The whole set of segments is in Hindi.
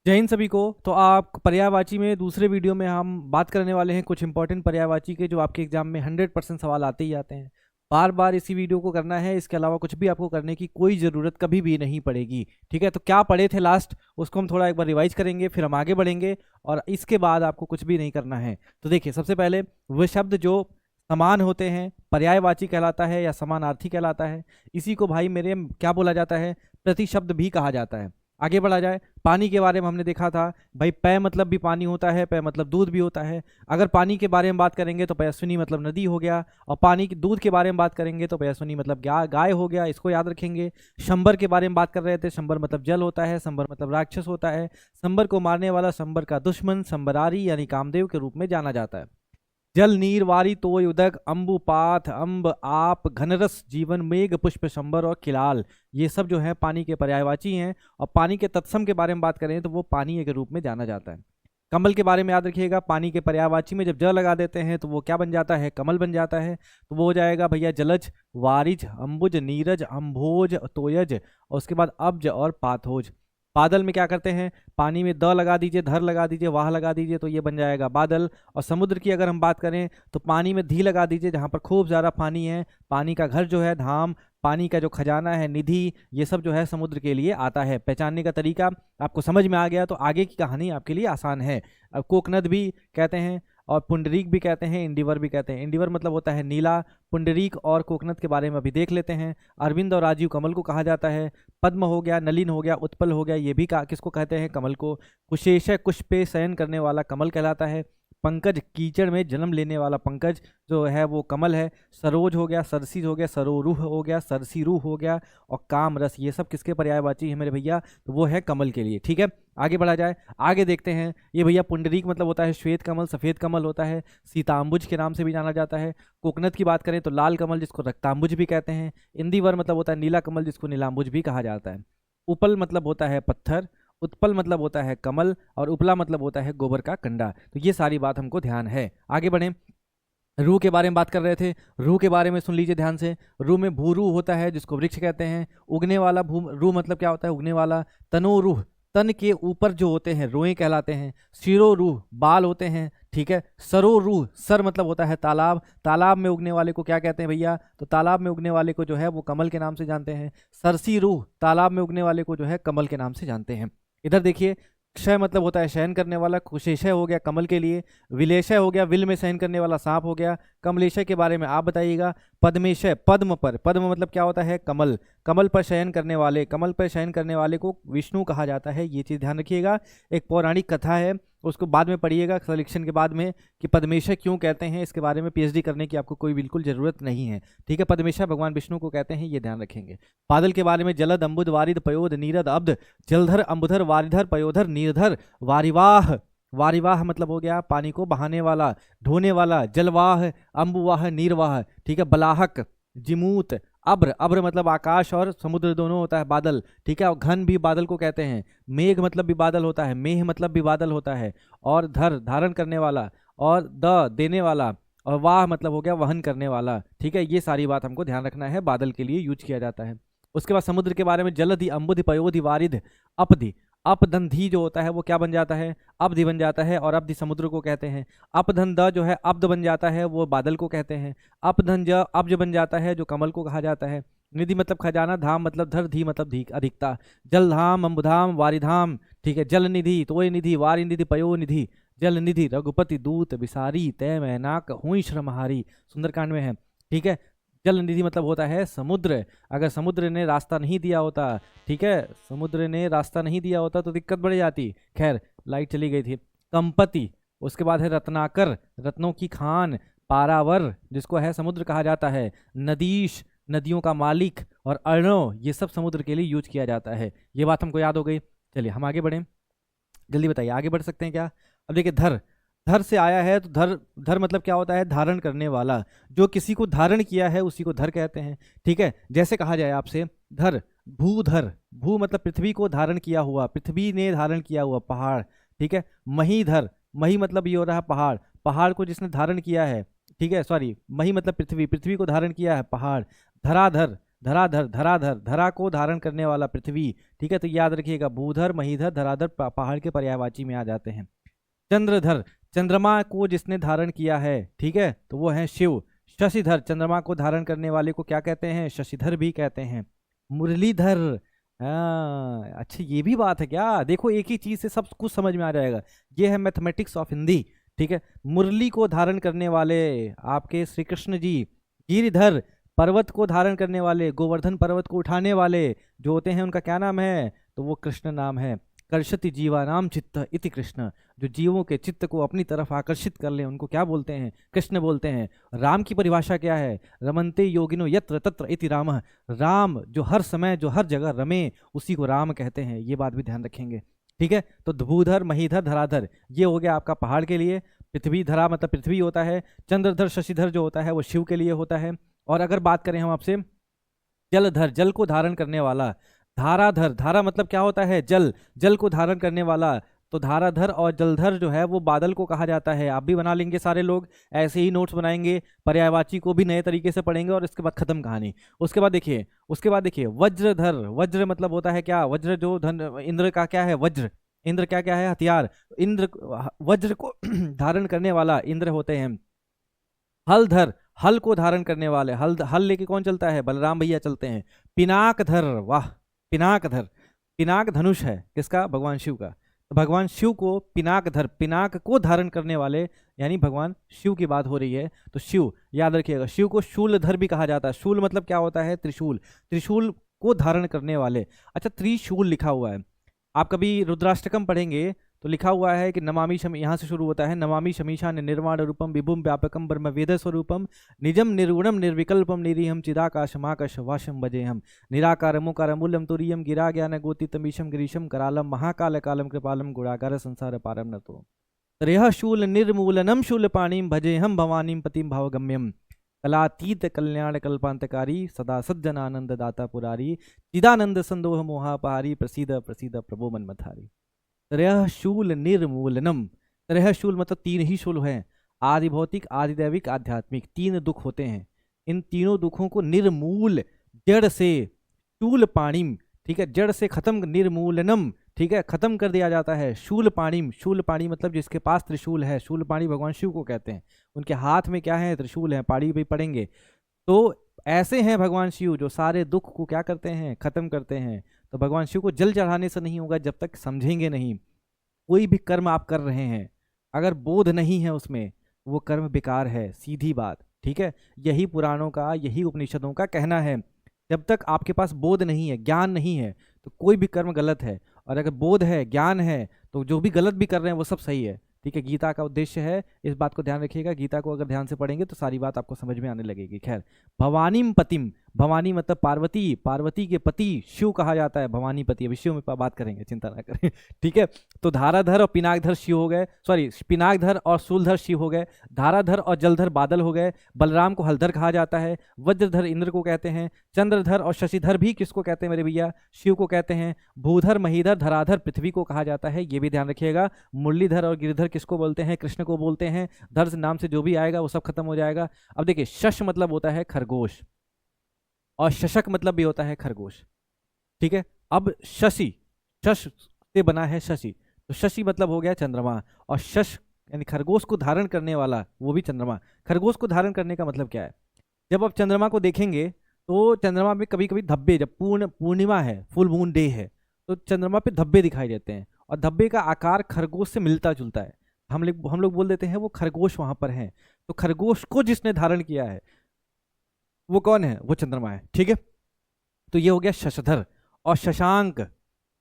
जय हिंद सभी को। तो आप पर्यायवाची में दूसरे वीडियो में हम बात करने वाले हैं कुछ इंपॉर्टेंट पर्यायवाची के जो आपके एग्जाम में 100% सवाल आते ही आते हैं। बार बार इसी वीडियो को करना है, इसके अलावा कुछ भी आपको करने की कोई ज़रूरत कभी भी नहीं पड़ेगी। ठीक है, तो क्या पढ़े थे लास्ट उसको हम थोड़ा एक बार रिवाइज करेंगे, फिर हम आगे बढ़ेंगे और इसके बाद आपको कुछ भी नहीं करना है। तो देखिए, सबसे पहले वह शब्द जो समान होते हैं पर्यायवाची कहलाता है या समानार्थी कहलाता है। इसी को भाई मेरे क्या बोला जाता है, प्रतिशब्द भी कहा जाता है। आगे बढ़ा जाए, पानी के बारे में हमने देखा था भाई, पै मतलब भी पानी होता है, पै मतलब दूध भी होता है। अगर पानी के बारे में बात करेंगे तो पयस्विनी मतलब नदी हो गया, और पानी की दूध के बारे में बात करेंगे तो पयस्विनी मतलब गाय हो गया, इसको याद रखेंगे। शंबर के बारे में बात कर रहे थे, शंबर मतलब जल होता है, शंबर मतलब राक्षस होता है। शंबर को मारने वाला शंबर का दुश्मन शंबरारी यानी कामदेव के रूप में जाना जाता है। जल नीर वारी तोय उदक अम्बु पाथ अम्ब आप घनरस जीवन मेघ पुष्प शंबर और किलाल, ये सब जो है पानी के पर्यायवाची हैं। और पानी के तत्सम के बारे में बात करें तो वो पानी के रूप में जाना जाता है। कमल के बारे में याद रखिएगा, पानी के पर्यायवाची में जब ज लगा देते हैं तो वो क्या बन जाता है, कमल बन जाता है। तो वो हो जाएगा भैया जलज, वारिज, अंबुज, नीरज, अम्भोज, तोयज, और उसके बाद अब्ज और पाथोज। बादल में क्या करते हैं, पानी में द लगा दीजिए, धर लगा दीजिए, वाह लगा दीजिए, तो ये बन जाएगा बादल। और समुद्र की अगर हम बात करें तो पानी में धी लगा दीजिए, जहाँ पर खूब ज़्यादा पानी है, पानी का घर जो है धाम, पानी का जो खजाना है निधि, ये सब जो है समुद्र के लिए आता है। पहचानने का तरीका आपको समझ में आ गया तो आगे की कहानी आपके लिए आसान है। अब कोकनद भी कहते हैं और पुंडरीक भी कहते हैं, इंडिवर भी कहते हैं। इंडिवर मतलब होता है नीला, पुंडरीक और कोकनद के बारे में अभी देख लेते हैं। अरविंद और राजीव कमल को कहा जाता है। पद्म हो गया, नलिन हो गया, उत्पल हो गया, ये भी किसको कहते हैं, कमल को। कुशेषय, कुश पे शयन करने वाला कमल कहलाता है। पंकज, कीचड़ में जन्म लेने वाला पंकज जो है वो कमल है। सरोज हो गया, सरसीज हो गया, सरोरूह हो गया, सरसीरूह हो गया, और काम रस, ये सब किसके पर्यायवाची है मेरे भैया, तो वो है कमल के लिए। ठीक है, आगे बढ़ा जाए, आगे देखते हैं। ये भैया पुंडरीक मतलब होता है श्वेत कमल, सफ़ेद कमल होता है, सीताम्बुज के नाम से भी जाना जाता है। कोकनद की बात करें तो लाल कमल जिसको रक्ताम्बुज भी कहते हैं। इंदिवर मतलब होता है नीला कमल जिसको नीलाम्बुज भी कहा जाता है। उपल मतलब होता है पत्थर, उत्पल मतलब होता है कमल, और उपला मतलब होता है गोबर का कंडा। तो ये सारी बात हमको ध्यान है। आगे बढ़ें, रूह के बारे में बात कर रहे थे, रूह के बारे में सुन लीजिए ध्यान से। रूह में भूरूह होता है जिसको वृक्ष कहते हैं। उगने वाला भू रूह मतलब क्या होता है, उगने वाला। तनो रूह, तन के ऊपर जो होते हैं रोएं कहलाते हैं। शिरो रूह, बाल होते हैं। ठीक है, सरो रूह, सर मतलब होता है तालाब, तालाब में उगने वाले को क्या कहते हैं भैया, तो तालाब में उगने वाले को जो है वो कमल के नाम से जानते हैं। सरसी रूह, तालाब में उगने वाले को जो है कमल के नाम से जानते हैं। इधर देखिए, क्षय मतलब होता है शयन करने वाला, कुशेषय हो गया कमल के लिए, विलेशय हो गया विल में शयन करने वाला सांप हो गया। कमलेशय के बारे में आप बताइएगा। पद्मेशय, पद्म पर, पद्म मतलब क्या होता है, कमल, कमल पर शयन करने वाले, कमल पर शयन करने वाले को विष्णु कहा जाता है, ये चीज़ ध्यान रखिएगा। एक पौराणिक कथा है, उसको बाद में पढ़िएगा सिलेक्शन के बाद में, कि पद्मेशय क्यों कहते हैं, इसके बारे में पीएचडी करने की आपको कोई बिल्कुल ज़रूरत नहीं है। ठीक है, पद्मेशय भगवान विष्णु को कहते हैं, ये ध्यान रखेंगे। बादल के बारे में जलद, अम्बुद, वारिद, पयोद, नीरद, अब्द, जलधर, अम्बुधर, वारिधर, पयोधर, नीरधर, वारिवाह, वारिवाह मतलब हो गया पानी को बहाने वाला, ढोने वाला। जलवाह, अम्बुवाह, नीरवाह। ठीक है, बलाहक, जिमूत, अब्र, अब्र मतलब आकाश और समुद्र दोनों होता है, बादल। ठीक है, और घन भी बादल को कहते हैं। मेघ मतलब भी बादल होता है, मेह मतलब भी बादल होता है। और धर, धारण करने वाला, और द, देने वाला, और वाह मतलब हो गया वहन करने वाला। ठीक है, ये सारी बात हमको ध्यान रखना है, बादल के लिए यूज किया जाता है। उसके बाद समुद्र के बारे में, जलधि, अम्बुधि, पयोधि, वारिधि, अपधि। अपधंधी जो होता है वो क्या बन जाता है, अवधि बन जाता है, और अवधि समुद्र को कहते हैं। अपधन द जो है अब्द बन जाता है, वो बादल को कहते हैं। अपधन ज अब्ज बन जाता है, जो कमल को कहा जाता है। निधि मतलब खजाना, धाम मतलब धर, धी मतलब धी अधिकता। जलधाम, अम्बुधाम, वारिधाम। ठीक है, जल निधि, तोय निधि, वारि निधि, पयो निधि। जल निधि, रघुपति दूत, विसारी, तय मैनाक, हुई श्रमहारी, सुंदरकांड में है। ठीक है, जल निधि मतलब होता है समुद्र। अगर समुद्र ने रास्ता नहीं दिया होता, ठीक है, समुद्र ने रास्ता नहीं दिया होता तो दिक्कत बढ़ जाती। खैर, लाइट चली गई थी। कंपति, उसके बाद है रत्नाकर, रत्नों की खान। पारावर, जिसको है समुद्र कहा जाता है। नदीश, नदियों का मालिक। और अर्णव, ये सब समुद्र के लिए यूज किया जाता है। ये बात हमको याद हो गई। चलिए हम आगे बढ़ें, जल्दी बताइए आगे बढ़ सकते हैं क्या। अब देखिए, धर, धर से आया है तो धर, धर मतलब क्या होता है, धारण करने वाला। जो किसी को धारण किया है उसी को धर कहते हैं। ठीक है, जैसे कहा जाए आपसे धर, भूधर, भू मतलब पृथ्वी को धारण किया हुआ, पृथ्वी ने धारण किया हुआ पहाड़। ठीक है, महीधर, मही मतलब ये हो रहा है पहाड़, पहाड़ को जिसने धारण किया है। ठीक है, सॉरी, मही मतलब पृथ्वी, पृथ्वी को धारण किया है पहाड़। धराधर, धराधर, धराधर, धरा को धारण करने वाला पृथ्वी, ठीक है, तो याद रखिएगा भूधर, महीधर, धराधर पहाड़ के पर्यायवाची में आ जाते हैं। चंद्रधर, चंद्रमा को जिसने धारण किया है, ठीक है, तो वो है शिव। शशिधर, चंद्रमा को धारण करने वाले को क्या कहते हैं? शशिधर भी कहते हैं। मुरलीधर, हाँ अच्छा ये भी बात है क्या, देखो एक ही चीज से सब कुछ समझ में आ जाएगा। ये है मैथमेटिक्स ऑफ हिंदी, ठीक है। मुरली को धारण करने वाले आपके श्री कृष्ण जी। गिरिधर, पर्वत को धारण करने वाले, गोवर्धन पर्वत को उठाने वाले जो होते हैं उनका क्या नाम है? तो वो कृष्ण नाम है। कर्षति जीवानाम चित्त इति कृष्ण, जो जीवों के चित्त को अपनी तरफ आकर्षित कर ले उनको क्या बोलते हैं? कृष्ण बोलते हैं। राम की परिभाषा क्या है? रमन्ते योगिनो यत्र तत्र इति रामः, राम जो हर समय जो हर जगह रमे उसी को राम कहते हैं, ये बात भी ध्यान रखेंगे, ठीक है। तो भूधर, महीधर, धराधर ये हो गया आपका पहाड़ के लिए। पृथ्वी, धरा मतलब पृथ्वी होता है। चंद्रधर, शशिधर जो होता है वो शिव के लिए होता है। और अगर बात करें हम आपसे जलधर, जल को धारण करने वाला। धाराधर, धारा मतलब क्या होता है? जल, जल को धारण करने वाला। तो धाराधर और जलधर जो है वो बादल को कहा जाता है। आप भी बना लेंगे सारे लोग, ऐसे ही नोट्स बनाएंगे, पर्यायवाची को भी नए तरीके से पढ़ेंगे और इसके बाद खत्म कहानी। उसके बाद देखिए वज्रधर, वज्र मतलब होता है क्या? वज्र जो धन इंद्र का क्या है? वज्र, इंद्र क्या क्या है? हथियार। इंद्र, वज्र को धारण करने वाला इंद्र होते हैं। हलधर, हल को धारण करने वाले, हल हल लेके कौन चलता है? बलराम भैया चलते हैं। पिनाकधर, वाह पिनाकधर, पिनाक धनुष है किसका? भगवान शिव का। तो भगवान शिव को पिनाकधर, पिनाक को धारण करने वाले यानी भगवान शिव की बात हो रही है। तो शिव याद रखिएगा, शिव को शूलधर भी कहा जाता है। शूल मतलब क्या होता है? त्रिशूल, त्रिशूल को धारण करने वाले। अच्छा त्रिशूल लिखा हुआ है, आप कभी रुद्राष्टकम पढ़ेंगे तो लिखा हुआ है कि नमामि शमी, यहाँ से शुरू होता है, नमामि शमीशान निर्वाण रूपम विभुम व्यापकम ब्रह्म वेद स्वरूपम निजम निर्गुणम निर्विकल्पम निरीहम चिदाकाशमाकाश वाशम भजे हम निराकारमुकारमूलम तुरीयम गिरा ज्ञान गोति तमीशम गिरीशम करालम महाकाल कालम कृपालम गुणागार संसार पारम न तो त्रयः शूल निर्मूलनम शूलपाणिम भजे हम भवानीम पतिम भावगम्यम कलातीत कल्याण कल्पांतकारी सदा सज्जनानंद दाता पुरारी चिदानंद संदोह मोहापहारी प्रसीद प्रसीद प्रभो मनमथारी। त्रयः शूल निर्मूलनम, त्रयः शूल मतलब तीन ही शूल हैं, आदि भौतिक, आदि दैविक, आध्यात्मिक, तीन दुख होते हैं। इन तीनों दुखों को निर्मूल, जड़ से, शूल पाणिम, ठीक है, जड़ से खत्म, निर्मूलनम, ठीक है, खत्म कर दिया जाता है। शूल पाणिम, शूल पाणी मतलब जिसके पास त्रिशूल है, शूल पाणी भगवान शिव को कहते हैं। उनके हाथ में क्या है? त्रिशूल है, पाणी भी पढ़ेंगे। तो ऐसे हैं भगवान शिव जो सारे दुख को क्या करते हैं? खत्म करते हैं। तो भगवान शिव को जल चढ़ाने से नहीं होगा जब तक समझेंगे नहीं। कोई भी कर्म आप कर रहे हैं अगर बोध नहीं है उसमें, वो कर्म बेकार है, सीधी बात, ठीक है। यही पुराणों का, यही उपनिषदों का कहना है। जब तक आपके पास बोध नहीं है, ज्ञान नहीं है, तो कोई भी कर्म गलत है। और अगर बोध है, ज्ञान है, तो जो भी गलत भी कर रहे हैं वो सब सही है, ठीक है। गीता का उद्देश्य है, इस बात को ध्यान रखिएगा। गीता को अगर ध्यान से पढ़ेंगे तो सारी बात आपको समझ में आने लगेगी। खैर, भवानीम पतिम, भवानी मतलब पार्वती, पार्वती के पति शिव कहा जाता है भवानी पति। अभी शिव में बात करेंगे, चिंता ना करें, ठीक है। तो धाराधर और पिनाकधर शिव हो गए, सॉरी पिनाकधर और शूलधर शिव हो गए। धाराधर और जलधर बादल हो गए। बलराम को हलधर कहा जाता है। वज्रधर इंद्र को कहते हैं। चंद्रधर और शशिधर भी किसको कहते हैं मेरे भैया? शिव को कहते हैं। भूधर, महीधर, धराधर पृथ्वी को कहा जाता है, ये भी ध्यान रखिएगा। मुरलीधर और गिरिधर किसको बोलते हैं? कृष्ण को बोलते हैं। धर नाम से जो भी आएगा वो सब खत्म हो जाएगा। अब देखिए, शश मतलब होता है खरगोश और शशक मतलब भी होता है खरगोश, ठीक है। अब शशि, शश से बना है शशि, तो शशि मतलब हो गया चंद्रमा। और शश यानी खरगोश को धारण करने वाला, वो भी चंद्रमा। खरगोश को धारण करने का मतलब क्या है? जब आप चंद्रमा को देखेंगे तो चंद्रमा में कभी कभी धब्बे, जब पूर्णिमा है, फुल मून डे है, तो चंद्रमा पे धब्बे दिखाई देते हैं। और धब्बे का आकार खरगोश से मिलता जुलता है। हम लोग बोल देते हैं वो खरगोश वहां पर है। तो खरगोश को जिसने धारण किया है वो कौन है? वो चंद्रमा है, ठीक है। तो ये हो गया शशधर। और शशांक,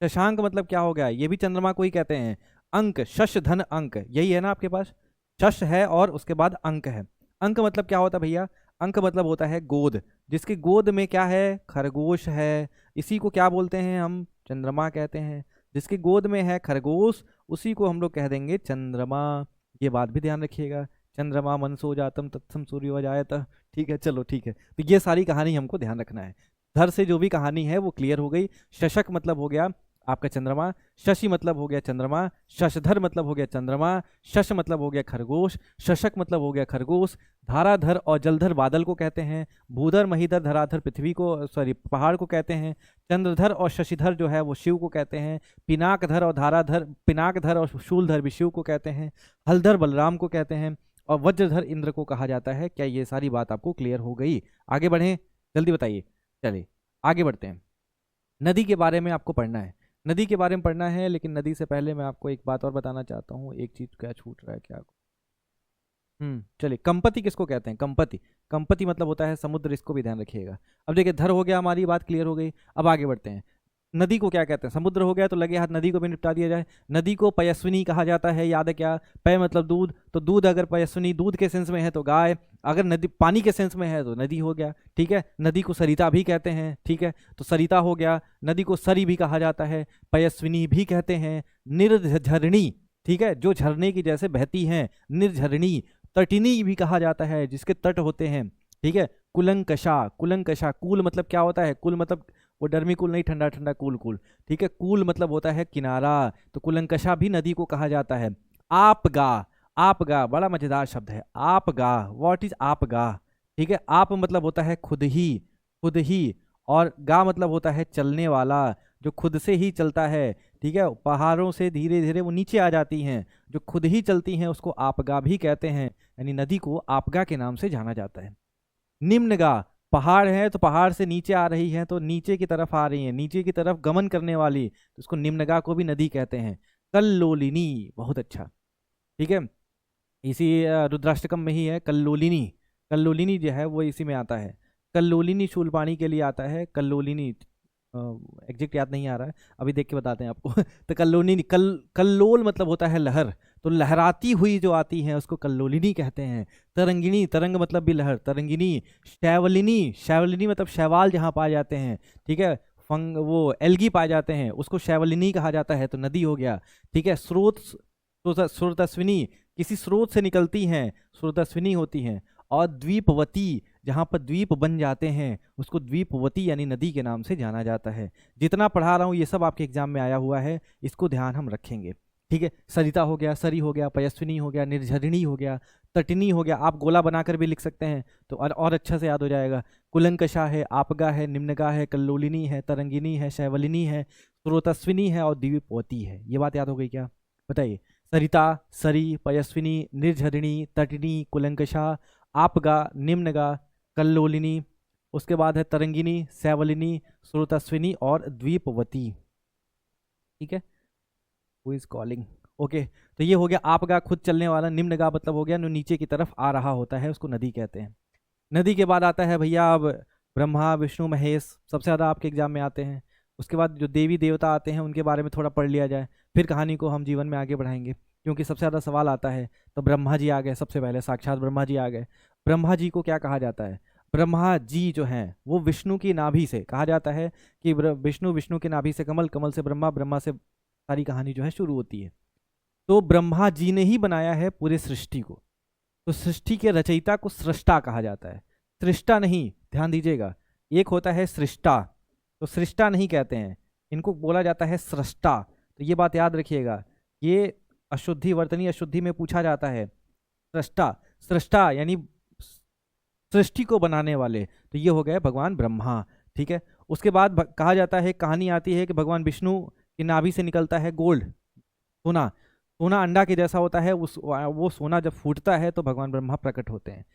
शशांक मतलब क्या हो गया? ये भी चंद्रमा को ही कहते हैं। अंक, शश धन अंक, यही है ना आपके पास? शश है और उसके बाद अंक है। अंक मतलब क्या होता है भैया? अंक मतलब होता है गोद। जिसकी गोद में क्या है? खरगोश है, इसी को क्या बोलते हैं हम? चंद्रमा कहते हैं। जिसकी गोद में है खरगोश उसी को हम लोग कह देंगे चंद्रमा। ये बात भी ध्यान रखिएगा। चंद्रमा मनसो जातम तत्सम सूर्यो जायत, ठीक है, चलो ठीक है। तो ये सारी कहानी हमको ध्यान रखना है। धर से जो भी कहानी है वो क्लियर हो गई। शशक मतलब हो गया आपका चंद्रमा, शशि मतलब हो गया चंद्रमा, शशधर मतलब हो गया चंद्रमा, शश मतलब हो गया खरगोश, शशक मतलब हो गया खरगोश, धाराधर और जलधर बादल को कहते हैं, भूधर महीधर धराधर पृथ्वी को सॉरी पहाड़ को कहते हैं, चंद्रधर और शशिधर जो है वो शिव को कहते हैं, पिनाकधर और धाराधर पिनाकधर और शूलधर भी शिव को कहते हैं, हलधर बलराम को कहते हैं, और वज्रधर इंद्र को कहा जाता है। क्या ये सारी बात आपको क्लियर हो गई? आगे बढ़ें, जल्दी बताइए। चलिए आगे बढ़ते हैं। नदी के बारे में आपको पढ़ना है, नदी के बारे में पढ़ना है, लेकिन नदी से पहले मैं आपको एक बात और बताना चाहता हूँ। एक चीज क्या छूट रहा है क्या? चलिए, कंपति किसको कहते हैं? कंपति, कंपति मतलब होता है समुद्र, इसको भी ध्यान रखिएगा। अब देखिए, धर हो गया, हमारी बात क्लियर हो गई। अब आगे बढ़ते हैं। नदी को क्या कहते हैं? समुद्र हो गया, तो लगे हाथ नदी को भी निपटा दिया जाए। नदी को पयस्विनी कहा जाता है, याद है क्या? पय मतलब दूध, तो दूध अगर पयस्विनी दूध के सेंस में है तो गाय, अगर नदी पानी के सेंस में है तो नदी हो गया, ठीक है। नदी को सरिता भी कहते हैं, ठीक है, तो सरिता हो गया। नदी को सरी भी कहा जाता है, पयस्विनी भी कहते हैं, निर्झरणी, ठीक है, जो झरने की जैसे बहती हैं, निर्झरणी। तटिनी भी कहा जाता है, जिसके तट होते हैं, ठीक है। कुलंकषा, कुलंकषा, कूल मतलब क्या होता है? कूल मतलब वो डर्मी कूल नहीं, ठंडा ठंडा कूल कूल, ठीक है। कूल मतलब होता है किनारा, तो कुलंकषा भी नदी को कहा जाता है। आपगा, आपगा बड़ा मजेदार शब्द है, आपगा। What is आपगा? ठीक है, आप मतलब होता है खुद ही, खुद ही, और गा मतलब होता है चलने वाला, जो खुद से ही चलता है, ठीक है। पहाड़ों से धीरे धीरे वो नीचे आ जाती हैं, जो खुद ही चलती हैं उसको आपगा भी कहते हैं, यानी नदी को आपगा के नाम से जाना जाता है। निम्नगा, पहाड़ है तो पहाड़ से नीचे आ रही है, तो नीचे की तरफ आ रही है, नीचे की तरफ गमन करने वाली, तो उसको निम्नगा को भी नदी कहते हैं। कल्लोलिनी, बहुत अच्छा, ठीक है, इसी रुद्राष्टकम में ही है कल्लोलिनी। कल्लोलिनी जो है वो इसी में आता है। कल्लोलिनी शूलपाणी के लिए आता है, कल्लोलिनी एग्जैक्ट याद नहीं आ रहा है, अभी देख के बताते हैं आपको। तो कल्लोलिनी, कल्लोल मतलब होता है लहर, तो लहराती हुई जो आती है उसको कल्लोलिनी कहते हैं। तरंगिणी, तरंग मतलब भी लहर, तरंगिनी। शैवलिनी, शैवलिनी मतलब शैवाल जहाँ पाए जाते हैं, ठीक है, फंग वो एल्गी पाए जाते हैं, उसको शैवलिनी कहा जाता है, तो नदी हो गया, ठीक है। स्रोत, स्रोतस्विनी, किसी स्रोत से निकलती हैं, स्रोतस्विनी होती हैं। और द्वीपवती, जहाँ पर द्वीप बन जाते हैं उसको द्वीपवती यानी नदी के नाम से जाना जाता है। जितना पढ़ा रहा हूँ ये सब आपके एग्जाम में आया हुआ है, इसको ध्यान हम रखेंगे, ठीक है। सरिता हो गया, सरी हो गया, पयस्विनी हो गया, निर्झरिणी हो गया, तटिनी हो गया, आप गोला बनाकर भी लिख सकते हैं तो और अच्छा से याद हो जाएगा। कुलंकषा है, आपगा है, निम्नगा है, कल्लोलिनी है, तरंगिनी है, शैवलिनी है, स्रोतस्विनी है और द्वीपवती है। ये बात याद हो गई क्या? बताइए। सरिता, सरी, पयस्विनी, निर्झरिणी, तटिनी, कुलंकषा, आपगा, निम्नगा, कल्लोलिनी, उसके बाद है तरंगिनी, शैवलिनी, स्रोतस्विनी और द्वीपवती, ठीक है। Who is calling? ओके, तो ये हो गया आपगा, खुद चलने वाला। निम्नगा मतलब हो गया जो नीचे की तरफ आ रहा होता है, उसको नदी कहते हैं। नदी के बाद आता है भैया अब ब्रह्मा, विष्णु, महेश, सबसे ज़्यादा आपके एग्जाम में आते हैं। उसके बाद जो देवी देवता आते हैं उनके बारे में थोड़ा पढ़ लिया जाए, फिर कहानी को हम जीवन में आगे बढ़ाएंगे, क्योंकि सबसे ज़्यादा सवाल आता है। तो ब्रह्मा जी आ गए, सबसे पहले साक्षात ब्रह्मा जी आ गए। ब्रह्मा जी को क्या कहा जाता है? ब्रह्मा जी जो हैं वो विष्णु की नाभि से, कहा जाता है कि विष्णु, विष्णु की नाभि से कमल, कमल से ब्रह्मा, ब्रह्मा से सारी कहानी जो है शुरू होती है। तो ब्रह्मा जी ने ही बनाया है पूरे सृष्टि को, तो सृष्टि के रचयिता को सृष्टा कहा जाता है, सृष्टा नहीं, ध्यान दीजिएगा। एक होता है सृष्टा, तो सृष्टा नहीं कहते हैं, इनको बोला जाता है सृष्टा। तो ये बात याद रखिएगा, ये अशुद्धि वर्तनी अशुद्धि में पूछा जाता है। सृष्टा, सृष्टा यानी सृष्टि को बनाने वाले, तो ये हो गए भगवान ब्रह्मा, ठीक है। उसके बाद कहा जाता है, कहानी आती है कि भगवान विष्णु की नाभि से निकलता है गोल्ड, सोना। सोना अंडा के जैसा होता है, वो सोना जब फूटता है तो भगवान ब्रह्मा प्रकट होते हैं।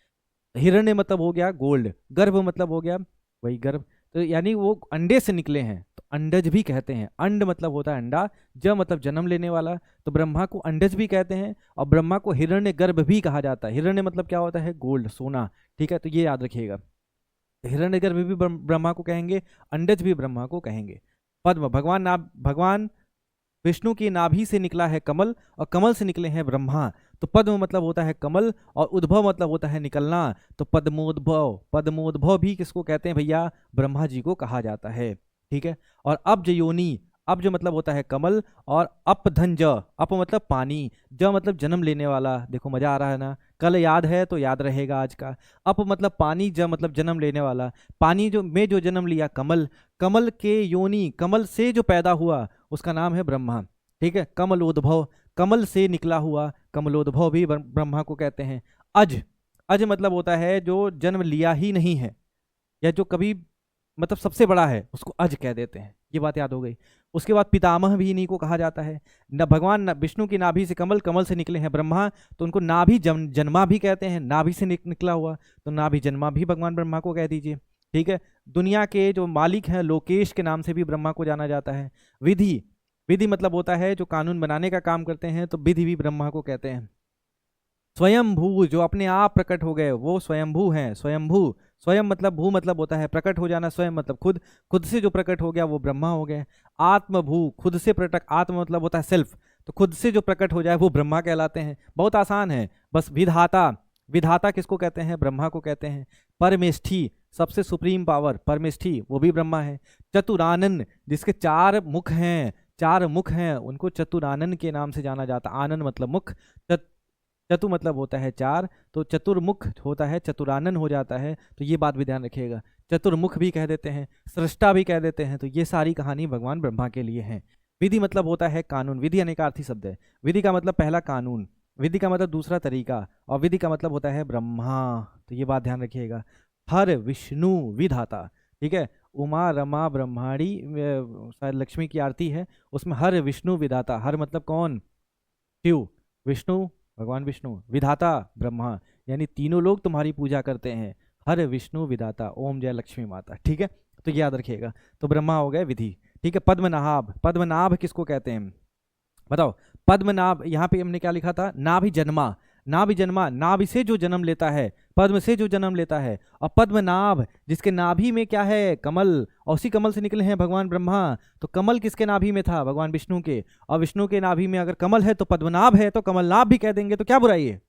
हिरण्य मतलब हो गया गोल्ड, गर्भ मतलब हो गया वही गर्भ, तो यानी वो अंडे से निकले हैं, तो अंडज भी कहते हैं। अंड मतलब होता है अंडा, ज मतलब जन्म लेने वाला, तो ब्रह्मा को अंडज भी कहते हैं, और ब्रह्मा को हिरण्य गर्भ भी कहा जाता है। हिरण्य मतलब क्या होता है? गोल्ड, सोना, ठीक है, तो ये याद रखिएगा। हिरण्य गर्भ भी ब्रह्मा को कहेंगे, अंडज भी ब्रह्मा को कहेंगे। पद्म, भगवान विष्णु की नाभि से निकला है कमल, और कमल से निकले हैं ब्रह्मा, तो पद्म मतलब होता है कमल, और उद्भव मतलब होता है निकलना, तो पद्मोद्भव, पद्मोद्भव भी किसको कहते हैं भैया? ब्रह्मा जी को कहा जाता है, ठीक है। और अब्ज योनि, अब जो मतलब होता है कमल, और अप धन ज, अप मतलब पानी, ज मतलब जन्म लेने वाला। देखो मजा आ रहा है ना, कल याद है तो याद रहेगा आज का। अप मतलब पानी, ज मतलब जन्म लेने वाला। पानी जो में जो जन्म लिया कमल, कमल के योनि, कमल से जो पैदा हुआ उसका नाम है ब्रह्मा। ठीक है, कमलोद्भव, कमल से निकला हुआ, कमलोद्भव भी ब्रह्मा को कहते हैं। अज, अज मतलब होता है जो जन्म लिया ही नहीं है, या जो कभी मतलब सबसे बड़ा है उसको अज कह देते हैं। ये बात याद हो गई। उसके बाद पितामह भी इन्हीं को कहा जाता है। न भगवान विष्णु की नाभि से कमल, कमल से निकले हैं ब्रह्मा, तो उनको नाभि जन्मा भी कहते हैं, नाभि से निकला हुआ, तो नाभि जन्मा भी भगवान ब्रह्मा को कह दीजिए। ठीक है, दुनिया के जो मालिक हैं लोकेश के नाम से भी ब्रह्मा को जाना जाता है। विधि, विधि मतलब होता है जो कानून बनाने का काम करते हैं, तो विधि भी ब्रह्मा को कहते हैं। स्वयंभू, जो अपने आप प्रकट हो गए वो स्वयंभू हैं, स्वयंभू। स्वयं मतलब भू मतलब होता है प्रकट हो जाना, स्वयं मतलब खुद, खुद से जो प्रकट हो गया वो ब्रह्मा हो गए। आत्मभू, खुद से प्रकट, आत्म मतलब होता है सेल्फ, तो खुद से जो प्रकट हो जाए वो ब्रह्मा कहलाते हैं। बहुत आसान है, बस विधाता, विधाता किसको कहते हैं? ब्रह्मा को कहते हैं। परमेष्ठी, सबसे सुप्रीम पावर, परमेष्ठी वो भी ब्रह्मा है। चतुरानन, जिसके चार मुख हैं, चार मुख हैं उनको चतुरानन के नाम से जाना जाता। आनन मतलब मुख, चतु मतलब होता है चार, तो चतुर्मुख होता है, चतुरानन हो जाता है। तो ये बात भी ध्यान रखिएगा, चतुर्मुख भी कह देते हैं, सृष्टा भी कह देते हैं। तो ये सारी कहानी भगवान ब्रह्मा के लिए है। विधि मतलब होता है कानून, विधि अनेकार्थी शब्द है। विधि का मतलब पहला कानून, विधि का मतलब दूसरा तरीका, और विधि का मतलब होता है ब्रह्मा। तो ये बात ध्यान रखिएगा। हर विष्णु विधाता, ठीक है, उमा रमा ब्रह्माणी, शायद लक्ष्मी की आरती है उसमें हर विष्णु विधाता। हर मतलब कौन? शिव, विष्णु भगवान विष्णु, विधाता ब्रह्मा, यानी तीनों लोग तुम्हारी पूजा करते हैं। हर विष्णु विधाता, ओम जय लक्ष्मी माता। ठीक है, तो याद रखिएगा। तो ब्रह्मा हो गए विधि। ठीक है, पद्मनाभ, पद्मनाभ किसको कहते हैं बताओ? पद्मनाभ, यहाँ पे हमने क्या लिखा था? नाभि जन्मा, नाभि जन्मा, नाभि से जो जन्म लेता है, पद्म से जो जन्म लेता है। और पद्मनाभ, जिसके नाभि में क्या है? कमल, और उसी कमल से निकले हैं भगवान ब्रह्मा। तो कमल किसके नाभि में था? भगवान विष्णु के। और विष्णु के नाभि में अगर कमल है तो पद्मनाभ है, तो कमलनाभ भी कह देंगे, तो क्या बुराई है?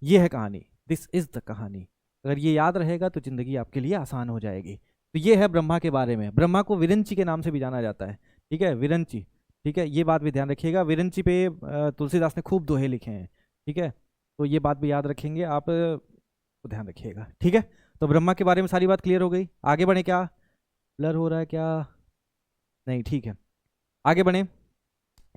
ये है कहानी, दिस इज द कहानी। अगर ये याद रहेगा तो जिंदगी आपके लिए आसान हो जाएगी। तो ये है ब्रह्मा के बारे में। ब्रह्मा को विरंची के नाम से भी जाना जाता है। ठीक है, विरंची। ठीक है, ये बात भी ध्यान रखिएगा। विरंची पे तुलसीदास ने खूब दोहे लिखे हैं। ठीक है, तो ये बात भी याद रखेंगे आप, तो ध्यान रखिएगा। ठीक है, तो ब्रह्मा के बारे में सारी बात क्लियर हो गई। आगे बढ़े? क्या ब्लर हो रहा है क्या? नहीं, ठीक है, आगे बढ़े।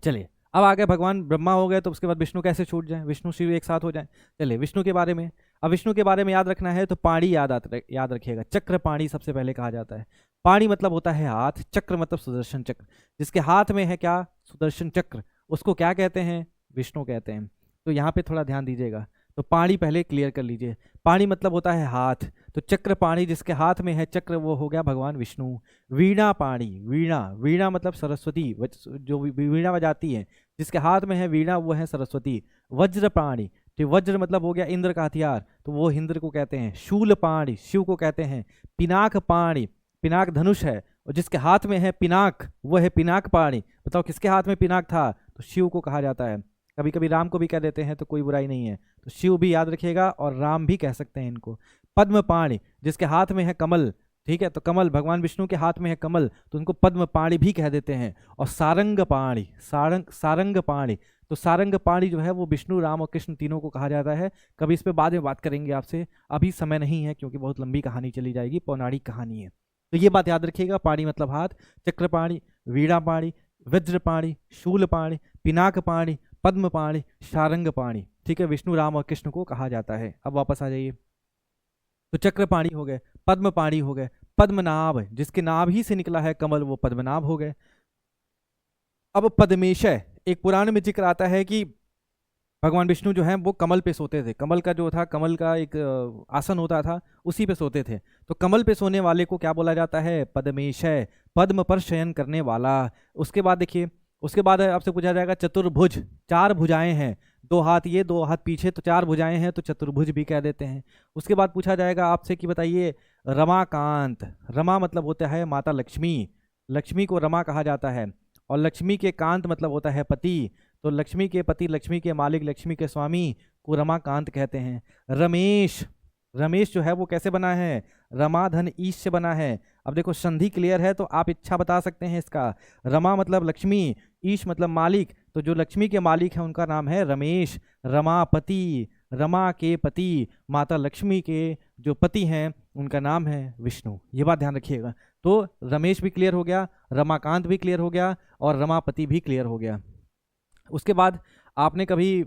चलिए, अब आगे भगवान ब्रह्मा हो गए तो उसके बाद विष्णु कैसे छूट जाए? विष्णु शिव एक साथ हो जाए। चलिए विष्णु के बारे में, अब विष्णु के बारे में याद रखना है तो पाणी याद रखिएगा। चक्र पाणी सबसे पहले कहा जाता है। पाणी मतलब होता है हाथ, चक्र मतलब सुदर्शन चक्र। जिसके हाथ में है क्या? सुदर्शन चक्र, उसको क्या कहते हैं? विष्णु कहते हैं। तो यहाँ पे थोड़ा ध्यान दीजिएगा। तो पाणी पहले क्लियर कर लीजिए। पाणी मतलब होता है हाथ, तो चक्र पाणी जिसके हाथ में है चक्र वो हो गया भगवान विष्णु। वीणा पाणी, वीणा, वीणा मतलब सरस्वती, जो वीणा बजाती है, जिसके हाथ में है वीणा वो है सरस्वती। वज्र पाणी, तो वज्र मतलब हो गया इंद्र का हथियार, तो वो इंद्र को कहते हैं। शूल पाणी, शिव को कहते हैं। पिनाक पाणी, पिनाक धनुष है, और जिसके हाथ में है पिनाक वो है पिनाक पाणी। बताओ किसके हाथ में पिनाक था? तो शिव को कहा जाता है। कभी कभी राम को भी कह देते हैं तो कोई बुराई नहीं है, तो शिव भी याद रखिएगा और राम भी कह सकते हैं इनको। पद्म पाणी, जिसके हाथ में है कमल, ठीक है, तो कमल भगवान विष्णु के हाथ में है कमल, तो उनको पद्म पाणी भी कह देते हैं। और सारंग पाणी, सारंग पाणी, तो सारंग पाणी जो है वो विष्णु राम और कृष्ण तीनों को कहा जाता है। कभी इस पे बाद में बात करेंगे आपसे, अभी समय नहीं है क्योंकि बहुत लंबी कहानी चली जाएगी, पौराणिक कहानी है। तो ये बात याद रखिएगा, पाणी मतलब हाथ, चक्र पाणी, वीणा पाणी, वज्र पाणी, शूल पाणी, पिनाक पाणी, पद्म पाणी, सारंग पाणी। ठीक है, विष्णु राम और कृष्ण को कहा जाता है। अब वापस आ जाइए। तो चक्र पाणी हो गए, पद्म पाणी हो गए, पद्मनाभ जिसके नाभ ही से निकला है कमल वो पद्मनाभ हो गए। अब पद्मेशय, एक पुराण में जिक्र आता है कि भगवान विष्णु जो है वो कमल पे सोते थे। कमल का जो था, कमल का एक आसन होता था, उसी पे सोते थे। तो कमल पे सोने वाले को क्या बोला जाता है? पद्मेशय, पद्म पर शयन करने वाला। उसके बाद देखिए, उसके बाद आपसे पूछा जाएगा चतुर्भुज, चार भुजाएं हैं, दो हाथ ये दो हाथ पीछे, तो चार भुजाएं हैं तो चतुर्भुज भी कह देते हैं। उसके बाद पूछा जाएगा आपसे कि बताइए रमाकांत, रमा मतलब होता है माता लक्ष्मी, लक्ष्मी को रमा कहा जाता है। और लक्ष्मी के कांत मतलब होता है पति, तो लक्ष्मी के पति, लक्ष्मी के मालिक, लक्ष्मी के स्वामी को रमाकांत कहते हैं। रमेश, रमेश जो है वो कैसे बना है? रमाधन ईश से बना है। अब देखो संधि क्लियर है तो आप इच्छा बता सकते हैं इसका। रमा मतलब लक्ष्मी, ईश मतलब मालिक, तो जो लक्ष्मी के मालिक हैं उनका नाम है रमेश। रमापति, रमा के पति, माता लक्ष्मी के जो पति हैं उनका नाम है विष्णु। ये बात ध्यान रखिएगा। तो रमेश भी क्लियर हो गया, रमाकांत भी क्लियर हो गया और रमापति भी क्लियर हो गया। उसके बाद आपने कभी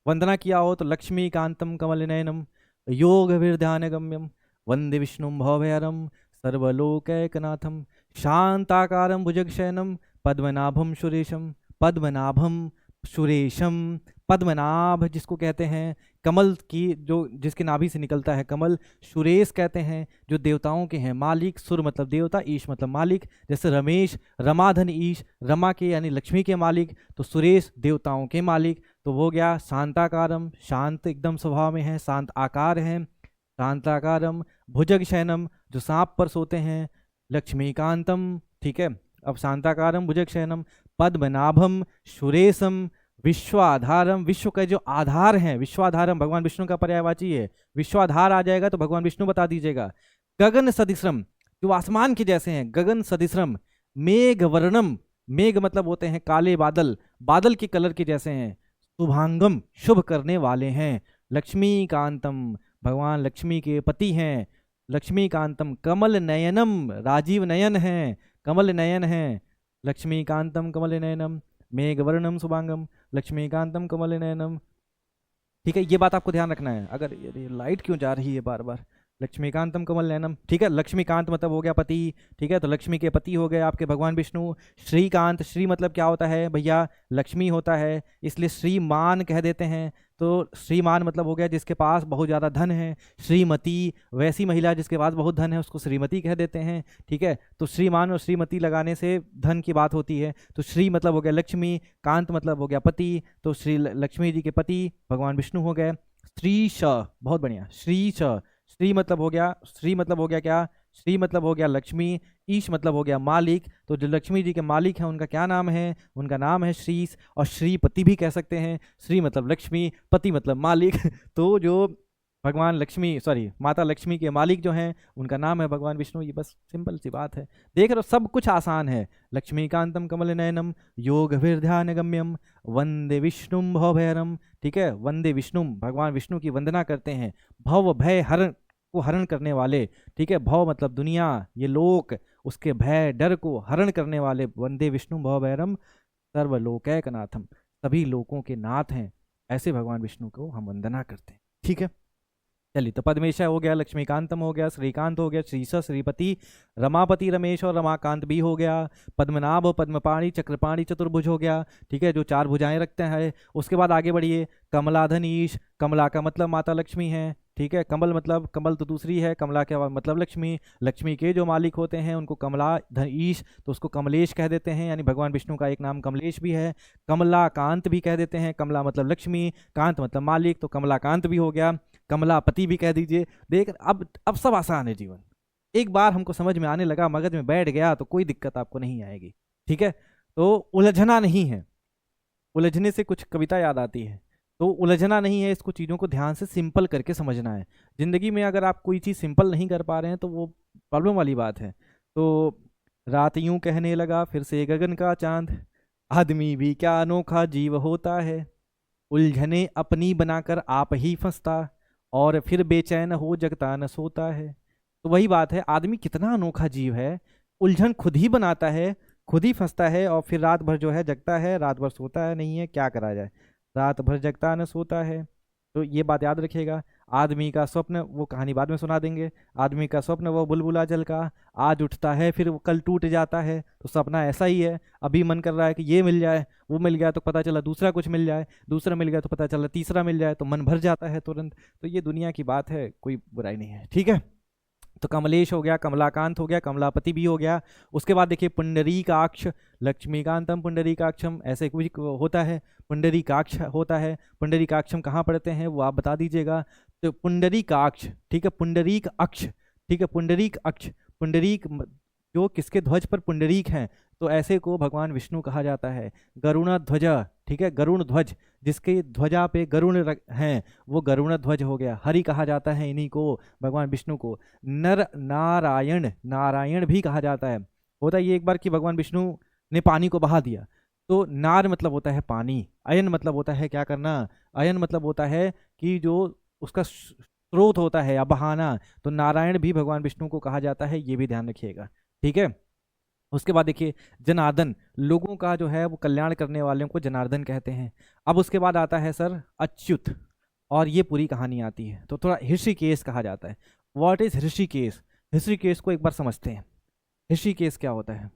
वंदना किया हो तो लक्ष्मी कांतम कमल नयनम योग ध्यान गम्यम वंदे विष्णु भवभयहरम सर्वलोकैकनाथम शांताकारं भुजगशयनम पद्मनाभम सुरेशम। पद्मनाभम सुरेशम, पद्मनाभ जिसको कहते हैं कमल की, जो जिसके नाभि से निकलता है कमल। सुरेश कहते हैं जो देवताओं के हैं मालिक, सुर मतलब देवता, ईश मतलब मालिक। जैसे रमेश, रमाधन ईश, रमा के यानी लक्ष्मी के मालिक, तो सुरेश देवताओं के मालिक। तो वो गया शांताकारम, शांत एकदम स्वभाव में है, शांत आकार है, शांताकारम। भुजग शयनम जो सांप पर सोते हैं, लक्ष्मीकांतम, ठीक है। अब शांताकारम भुजग शयनम, पद्मनाभम सुरेशम, विश्वाधारम, विश्व का जो आधार है, विश्वाधारम भगवान विष्णु का पर्यायवाची है। विश्वाधार आ जाएगा तो भगवान विष्णु बता दीजिएगा। गगन सदिश्रम जो आसमान के जैसे हैं, गगन सदिश्रम। मेघ वर्णम, मेघ मतलब होते हैं काले बादल, बादल के कलर के जैसे हैं। शुभांगम शुभ करने वाले हैं। लक्ष्मीकांतम भगवान लक्ष्मी के पति हैं। लक्ष्मीकांतम कमल नयनम, राजीव नयन है, कमल नयन है। लक्ष्मीकांतम कमल नयनम मेघवर्णम शुभांगम लक्ष्मीकांतम कमल नयनम। ठीक है, ये बात आपको ध्यान रखना है। अगर ये लाइट क्यों जा रही है बार बार। लक्ष्मीकांतम कमल नयनम, ठीक है। लक्ष्मीकांत मतलब हो गया पति, ठीक है। तो लक्ष्मी के पति हो गए आपके भगवान विष्णु। श्रीकांत, श्री मतलब क्या होता है भैया, लक्ष्मी होता है, इसलिए श्रीमान कह देते हैं। तो श्रीमान मतलब हो गया जिसके पास बहुत ज़्यादा धन है। श्रीमती वैसी महिला जिसके पास बहुत धन है उसको श्रीमती कह देते हैं, ठीक है। तो श्रीमान और श्रीमती लगाने से धन की बात होती है। तो श्री मतलब हो गया लक्ष्मी, कांत मतलब हो गया पति, तो श्री लक्ष्मी जी के पति भगवान विष्णु हो गए। श्रीश, बहुत बढ़िया, श्रीश। श्री मतलब हो गया, श्री मतलब हो गया क्या, श्री मतलब हो गया लक्ष्मी, ईश मतलब हो गया मालिक। तो जो लक्ष्मी जी के मालिक हैं उनका क्या नाम है, उनका नाम है श्रीश। और श्रीपति भी कह सकते हैं, श्री मतलब लक्ष्मी, पति मतलब मालिक। तो जो भगवान लक्ष्मी, सॉरी माता लक्ष्मी के मालिक जो हैं उनका नाम है भगवान विष्णु। ये बस सिंपल सी बात है, देख रहे हो सब कुछ आसान है। लक्ष्मीकांतम कमल नयनम योग ध्यान गम्यम वंदे विष्णुम भवभयहरम, ठीक है। वंदे विष्णुम भगवान विष्णु की वंदना करते हैं। भव भय हरण को हरण करने वाले, ठीक है। भव मतलब दुनिया, ये लोक, उसके भय डर को हरण करने वाले। वंदे विष्णु भवभयहरम सर्वलोकैकनाथम, सभी लोकों के नाथ हैं। ऐसे भगवान विष्णु को हम वंदना करते हैं, ठीक है। चलिए, तो पद्मेशा हो गया, लक्ष्मीकांतम हो गया, श्रीकांत हो गया, श्रीश श्रीपति, रमापति रमेश और रमाकांत भी हो गया। पद्मनाभ पद्मपाणि चक्रपाणि चतुर्भुज हो गया, ठीक है, जो चार भुजाएं रखते हैं। उसके बाद आगे बढ़िए, कमलाधन ईश, कमला का मतलब माता लक्ष्मी है, ठीक है। कमल मतलब कमल तो दूसरी है, कमला का मतलब लक्ष्मी। लक्ष्मी के जो मालिक होते हैं उनको कमला धन ईश, तो उसको कमलेश कह देते हैं, यानी भगवान विष्णु का एक नाम कमलेश भी है। कमला कांत भी कह देते हैं, कमला मतलब लक्ष्मी, कांत मतलब मालिक, तो कमलाकांत भी हो गया। कमलापति भी कह दीजिए। देख अब सब आसान है जीवन, एक बार हमको समझ में आने लगा, मगज में बैठ गया तो कोई दिक्कत आपको नहीं आएगी, ठीक है। तो उलझना नहीं है, उलझने से कुछ कविता याद आती है, तो उलझना नहीं है, इसको चीज़ों को ध्यान से सिंपल करके समझना है। जिंदगी में अगर आप कोई चीज़ सिंपल नहीं कर पा रहे हैं तो वो प्रॉब्लम वाली बात है। तो रात यूं कहने लगा फिर से गगन का चांद, आदमी भी क्या अनोखा जीव होता है, उलझने अपनी बनाकर आप ही फंसता, और फिर बेचैन हो जगता न सोता है। तो वही बात है, आदमी कितना अनोखा जीव है, उलझन खुद ही बनाता है, खुद ही फंसता है, और फिर रात भर जो है जगता है, रात भर सोता है नहीं है, क्या करा जाए, रात भर जगता न सोता है। तो ये बात याद रखिएगा। आदमी का स्वप्न, वो कहानी बाद में सुना देंगे। आदमी का स्वप्न वो बुलबुला जल का, आज उठता है फिर वो कल टूट जाता है। तो सपना ऐसा ही है, अभी मन कर रहा है कि ये मिल जाए, वो मिल गया तो पता चला दूसरा कुछ मिल जाए, दूसरा मिल गया तो पता चला तीसरा मिल जाए, तो मन भर जाता है तुरंत। तो ये दुनिया की बात है, कोई बुराई नहीं है, ठीक है। तो कमलेश हो गया, कमलाकांत हो गया, कमलापति भी हो गया। उसके बाद देखिए पुंडरीकाक्ष, लक्ष्मीकांतम पुंडरीकाक्षम, ऐसे कुछ होता है, पुंडरीकाक्ष होता है। पुंडरीकाक्षम कहाँ पढ़ते हैं वो आप बता दीजिएगा। तो पुंडरीकाक्ष, ठीक है, पुंडरीक अक्ष, ठीक है, पुंडरीक अक्ष, पुंडरीक जो किसके ध्वज पर पुंडरीक हैं, तो ऐसे को भगवान विष्णु कहा जाता है। गरुण ध्वज, ठीक है। गरुण ध्वज, जिसके ध्वजा पे गरुण हैं, वो गरुण ध्वज हो गया। हरि कहा जाता है इन्हीं को, भगवान विष्णु को। नर नारायण, नारायण भी कहा जाता है। होता ये एक बार कि भगवान विष्णु ने पानी को बहा दिया, तो नार मतलब होता है पानी, अयन मतलब होता है क्या करना, अयन मतलब होता है कि जो उसका स्रोत होता है या बहाना। तो नारायण भी भगवान विष्णु को कहा जाता है, ये भी ध्यान रखिएगा, ठीक है। उसके बाद देखिए जनार्दन, लोगों का जो है वो कल्याण करने वालों को जनार्दन कहते हैं। अब उसके बाद आता है सर अच्युत, और ये पूरी कहानी आती है। तो थोड़ा ऋषिकेश कहा जाता है। What is Rishikesh? ऋषिकेश को एक बार समझते हैं। ऋषिकेश क्या होता है?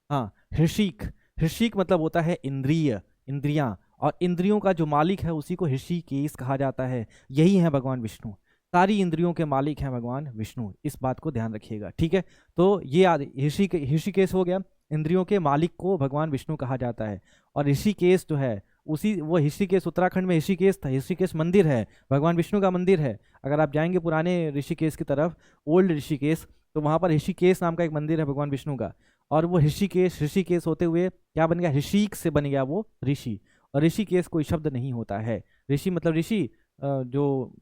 हाँ, ऋषिक, ऋषिक मतलब होता है इंद्रिय, इंद्रियां, और इंद्रियों का जो मालिक है उसी को ऋषिकेश कहा जाता है। यही है भगवान विष्णु, सारी इंद्रियों के मालिक हैं भगवान विष्णु, इस बात को ध्यान रखिएगा, ठीक है। तो ये ऋषिकेश हो गया, इंद्रियों के मालिक को भगवान विष्णु कहा जाता है। और ऋषिकेश जो है, उसी वो ऋषिकेश, उत्तराखंड में ऋषिकेश था, ऋषिकेश मंदिर है, भगवान विष्णु का मंदिर है। अगर आप जाएंगे पुराने ऋषिकेश की तरफ, ओल्ड ऋषिकेश, तो वहाँ पर ऋषिकेश नाम का एक मंदिर है भगवान विष्णु का। और वो ऋषिकेश, ऋषिकेश होते हुए क्या बन गया, ऋषिक से बन गया वो ऋषि। और ऋषिकेश कोई शब्द नहीं होता है। ऋषि मतलब ऋषि, जो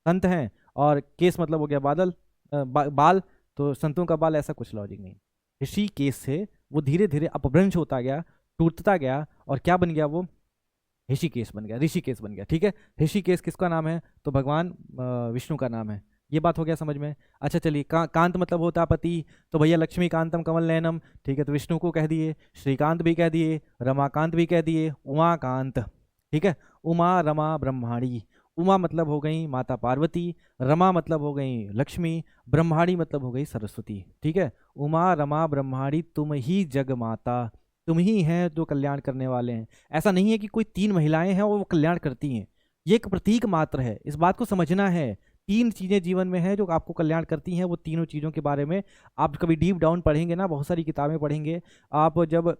संत हैं, और केस मतलब हो गया बादल, बाल, तो संतों का बाल, ऐसा कुछ लॉजिक नहीं। ऋषिकेश से वो धीरे धीरे अपभ्रंश होता गया, टूटता गया, और क्या बन गया वो, ऋषिकेश बन गया, ऋषिकेश बन गया, ठीक है। ऋषिकेश किसका नाम है? तो भगवान विष्णु का नाम है। ये बात हो गया समझ में। अच्छा चलिए, कांत मतलब होता पति, तो भैया लक्ष्मीकांतम कमल नयनम, ठीक है, तो विष्णु को कह दिए, श्रीकांत भी कह दिए, रमाकांत भी कह दिए, उमाकांत, ठीक है। उमा रमा ब्रह्माणी, उमा मतलब हो गई माता पार्वती, रमा मतलब हो गई लक्ष्मी, ब्रह्माणी मतलब हो गई सरस्वती, ठीक है। उमा रमा ब्रह्माणी तुम ही जग माता, तुम ही हैं जो कल्याण करने वाले हैं। ऐसा नहीं है कि कोई तीन महिलाएं हैं और वो कल्याण करती हैं, ये एक प्रतीक मात्र है, इस बात को समझना है। तीन चीजें जीवन में है जो आपको कल्याण करती हैं, वो तीनों चीजों के बारे में आप कभी डीप डाउन पढ़ेंगे ना, बहुत सारी किताबें पढ़ेंगे आप, जब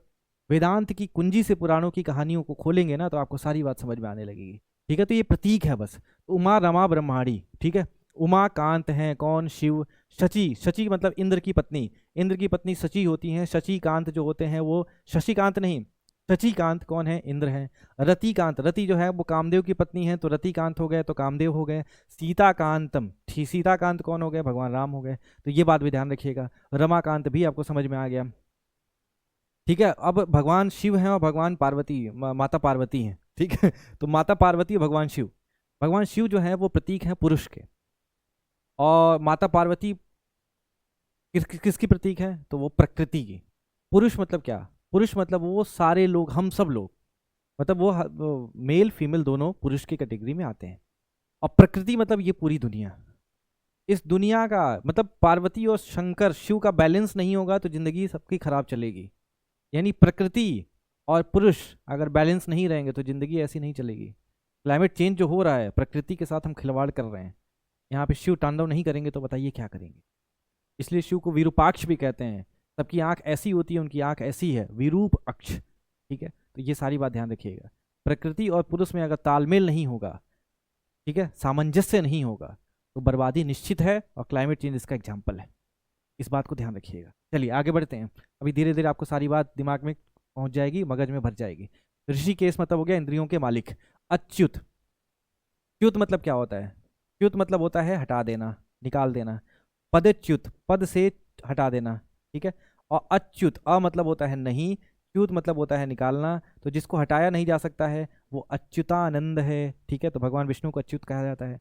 वेदांत की कुंजी से पुराणों की कहानियों को खोलेंगे ना, तो आपको सारी बात समझ में आने लगेगी, ठीक है। तो ये प्रतीक है बस। उमा रमा ब्रह्माणी, ठीक है। उमा कांत हैं कौन? शिव। शची, शची मतलब इंद्र की पत्नी, इंद्र की पत्नी शची होती हैं। शशिकांत जो होते हैं वो, शशिकांत नहीं, शचिकांत कौन है? इंद्र हैं। रतिकांत, रति जो है वो कामदेव की पत्नी है, तो रतिकांत हो गए, तो कामदेव हो गए। सीताकांतम, सीताकांत कौन हो गए? भगवान राम हो गए। तो ये बात भी ध्यान रखिएगा। रमाकांत भी आपको समझ में आ गया, ठीक है। अब भगवान शिव हैं और भगवान पार्वती, माता पार्वती हैं, ठीक है। तो माता पार्वती और भगवान शिव, भगवान शिव जो है वो प्रतीक है पुरुष के, और माता पार्वती किसकी प्रतीक है? तो वो प्रकृति की। पुरुष मतलब क्या? पुरुष मतलब वो सारे लोग, हम सब लोग, मतलब वो मेल फीमेल दोनों पुरुष की कैटेगरी में आते हैं। और प्रकृति मतलब ये पूरी दुनिया, इस दुनिया का मतलब पार्वती और शंकर शिव का बैलेंस नहीं होगा तो जिंदगी सबकी खराब चलेगी। यानी प्रकृति और पुरुष अगर बैलेंस नहीं रहेंगे तो जिंदगी ऐसी नहीं चलेगी। क्लाइमेट चेंज जो हो रहा है, प्रकृति के साथ हम खिलवाड़ कर रहे हैं। यहाँ पे शिव तांडव नहीं करेंगे तो बताइए क्या करेंगे। इसलिए शिव को विरूपाक्ष भी कहते हैं। सबकी आंख ऐसी होती है, उनकी आंख ऐसी है, विरूप अक्ष, ठीक है। तो ये सारी बात ध्यान रखिएगा। प्रकृति और पुरुष में अगर तालमेल नहीं होगा, ठीक है, सामंजस्य नहीं होगा, तो बर्बादी निश्चित है, और क्लाइमेट चेंज इसका एग्जाम्पल है। इस बात को ध्यान रखिएगा। चलिए आगे बढ़ते हैं। अभी धीरे धीरे आपको सारी बात दिमाग में पहुंच जाएगी, मगज में भर जाएगी। ऋषिकेश मतलब हो गया इंद्रियों के मालिक। अच्युत, च्युत मतलब क्या होता है? च्युत मतलब होता है हटा देना, निकाल देना। पदच्युत, पद से हटा देना, ठीक है। और अच्युत, अ मतलब होता है नहीं, च्युत मतलब होता है निकालना। तो जिसको हटाया नहीं जा सकता है वो अच्युतानंद है, ठीक है। तो भगवान विष्णु को अच्युत कहा जाता है।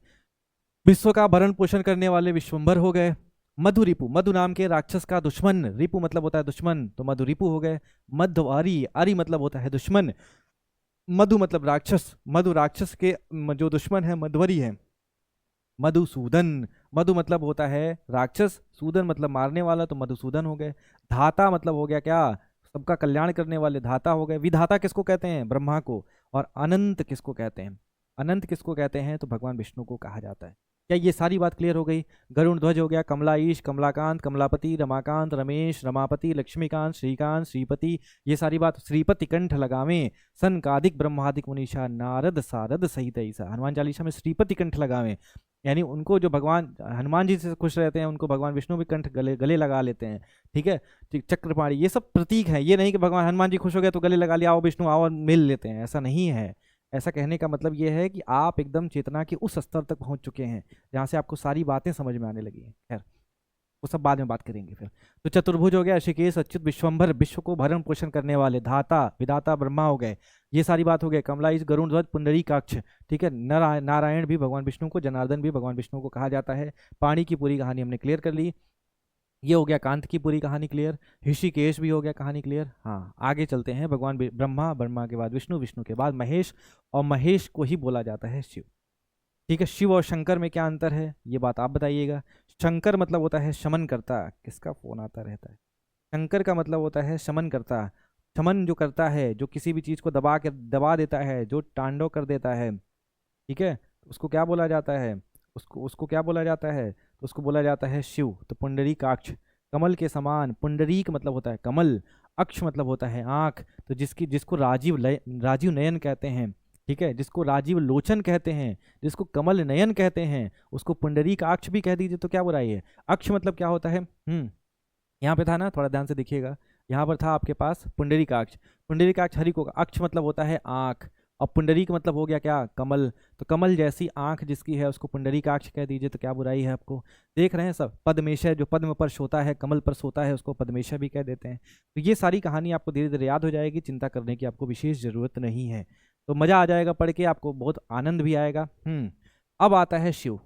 विश्व का भरण पोषण करने वाले विश्वंभर हो गए। मधु रिपु, मधु नाम के राक्षस का दुश्मन, रिपु मतलब होता है दुश्मन, तो मधु रिपु हो गए। मध्वरी, अरि मतलब होता है दुश्मन, मधु मतलब राक्षस, मधु राक्षस के जो दुश्मन है मध्वरी है। मधुसूदन, मधु मतलब होता है राक्षस, सूदन मतलब मारने वाला, तो मधुसूदन हो गए। धाता मतलब हो गया क्या? सबका कल्याण करने वाले, धाता हो गए। विधाता किसको कहते हैं? ब्रह्मा को। और अनंत किसको कहते हैं? अनंत किसको कहते हैं? तो भगवान विष्णु को कहा जाता है। क्या ये सारी बात क्लियर हो गई? गरुण ध्वज हो गया, कमलाईश, कमलाकांत, कमलापति, रमाकांत, रमेश, रमापति, लक्ष्मीकांत, श्रीकांत, श्रीपति, ये सारी बात। श्रीपति कंठ लगावें, सनकादिक ब्रह्मादिक मुनीषा, नारद सारद सहित ऐसा। हनुमान चालीसा में श्रीपति कंठ लगावें, यानी उनको जो भगवान हनुमान जी से खुश रहते हैं उनको भगवान विष्णु भी कंठ गले गले लगा लेते हैं। ठीक है, चक्रपाणी, ये सब प्रतीक है। ये नहीं कि भगवान हनुमान जी खुश हो गए तो गले लगा लिया, आओ विष्णु आओ, मिल लेते हैं, ऐसा नहीं है। ऐसा कहने का मतलब ये है कि आप एकदम चेतना के उस स्तर तक पहुंच चुके हैं जहाँ से आपको सारी बातें समझ में आने लगी हैं। खैर, वो सब बाद में बात करेंगे फिर। तो चतुर्भुज हो गया, ऋषिकेश, अच्युत, विश्वंभर, विश्व को भरण पोषण करने वाले, धाता विधाता ब्रह्मा हो गए, ये सारी बात हो गई। कमलाईश, गरुण ध्वज, पुंडरीकाक्ष। ठीक है, नारायण भी भगवान विष्णु को, जनार्दन भी भगवान विष्णु को कहा जाता है। पाणी की पूरी कहानी हमने क्लियर कर ली। ये हो गया कांत की पूरी कहानी क्लियर। ऋषिकेश भी हो गया कहानी क्लियर। हाँ, आगे चलते हैं। भगवान ब्रह्मा, ब्रह्मा के बाद विष्णु, विष्णु के बाद महेश, और महेश को ही बोला जाता है शिव। ठीक है, शिव और शंकर में क्या अंतर है ये बात आप बताइएगा। शंकर मतलब होता है शमन करता। किसका फोन आता रहता है? शंकर का मतलब होता है शमन करता। शमन जो करता है, जो किसी भी चीज को दबा देता है, जो तांडव कर देता है, ठीक है, उसको क्या बोला जाता है? उसको उसको क्या बोला जाता है? तो उसको बोला जाता है शिव। तो पुंडरीकाक्ष, कमल के समान। पुंडरीक मतलब होता है कमल, अक्ष मतलब होता है आंख। तो जिसको राजीव नयन कहते हैं, ठीक है, जिसको राजीव लोचन कहते हैं, जिसको कमल नयन कहते हैं, उसको पुंडरीकाक्ष भी कह दीजिए तो क्या बुराई है। अक्ष मतलब क्या होता है? यहाँ पे था ना, थोड़ा ध्यान से देखिएगा, यहाँ पर था आपके पास पुंडरीकाक्ष। पुंडरीकाक्ष हरि को, अक्ष मतलब होता है आंख, और पुंडरीक मतलब हो गया क्या? कमल। तो कमल जैसी आंख जिसकी है उसको पुंडरीकाक्ष कह दीजिए तो क्या बुराई है आपको? देख रहे हैं सब। पद्मेशय, जो पद्म पर सोता है, कमल पर सोता है, उसको पद्मेशय भी कह देते हैं। तो ये सारी कहानी आपको धीरे धीरे याद हो जाएगी, चिंता करने की आपको विशेष जरूरत नहीं है। तो मजा आ जाएगा पढ़ के, आपको बहुत आनंद भी आएगा। अब आता है शिव।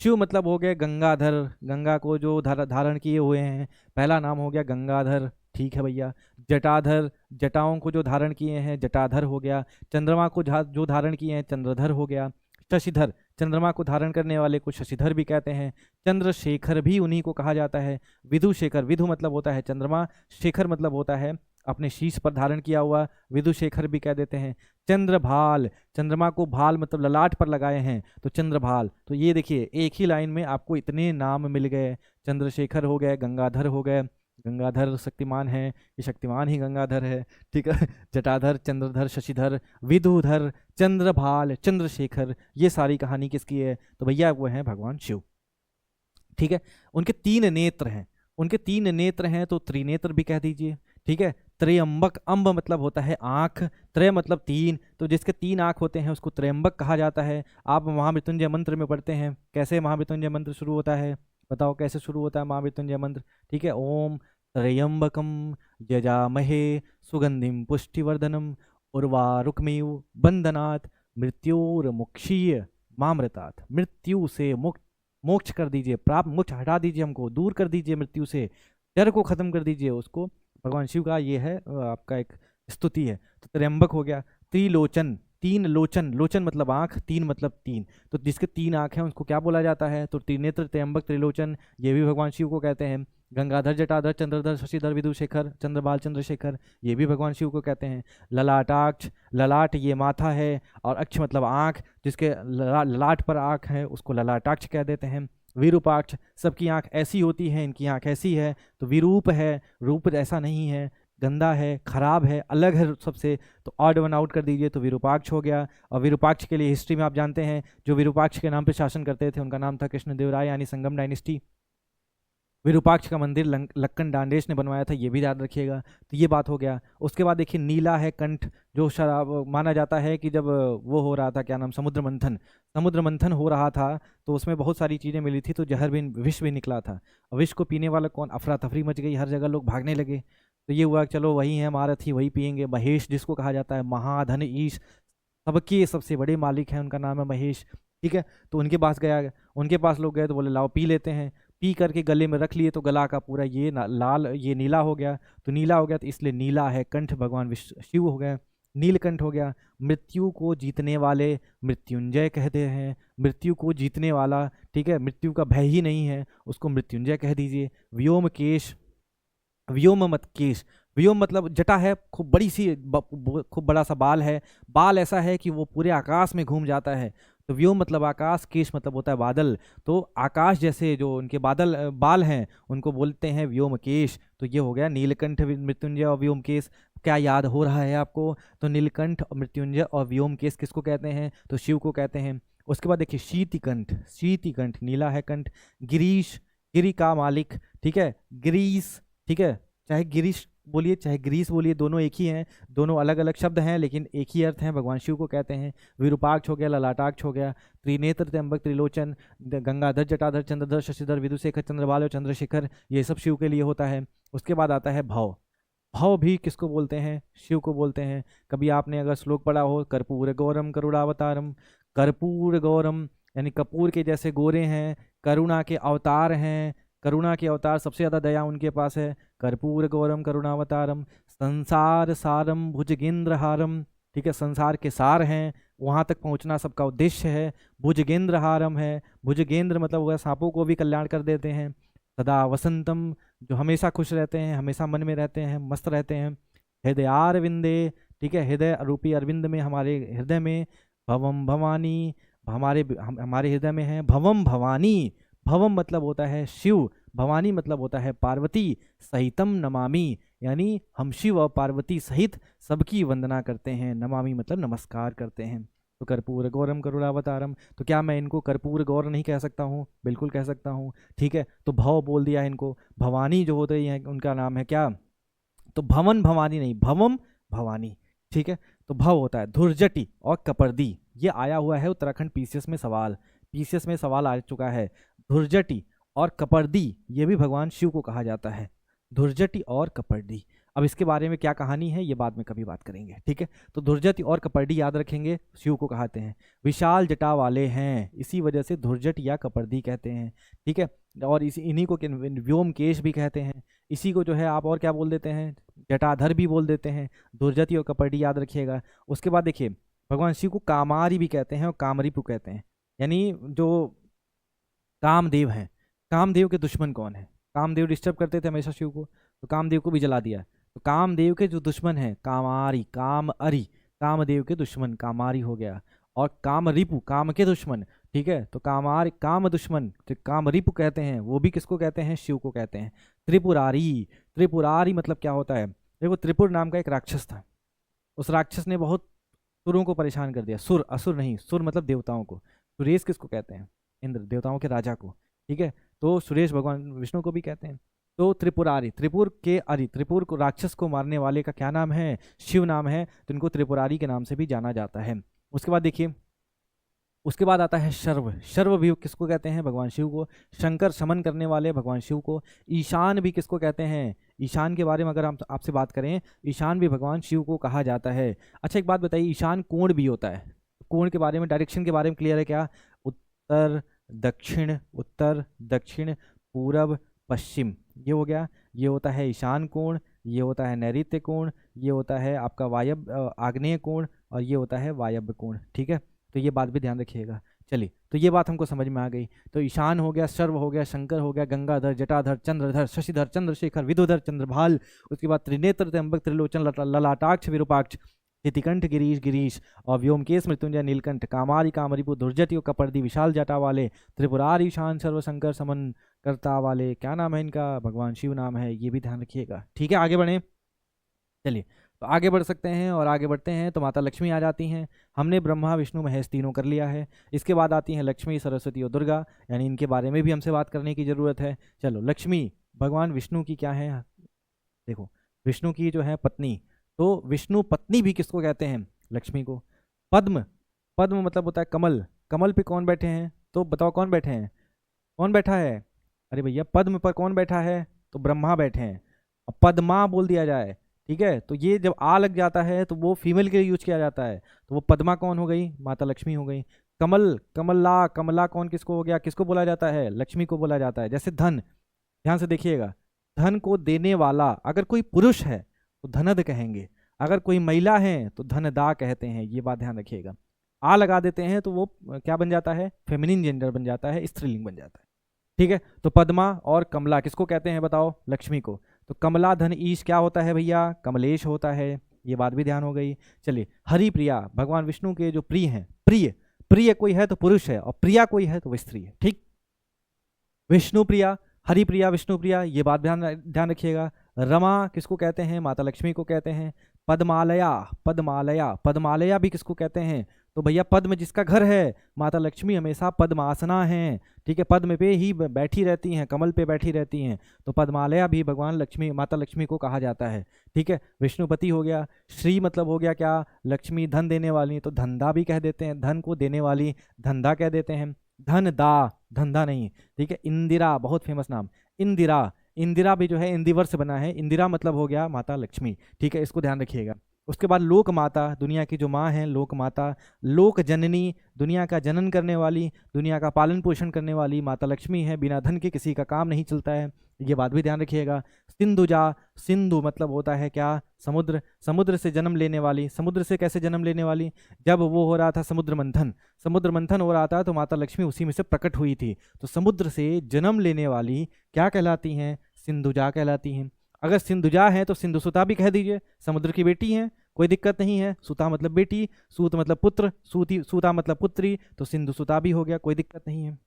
शिव मतलब हो गए गंगाधर, गंगा को जो धारण किए हुए हैं, पहला नाम हो गया गंगाधर। ठीक है भैया। जटाधर, जटाओं को जो धारण किए हैं, जटाधर हो गया। चंद्रमा को जो धारण किए हैं, चंद्रधर हो गया। शशिधर, चंद्रमा को धारण करने वाले को शशिधर भी कहते हैं। चंद्रशेखर भी उन्हीं को कहा जाता है। विधुशेखर, विधु मतलब होता है चंद्रमा, शेखर मतलब होता है अपने शीश पर धारण किया हुआ, विधुशेखर भी कह देते हैं। चंद्रभाल, चंद्रमा को भाल मतलब ललाट पर लगाए हैं तो चंद्रभाल। तो ये देखिए, एक ही लाइन में आपको इतने नाम मिल गए। चंद्रशेखर हो गए, गंगाधर हो गए, गंगाधर शक्तिमान है, ये शक्तिमान ही गंगाधर है। ठीक है, जटाधर, चंद्रधर, शशिधर, विधुधर, चंद्रभाल, चंद्रशेखर, ये सारी कहानी किसकी है? तो भैया वो है भगवान शिव। ठीक है, उनके 3 नेत्र हैं। उनके 3 नेत्र हैं तो त्रिनेत्र भी कह दीजिए। ठीक है, त्रयंबक, अंब मतलब होता है आंख, त्रय मतलब 3, तो जिसके 3 आंख होते हैं उसको त्रयंबक कहा जाता है। आप महामृत्युंजय मंत्र में पढ़ते हैं, कैसे महामृत्युंजय मंत्र शुरू होता है? बताओ कैसे शुरू होता है महामृत्युंजय मंत्र? ठीक है, ओम त्र्यंबकम यजामहे सुगंधिम पुष्टिवर्धनम उर्वारुकमेव बंधनात् मृत्योर्मुक्षीय मामृतात्। मृत्यु से मोक्ष कर दीजिए, प्राप्त मोक्ष हटा दीजिए, हमको दूर कर दीजिए मृत्यु से, डर को खत्म कर दीजिए। उसको भगवान शिव का ये है आपका एक स्तुति है। तो त्र्यंबक हो गया। त्रिलोचन, 3 लोचन, लोचन मतलब आंख, 3 मतलब 3, तो जिसके 3 आंख हैं उसको क्या बोला जाता है? तो त्रिनेत्र, त्र्यंबक, त्रिलोचन, ये भी भगवान शिव को कहते हैं। गंगाधर, जटाधर, चंद्रधर, शशिधर, विधुशेखर, चंद्रबाल, चंद्रशेखर, ये भी भगवान शिव को कहते हैं। ललाटाक्ष, ललाट ये माथा है, और अक्ष मतलब आंख, जिसके ललाट पर आंख है उसको ललाटाक्ष कह देते हैं। विरूपाक्ष, सबकी आंख ऐसी होती है, इनकी आंख ऐसी है, तो विरूप है, रूप ऐसा नहीं है, गंदा है, खराब है, अलग है सबसे, तो ऑड वन आउट कर दीजिए तो विरूपाक्ष हो गया। और विरूपाक्ष के लिए हिस्ट्री में आप जानते हैं, जो विरूपाक्ष के नाम पे शासन करते थे उनका नाम था कृष्णदेवराय, यानी संगम डायनेस्टी। विरूपाक्ष का मंदिर लक्कन डांडेश ने बनवाया था, ये भी याद रखिएगा। तो ये बात हो गया। उसके बाद देखिए नीला है कंठ, जो शराब माना जाता है कि जब वो हो रहा था, क्या नाम, समुद्र मंथन हो रहा था, तो उसमें बहुत सारी चीज़ें मिली थी, तो जहर भी, विष भी निकला था। विष को पीने वाला कौन? अफरा तफरी मच गई, हर जगह लोग भागने लगे। तो ये हुआ चलो वही है महारथी, वही पियेंगे। महेश जिसको कहा जाता है महाधन ईश, सबके सबसे बड़े मालिक हैं, उनका नाम है महेश। ठीक है, तो उनके पास गया, उनके पास लोग गए तो बोले लाओ पी लेते हैं। पी करके गले में रख लिए तो गला का पूरा ये लाल, ये नीला हो गया। तो नीला हो गया तो इसलिए नीला है कंठ, भगवान शिव हो गए, नीलकंठ हो गया। मृत्यु को जीतने वाले मृत्युंजय कहते हैं, मृत्यु को जीतने वाला। ठीक है, मृत्यु का भय ही नहीं है, उसको मृत्युंजय कह दीजिए। व्योमकेश, व्योम मत केश, व्योम मतलब जटा है, खूब बड़ी सी, खूब बड़ा सा बाल है, बाल ऐसा है कि वो पूरे आकाश में घूम जाता है। तो व्योम मतलब आकाश, केश मतलब होता है बादल, तो आकाश जैसे जो उनके बादल बाल हैं उनको बोलते हैं व्योमकेश। तो ये हो गया नीलकंठ, मृत्युंजय और व्योमकेश। क्या याद हो रहा है आपको? तो नीलकंठ, मृत्युंजय और व्योमकेश किसको कहते हैं? तो शिव को कहते हैं। उसके बाद देखिए शीतिकंठ, शीतिकंठ नीला है कंठ। गिरीश, गिरी का मालिक, ठीक है। ग्रीस, ठीक है, चाहे गिरीश बोलिए चाहे ग्रीस बोलिए, दोनों एक ही हैं, दोनों अलग अलग शब्द हैं लेकिन एक ही अर्थ हैं, भगवान शिव को कहते हैं। विरूपाक्ष हो गया, ललाटाक्ष हो गया। त्रिनेत्र, त्र्यंबक, त्रिलोचन, गंगाधर, जटाधर, चंद्रधर, शशिधर, विदुशेखर, चंद्रबाल और चंद्रशेखर, ये सब शिव के लिए होता है। उसके बाद आता है भव। भव भी किसको बोलते हैं? शिव को बोलते हैं। कभी आपने अगर श्लोक पढ़ा हो, कर्पूर गौरम करुणावतारम, कर्पूर गौरम यानी कपूर के जैसे गोरे हैं, करुणा के अवतार हैं, करुणा के अवतार, सबसे ज़्यादा दया उनके पास है। कर्पूर गौरम करुणावतारम, संसार सारम भुजगेंद्रहारम, ठीक है, संसार के सार हैं, वहाँ तक पहुँचना सबका उद्देश्य है। भुजगेंद्रहारम है, भुजगेंद्र मतलब वह सांपों को भी कल्याण कर देते हैं। सदा वसंतम, जो हमेशा खुश रहते हैं, हमेशा मन में रहते हैं, मस्त रहते हैं। हृदयारविंदे, ठीक है, हृदय रूपी अरविंद में, हमारे हृदय में। भवम भवानी, हमारे हृदय में है। भवम भवानी, भवम मतलब होता है शिव, भवानी मतलब होता है पार्वती। सहितम नमामि, यानी हम शिव और पार्वती सहित सबकी वंदना करते हैं। नमामि मतलब नमस्कार करते हैं। तो कर्पूर गौरम करुणावतारम, तो क्या मैं इनको कर्पूर गौर नहीं कह सकता हूँ? बिल्कुल कह सकता हूँ, ठीक है। तो भव बोल दिया इनको। भवानी जो होते हैं उनका नाम है क्या? तो भवन भवानी नहीं, भवम भवानी, ठीक है। तो भव होता है। धुर्जटी और कपर्दी, ये आया हुआ है उत्तराखंड पीसीएस में सवाल, पीसीएस में सवाल आ चुका है। धुर्जटी और कपर्दी, ये भी भगवान शिव को कहा जाता है। धुर्जटी और कपर्दी, अब इसके बारे में क्या कहानी है ये बाद में कभी बात करेंगे, ठीक है। तो धुर्जटी और कपर्दी याद रखेंगे, शिव को कहते हैं। विशाल जटा वाले हैं, इसी वजह से धुर्जट या कपर्दी कहते हैं, ठीक है। और इन्हीं को व्योमकेश भी कहते हैं। इसी को जो है आप और क्या बोल देते हैं? जटाधर भी बोल देते हैं। धुर्जटी और कपर्दी याद रखिएगा। उसके बाद देखिए भगवान शिव को कामारी भी कहते हैं और कामरिपु कहते हैं, यानी जो कामदेव हैं। कामदेव के दुश्मन कौन है? कामदेव डिस्टर्ब करते थे हमेशा शिव को, तो कामदेव को भी जला दिया। तो कामदेव के जो दुश्मन हैं कामारी, कामअरी, कामदेव के दुश्मन कामारी हो गया। और कामरिपु, काम के दुश्मन, ठीक है। तो कामार, काम दुश्मन, तो कामरिपु कहते हैं, वो भी किसको कहते हैं? शिव को कहते हैं। त्रिपुरारी, त्रिपुरारी मतलब क्या होता है? देखो त्रिपुर नाम का एक राक्षस था, उस राक्षस ने बहुत सुरों को परेशान कर दिया। सुर, असुर नहीं, सुर मतलब देवताओं को। सुरेश किसको कहते हैं? इंद्र, देवताओं के राजा को, ठीक है। तो सुरेश भगवान विष्णु को भी कहते हैं। तो त्रिपुरारी, त्रिपुर के अरि, त्रिपुर को राक्षस को मारने वाले का क्या नाम है? शिव नाम है, तो इनको त्रिपुरारी के नाम से भी जाना जाता है। उसके बाद देखिए, उसके बाद आता है शर्व। शर्व भी किसको कहते हैं? भगवान शिव को। शंकर, शमन करने वाले भगवान शिव को। ईशान भी किसको कहते हैं? ईशान के बारे में अगर हम आपसे बात करें, ईशान भी भगवान शिव को कहा जाता है। अच्छा एक बात बताइए, ईशान कोण भी होता है, कोण के बारे में, डायरेक्शन के बारे में क्लियर है क्या? उत्तर दक्षिण, उत्तर दक्षिण, पूरब पश्चिम, ये हो गया। ये होता है ईशान कोण, ये होता है नैऋत्य कोण, ये होता है आपका आग्नेय कोण, और ये होता है वायव्य कोण, ठीक है। तो ये बात भी ध्यान रखिएगा। चलिए, तो ये बात हमको समझ में आ गई। तो ईशान हो गया, सर्व हो गया, शंकर हो गया, गंगाधर, जटाधर, चंद्रधर, शशिधर, चंद्रशेखर, विदुधर, चंद्रभाल। उसके बाद त्रिनेत्र, त्र्यंबक, त्रिलोचन, ललाटाक्ष, विरूपाक्ष, शीतिकंठ, गिरीश, गिरीश, और व्योमकेश, मृत्युंजय, नीलकंठ, कामारी, कामरिपु, धुर्जटी, कपर्दी, विशाल जटा वाले, त्रिपुरारी, ईशान, सर्वशंकर, समन करता वाले, क्या नाम है इनका? भगवान शिव नाम है, ये भी ध्यान रखिएगा, ठीक है। आगे बढ़े, चलिए तो आगे बढ़ सकते हैं, और आगे बढ़ते हैं तो माता लक्ष्मी आ जाती हैं। हमने ब्रह्मा विष्णु महेश तीनों कर लिया है। इसके बाद आती हैं लक्ष्मी, सरस्वती और दुर्गा, यानी इनके बारे में भी हमसे बात करने की ज़रूरत है। चलो, लक्ष्मी भगवान विष्णु की क्या है? देखो, विष्णु की जो है पत्नी, तो विष्णु पत्नी भी किसको कहते हैं? लक्ष्मी को। पद्म, पद्म मतलब होता है कमल। कमल पे कौन बैठे हैं? तो बताओ कौन बैठे हैं? कौन बैठा है? अरे भैया, पद्म पर कौन बैठा है? तो ब्रह्मा बैठे हैं। अब पद्मा बोल दिया जाए, ठीक है, तो ये जब आ लग जाता है तो वो फीमेल के लिए यूज किया जाता है, तो वो पद्मा कौन हो गई? माता लक्ष्मी हो गई। कमल, कमला, कमला कौन किसको हो गया? किसको बोला जाता है? लक्ष्मी को बोला जाता है। जैसे धन, ध्यान से देखिएगा, धन को देने वाला अगर कोई पुरुष है तो धनद कहेंगे, अगर कोई महिला है तो धनदा कहते हैं, ये बात ध्यान रखिएगा। आ लगा देते हैं तो वो क्या बन जाता है? फेमिनिन जेंडर बन जाता है, स्त्रीलिंग बन जाता है, ठीक है। तो पद्मा और कमला किसको कहते हैं बताओ? लक्ष्मी को। तो कमला धन ईश क्या होता है भैया? कमलेश होता है, ये बात भी ध्यान हो गई। चलिए, हरिप्रिया, भगवान विष्णु के जो प्रिय हैं, प्रिय, प्रिय कोई है तो पुरुष है, और प्रिया कोई है तो वो स्त्री है, ठीक। विष्णु प्रिया, हरिप्रिया, विष्णु प्रिया, ये बात ध्यान रखिएगा। रमा किसको कहते हैं? माता लक्ष्मी को कहते हैं। पद्मालया, पद्मालया, पद्मालया भी किसको कहते हैं? तो भैया पद्म जिसका घर है, माता लक्ष्मी हमेशा पद्मासना हैं, ठीक है, पद्म पे ही बैठी रहती हैं, कमल पे बैठी रहती हैं, तो पद्मालया भी भगवान लक्ष्मी, माता लक्ष्मी को कहा जाता है, ठीक है। विष्णुपति हो गया, श्री मतलब हो गया क्या, लक्ष्मी धन देने वाली, तो धनदा भी कह देते हैं, धन को देने वाली धनदा कह देते हैं, धन दा, धंधा नहीं, ठीक है। इंदिरा बहुत फेमस नाम, इंदिरा, इंदिरा भी जो है इंदिवर से बना है, इंदिरा मतलब हो गया माता लक्ष्मी, ठीक है, इसको ध्यान रखिएगा। उसके बाद लोक माता, दुनिया की जो माँ है लोक माता, लोक जननी, दुनिया का जनन करने वाली, दुनिया का पालन पोषण करने वाली माता लक्ष्मी है, बिना धन के किसी का काम नहीं चलता है, ये बात भी ध्यान रखिएगा। सिंधुजा, सिंधु मतलब होता है क्या, समुद्र, समुद्र से जन्म लेने वाली, समुद्र से कैसे जन्म लेने वाली, जब वो हो रहा था समुद्र मंथन, समुद्र मंथन हो रहा था तो माता लक्ष्मी उसी में से प्रकट हुई थी, तो समुद्र से जन्म लेने वाली क्या कहलाती हैं, सिंधुजा कहलाती हैं। अगर सिंधुजा है तो सिंधु सुता भी कह दीजिए, समुद्र की बेटी है, कोई दिक्कत नहीं है, सुता मतलब बेटी, सूत मतलब पुत्र, सूती सूता मतलब पुत्री, तो सिंधु सुता भी हो गया, कोई दिक्कत नहीं है।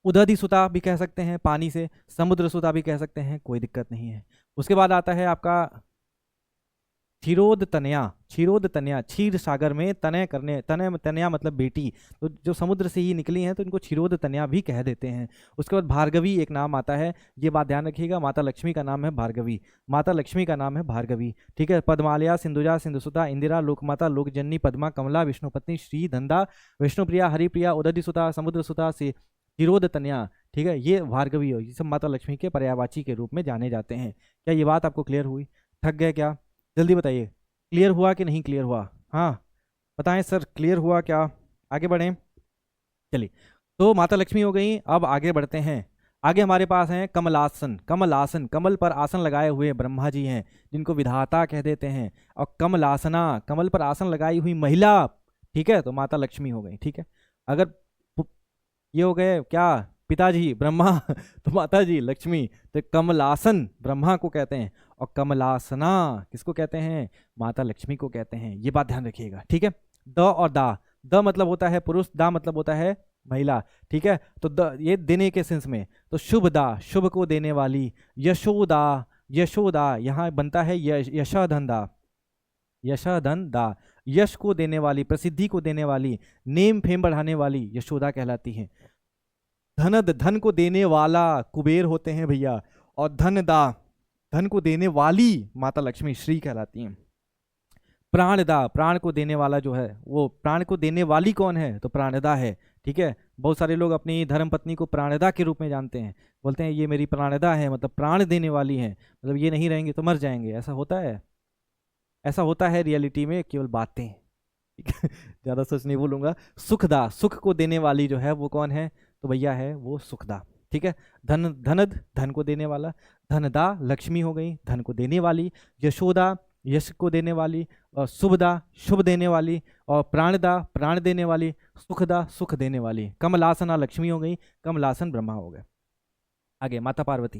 उदधि सुता भी कह सकते हैं पानी से, समुद्र सुता भी कह सकते हैं, कोई दिक्कत नहीं है। उसके बाद आता है आपका क्षीरोद तनया, क्षीरोद तनया, क्षीर सागर में तनय करने, तनय तनया मतलब बेटी, तो जो समुद्र से ही निकली हैं तो इनको क्षीरोद तनया भी कह देते हैं। उसके बाद भार्गवी एक नाम आता है, ये बात ध्यान रखिएगा, माता लक्ष्मी का नाम है भार्गवी, माता लक्ष्मी का नाम है भार्गवी, ठीक है। पद्मालया, सिंधुजा, सिंधुसुता, इंदिरा, लोकमाता, लोकजननी, पद्मा, कमला, विष्णुपत्नी, श्री, धंधा, विष्णुप्रिया, हरिप्रिया, उदधि सुता, समुद्र सुता से क्षीरोद तनया, ठीक है, ये भार्गवी हो, ये सब माता लक्ष्मी के पर्यायवाची के रूप में जाने जाते हैं। क्या ये बात आपको क्लियर हुई, थक गए क्या, जल्दी बताइए, क्लियर हुआ कि नहीं क्लियर हुआ, हाँ बताएं सर क्लियर हुआ क्या, आगे बढ़ें। चलिए, तो माता लक्ष्मी हो गई, अब आगे बढ़ते हैं। आगे हमारे पास हैं कमलासन, कमलासन, कमल पर आसन लगाए हुए ब्रह्मा जी हैं, जिनको विधाता कह देते हैं, और कमलासना, कमल पर आसन लगाई हुई महिला, ठीक है, तो माता लक्ष्मी हो गई, ठीक है। अगर ये हो गए क्या, पिताजी ब्रह्मा तो माता जी लक्ष्मी, तो कमलासन ब्रह्मा को कहते हैं, और कमलासना किसको कहते हैं, माता लक्ष्मी को कहते हैं, ये बात ध्यान रखिएगा, ठीक है। द और दा, द मतलब होता है पुरुष, दा मतलब होता है महिला, ठीक है, तो द ये देने के सेंस में, तो शुभ दा, शुभ को देने वाली, यशोदा, यशोदा यहाँ बनता है यशधन दा, यशधन दा, यश को देने वाली, प्रसिद्धि को देने वाली, नेम फेम बढ़ाने वाली यशोदा कहलाती है। धनद, धन को देने वाला कुबेर होते हैं भैया, और धन दा, धन को देने वाली माता लक्ष्मी श्री कहलाती हैं। प्राणदा, प्राण को देने वाला जो है, वो प्राण को देने वाली कौन है, तो प्राणदा है, ठीक है। बहुत सारे लोग अपनी धर्म पत्नी को प्राणदा के रूप में जानते हैं, बोलते हैं ये मेरी प्राणदा है, मतलब प्राण देने वाली है, मतलब ये नहीं रहेंगे तो मर जाएंगे, ऐसा होता है, ऐसा होता है रियलिटी में, केवल बातें, ठीक है ज़्यादा सच नहीं बोलूँगा। सुखदा, सुख को देने वाली जो है वो कौन है, तो भैया है वो सुखदा, ठीक है। धन, धनद, धन को देने वाला, धनदा लक्ष्मी हो गई, धन को देने वाली, यशोदा यश को देने वाली, और शुभदा शुभ देने वाली, और प्राणदा प्राण देने वाली, सुखदा सुख देने वाली। कमलासना लक्ष्मी हो गई, कमलासन ब्रह्मा हो गए। आगे माता पार्वती,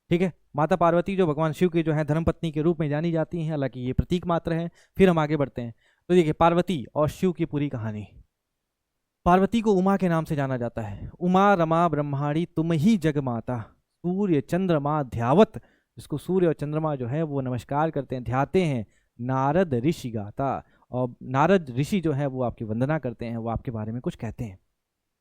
ठीक है, माता पार्वती जो भगवान शिव की जो है धर्मपत्नी के रूप में जानी जाती हैं, हालांकि ये प्रतीक मात्र है। फिर हम आगे बढ़ते हैं, तो देखिए पार्वती और शिव की पूरी कहानी। पार्वती को उमा के नाम से जाना जाता है, उमा रमा ब्रह्माणी तुम ही जग माता, सूर्य चंद्रमा ध्यावत, जिसको सूर्य और चंद्रमा जो है वो नमस्कार करते हैं, ध्याते हैं, नारद ऋषि गाता, और नारद ऋषि जो है वो आपकी वंदना करते हैं, वो आपके बारे में कुछ कहते हैं।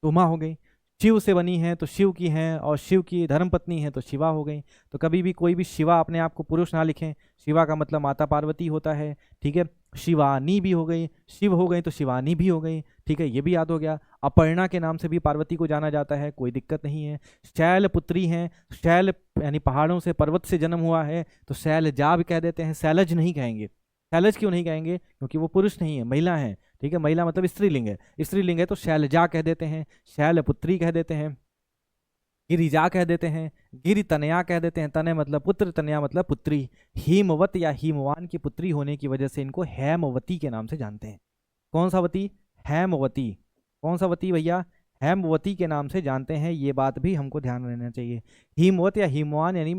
तो उमा हो गई, शिव से बनी है तो शिव की हैं, और शिव की धर्मपत्नी है तो शिवा हो गई। तो कभी भी कोई भी शिवा अपने आप को पुरुष ना लिखें, शिवा का मतलब माता पार्वती होता है, ठीक है। शिवानी भी हो गई, शिव हो गई तो शिवानी भी हो गई, ठीक है, ये भी याद हो गया। अपर्णा के नाम से भी पार्वती को जाना जाता है, कोई दिक्कत नहीं है। शैल पुत्री हैं, शैल यानी पहाड़ों से पर्वत से जन्म हुआ है तो शैलजा भी कह देते हैं, शैलज नहीं कहेंगे। शैलज क्यों नहीं कहेंगे, क्योंकि वो पुरुष नहीं है, महिला है, ठीक है, महिला मतलब स्त्रीलिंग है, स्त्रीलिंग है तो शैलजा कह देते हैं, शैलपुत्री कह देते हैं, गिरिजा कह देते हैं, गिरि तनया कह देते हैं, तनय मतलब पुत्र, तनया मतलब पुत्री। हिमवत या हिमवान की पुत्री होने की वजह से इनको हेमवती के नाम से जानते हैं। कौन सा वती, हेमवती, कौन सा वती भैया, हेमवती के नाम से जानते हैं, ये बात भी हमको ध्यान रहना चाहिए। हिमवत या हिमवान यानी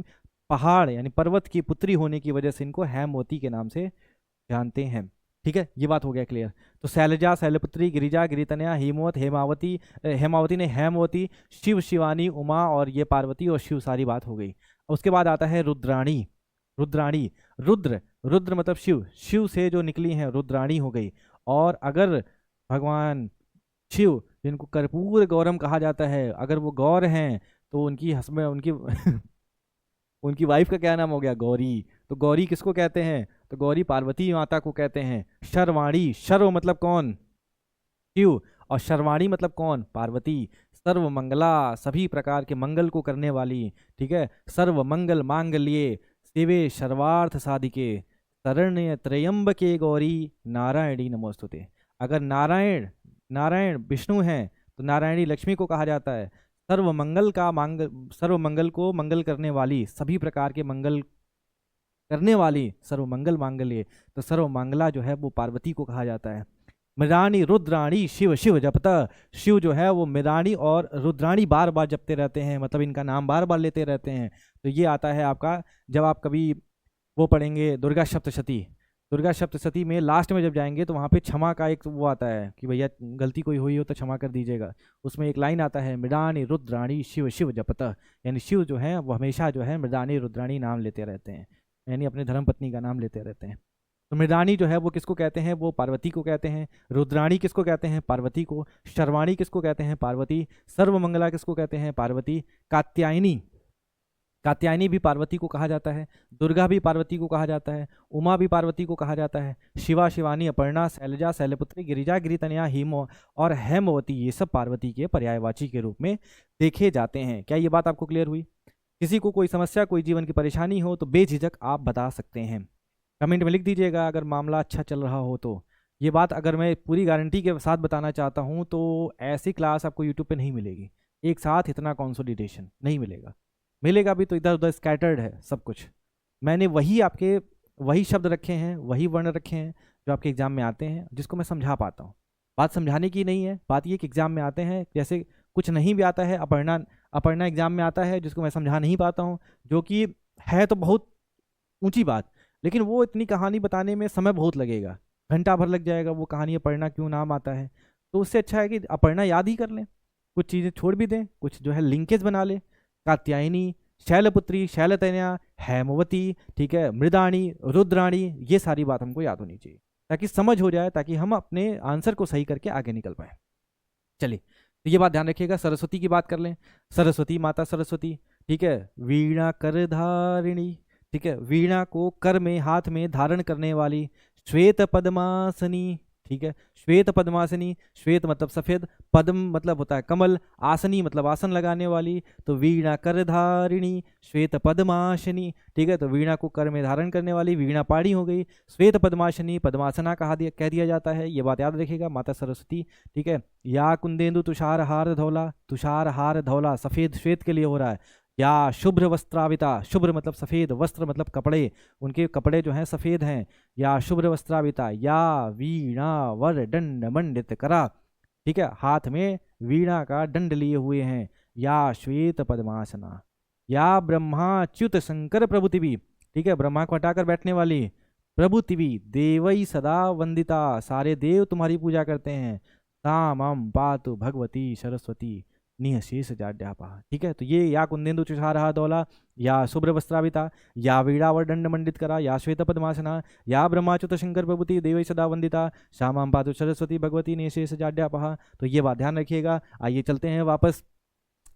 पहाड़ यानी पर्वत की पुत्री होने की वजह से इनको हेमवती के नाम से जानते हैं, ठीक है, ये बात हो गया क्लियर। तो शैलजा, शैलपुत्री, गिरिजा, गिरितनया, हेमवत, हेमावती, हेमावती ने हेमवती, शिव, शिवानी, उमा, और ये पार्वती और शिव, सारी बात हो गई। उसके बाद आता है रुद्राणी, रुद्राणी, रुद्र, रुद्र मतलब शिव, शिव से जो निकली हैं रुद्राणी हो गई। और अगर भगवान शिव, जिनको कर्पूर गौरम कहा जाता है, अगर वो गौर हैं तो उनकी हस्बैंड उनकी उनकी वाइफ का क्या नाम हो गया? गौरी। तो गौरी किसको कहते हैं? तो गौरी पार्वती माता को कहते हैं। शर्वाणी, शर्व मतलब कौन? शिव। और शर्वाणी मतलब कौन? पार्वती। सर्व मंगला, सभी प्रकार के मंगल को करने वाली, ठीक है। सर्व मंगल मांगल्ये शिवे सर्वार्थ साधिके शरण्य त्र्यंबके गौरी नारायणी नमोस्तुते। अगर नारायण नारायण विष्णु हैं तो नारायणी लक्ष्मी को कहा जाता है। सर्व मंगल का मांगल, सर्व मंगल को मंगल करने वाली, सभी प्रकार के मंगल करने वाली, सर्व मंगल मांगल्य, तो सर्व मंगला जो है वो पार्वती को कहा जाता है। मृडानी रुद्राणी शिव, शिव जपता, शिव जो है वो मृडानी और रुद्राणी बार बार जपते रहते हैं, मतलब इनका नाम बार बार लेते रहते हैं। तो ये आता है आपका, जब आप कभी वो पढ़ेंगे दुर्गा सप्तशती, दुर्गा सप्तशती में लास्ट में जब जाएंगे तो वहाँ पे क्षमा का एक वो आता है कि भैया गलती कोई हुई हो तो क्षमा कर दीजिएगा। उसमें एक लाइन आता है, मृडानी रुद्राणी शिव, शिव जपता, यानी शिव जो है वो हमेशा जो है मृडानी रुद्राणी नाम लेते रहते हैं, यानी अपने धर्मपत्नी का नाम लेते रहते हैं। तो मृडानी जो है वो किसको कहते हैं? वो पार्वती को कहते हैं। रुद्राणी किसको कहते हैं? पार्वती को। शर्वाणी किसको कहते हैं? पार्वती। सर्वमंगला किसको कहते हैं? पार्वती। कात्यायनी, कात्यायनी भी पार्वती को कहा जाता है। दुर्गा भी पार्वती को कहा जाता है। उमा भी पार्वती को कहा जाता है। शिवा, शिवानी, अपर्णा, शैलजा, शैलपुत्री, गिरिजा, गिरितनया, हिमो और हेमवती, ये सब पार्वती के पर्यायवाची के रूप में देखे जाते हैं। क्या ये बात आपको क्लियर हुई? किसी को कोई समस्या, कोई जीवन की परेशानी हो तो बेझिझक आप बता सकते हैं, कमेंट में लिख दीजिएगा अगर मामला अच्छा चल रहा हो तो। ये बात अगर मैं पूरी गारंटी के साथ बताना चाहता हूँ तो ऐसी क्लास आपको यूट्यूब पे नहीं मिलेगी, एक साथ इतना कंसोलिडेशन नहीं मिलेगा। मिलेगा भी तो इधर उधर स्कैटर्ड है सब कुछ। मैंने वही शब्द रखे हैं, वही वर्ण रखे हैं जो आपके एग्जाम में आते हैं, जिसको मैं समझा पाता हूँ। बात समझाने की नहीं है, बात ये कि एग्जाम में आते हैं, जैसे कुछ नहीं भी आता है, अपर्णा एग्जाम में आता है जिसको मैं समझा नहीं पाता हूँ, जो कि है तो बहुत ऊंची बात, लेकिन वो इतनी कहानी बताने में समय बहुत लगेगा, घंटा भर लग जाएगा, वो कहानी अपर्णा क्यों नाम आता है। तो उससे अच्छा है कि अपर्णा याद ही कर लें, कुछ चीज़ें छोड़ भी दें, कुछ जो है लिंकेज बना लें। कात्यायनी, शैलपुत्री, शैलतनया, हेमवती, ठीक है, मृदाणी, रुद्राणी, ये सारी बात हमको याद होनी चाहिए ताकि समझ हो जाए, ताकि हम अपने आंसर को सही करके आगे निकल पाए। चलिए, तो ये बात ध्यान रखिएगा। सरस्वती की बात कर लें। सरस्वती माता सरस्वती, ठीक है, वीणा कर धारिणी, ठीक है, वीणा को कर में, हाथ में धारण करने वाली। श्वेत पद्मासनी, ठीक है, श्वेत पद्मासनी, श्वेत मतलब सफेद, पद्म मतलब होता है कमल, आसनी मतलब आसन लगाने वाली, तो वीणा कर धारिणी, श्वेत पद्मासनी, ठीक है। तो वीणा को कर में धारण करने वाली वीणा पाणी हो गई। श्वेत पद्मासनी, पद्मासना कह दिया जाता है, ये बात याद रखिएगा, माता सरस्वती, ठीक है। या कुंदेंदु तुषार हार धौला, तुषार हार धौला, सफेद श्वेत के लिए हो रहा है। या शुभ्र वस्त्राविता, शुभ्र मतलब सफेद, वस्त्र मतलब कपड़े, उनके कपड़े जो हैं सफेद हैं। या शुभ्र वस्त्राविता, या वीणा वर दंड मंडित करा, ठीक है, हाथ में वीणा का दंड लिए हुए हैं। या श्वेत पद्मासना, या ब्रह्माच्युत शंकर प्रभुतिवि, ठीक है, ब्रह्मा को हटाकर बैठने वाली, प्रभुतिवि देवई सदा वंदिता, सारे देव तुम्हारी पूजा करते हैं। तामम पातु भगवती सरस्वती निःशेष जाड्यापा, ठीक है। तो ये या कुंदेंदु तुषारहा दौला, या शुभ्र वस्त्राविता, या वीणावर दंड मंडित करा, या श्वेत पद्मासना, या ब्रह्माच्युत शंकर प्रभुति देवई सदा वंदिता, श्यामां पातु सरस्वती भगवती निःशेष जाड्यापा। तो ये बात ध्यान रखिएगा। आइए चलते हैं वापस।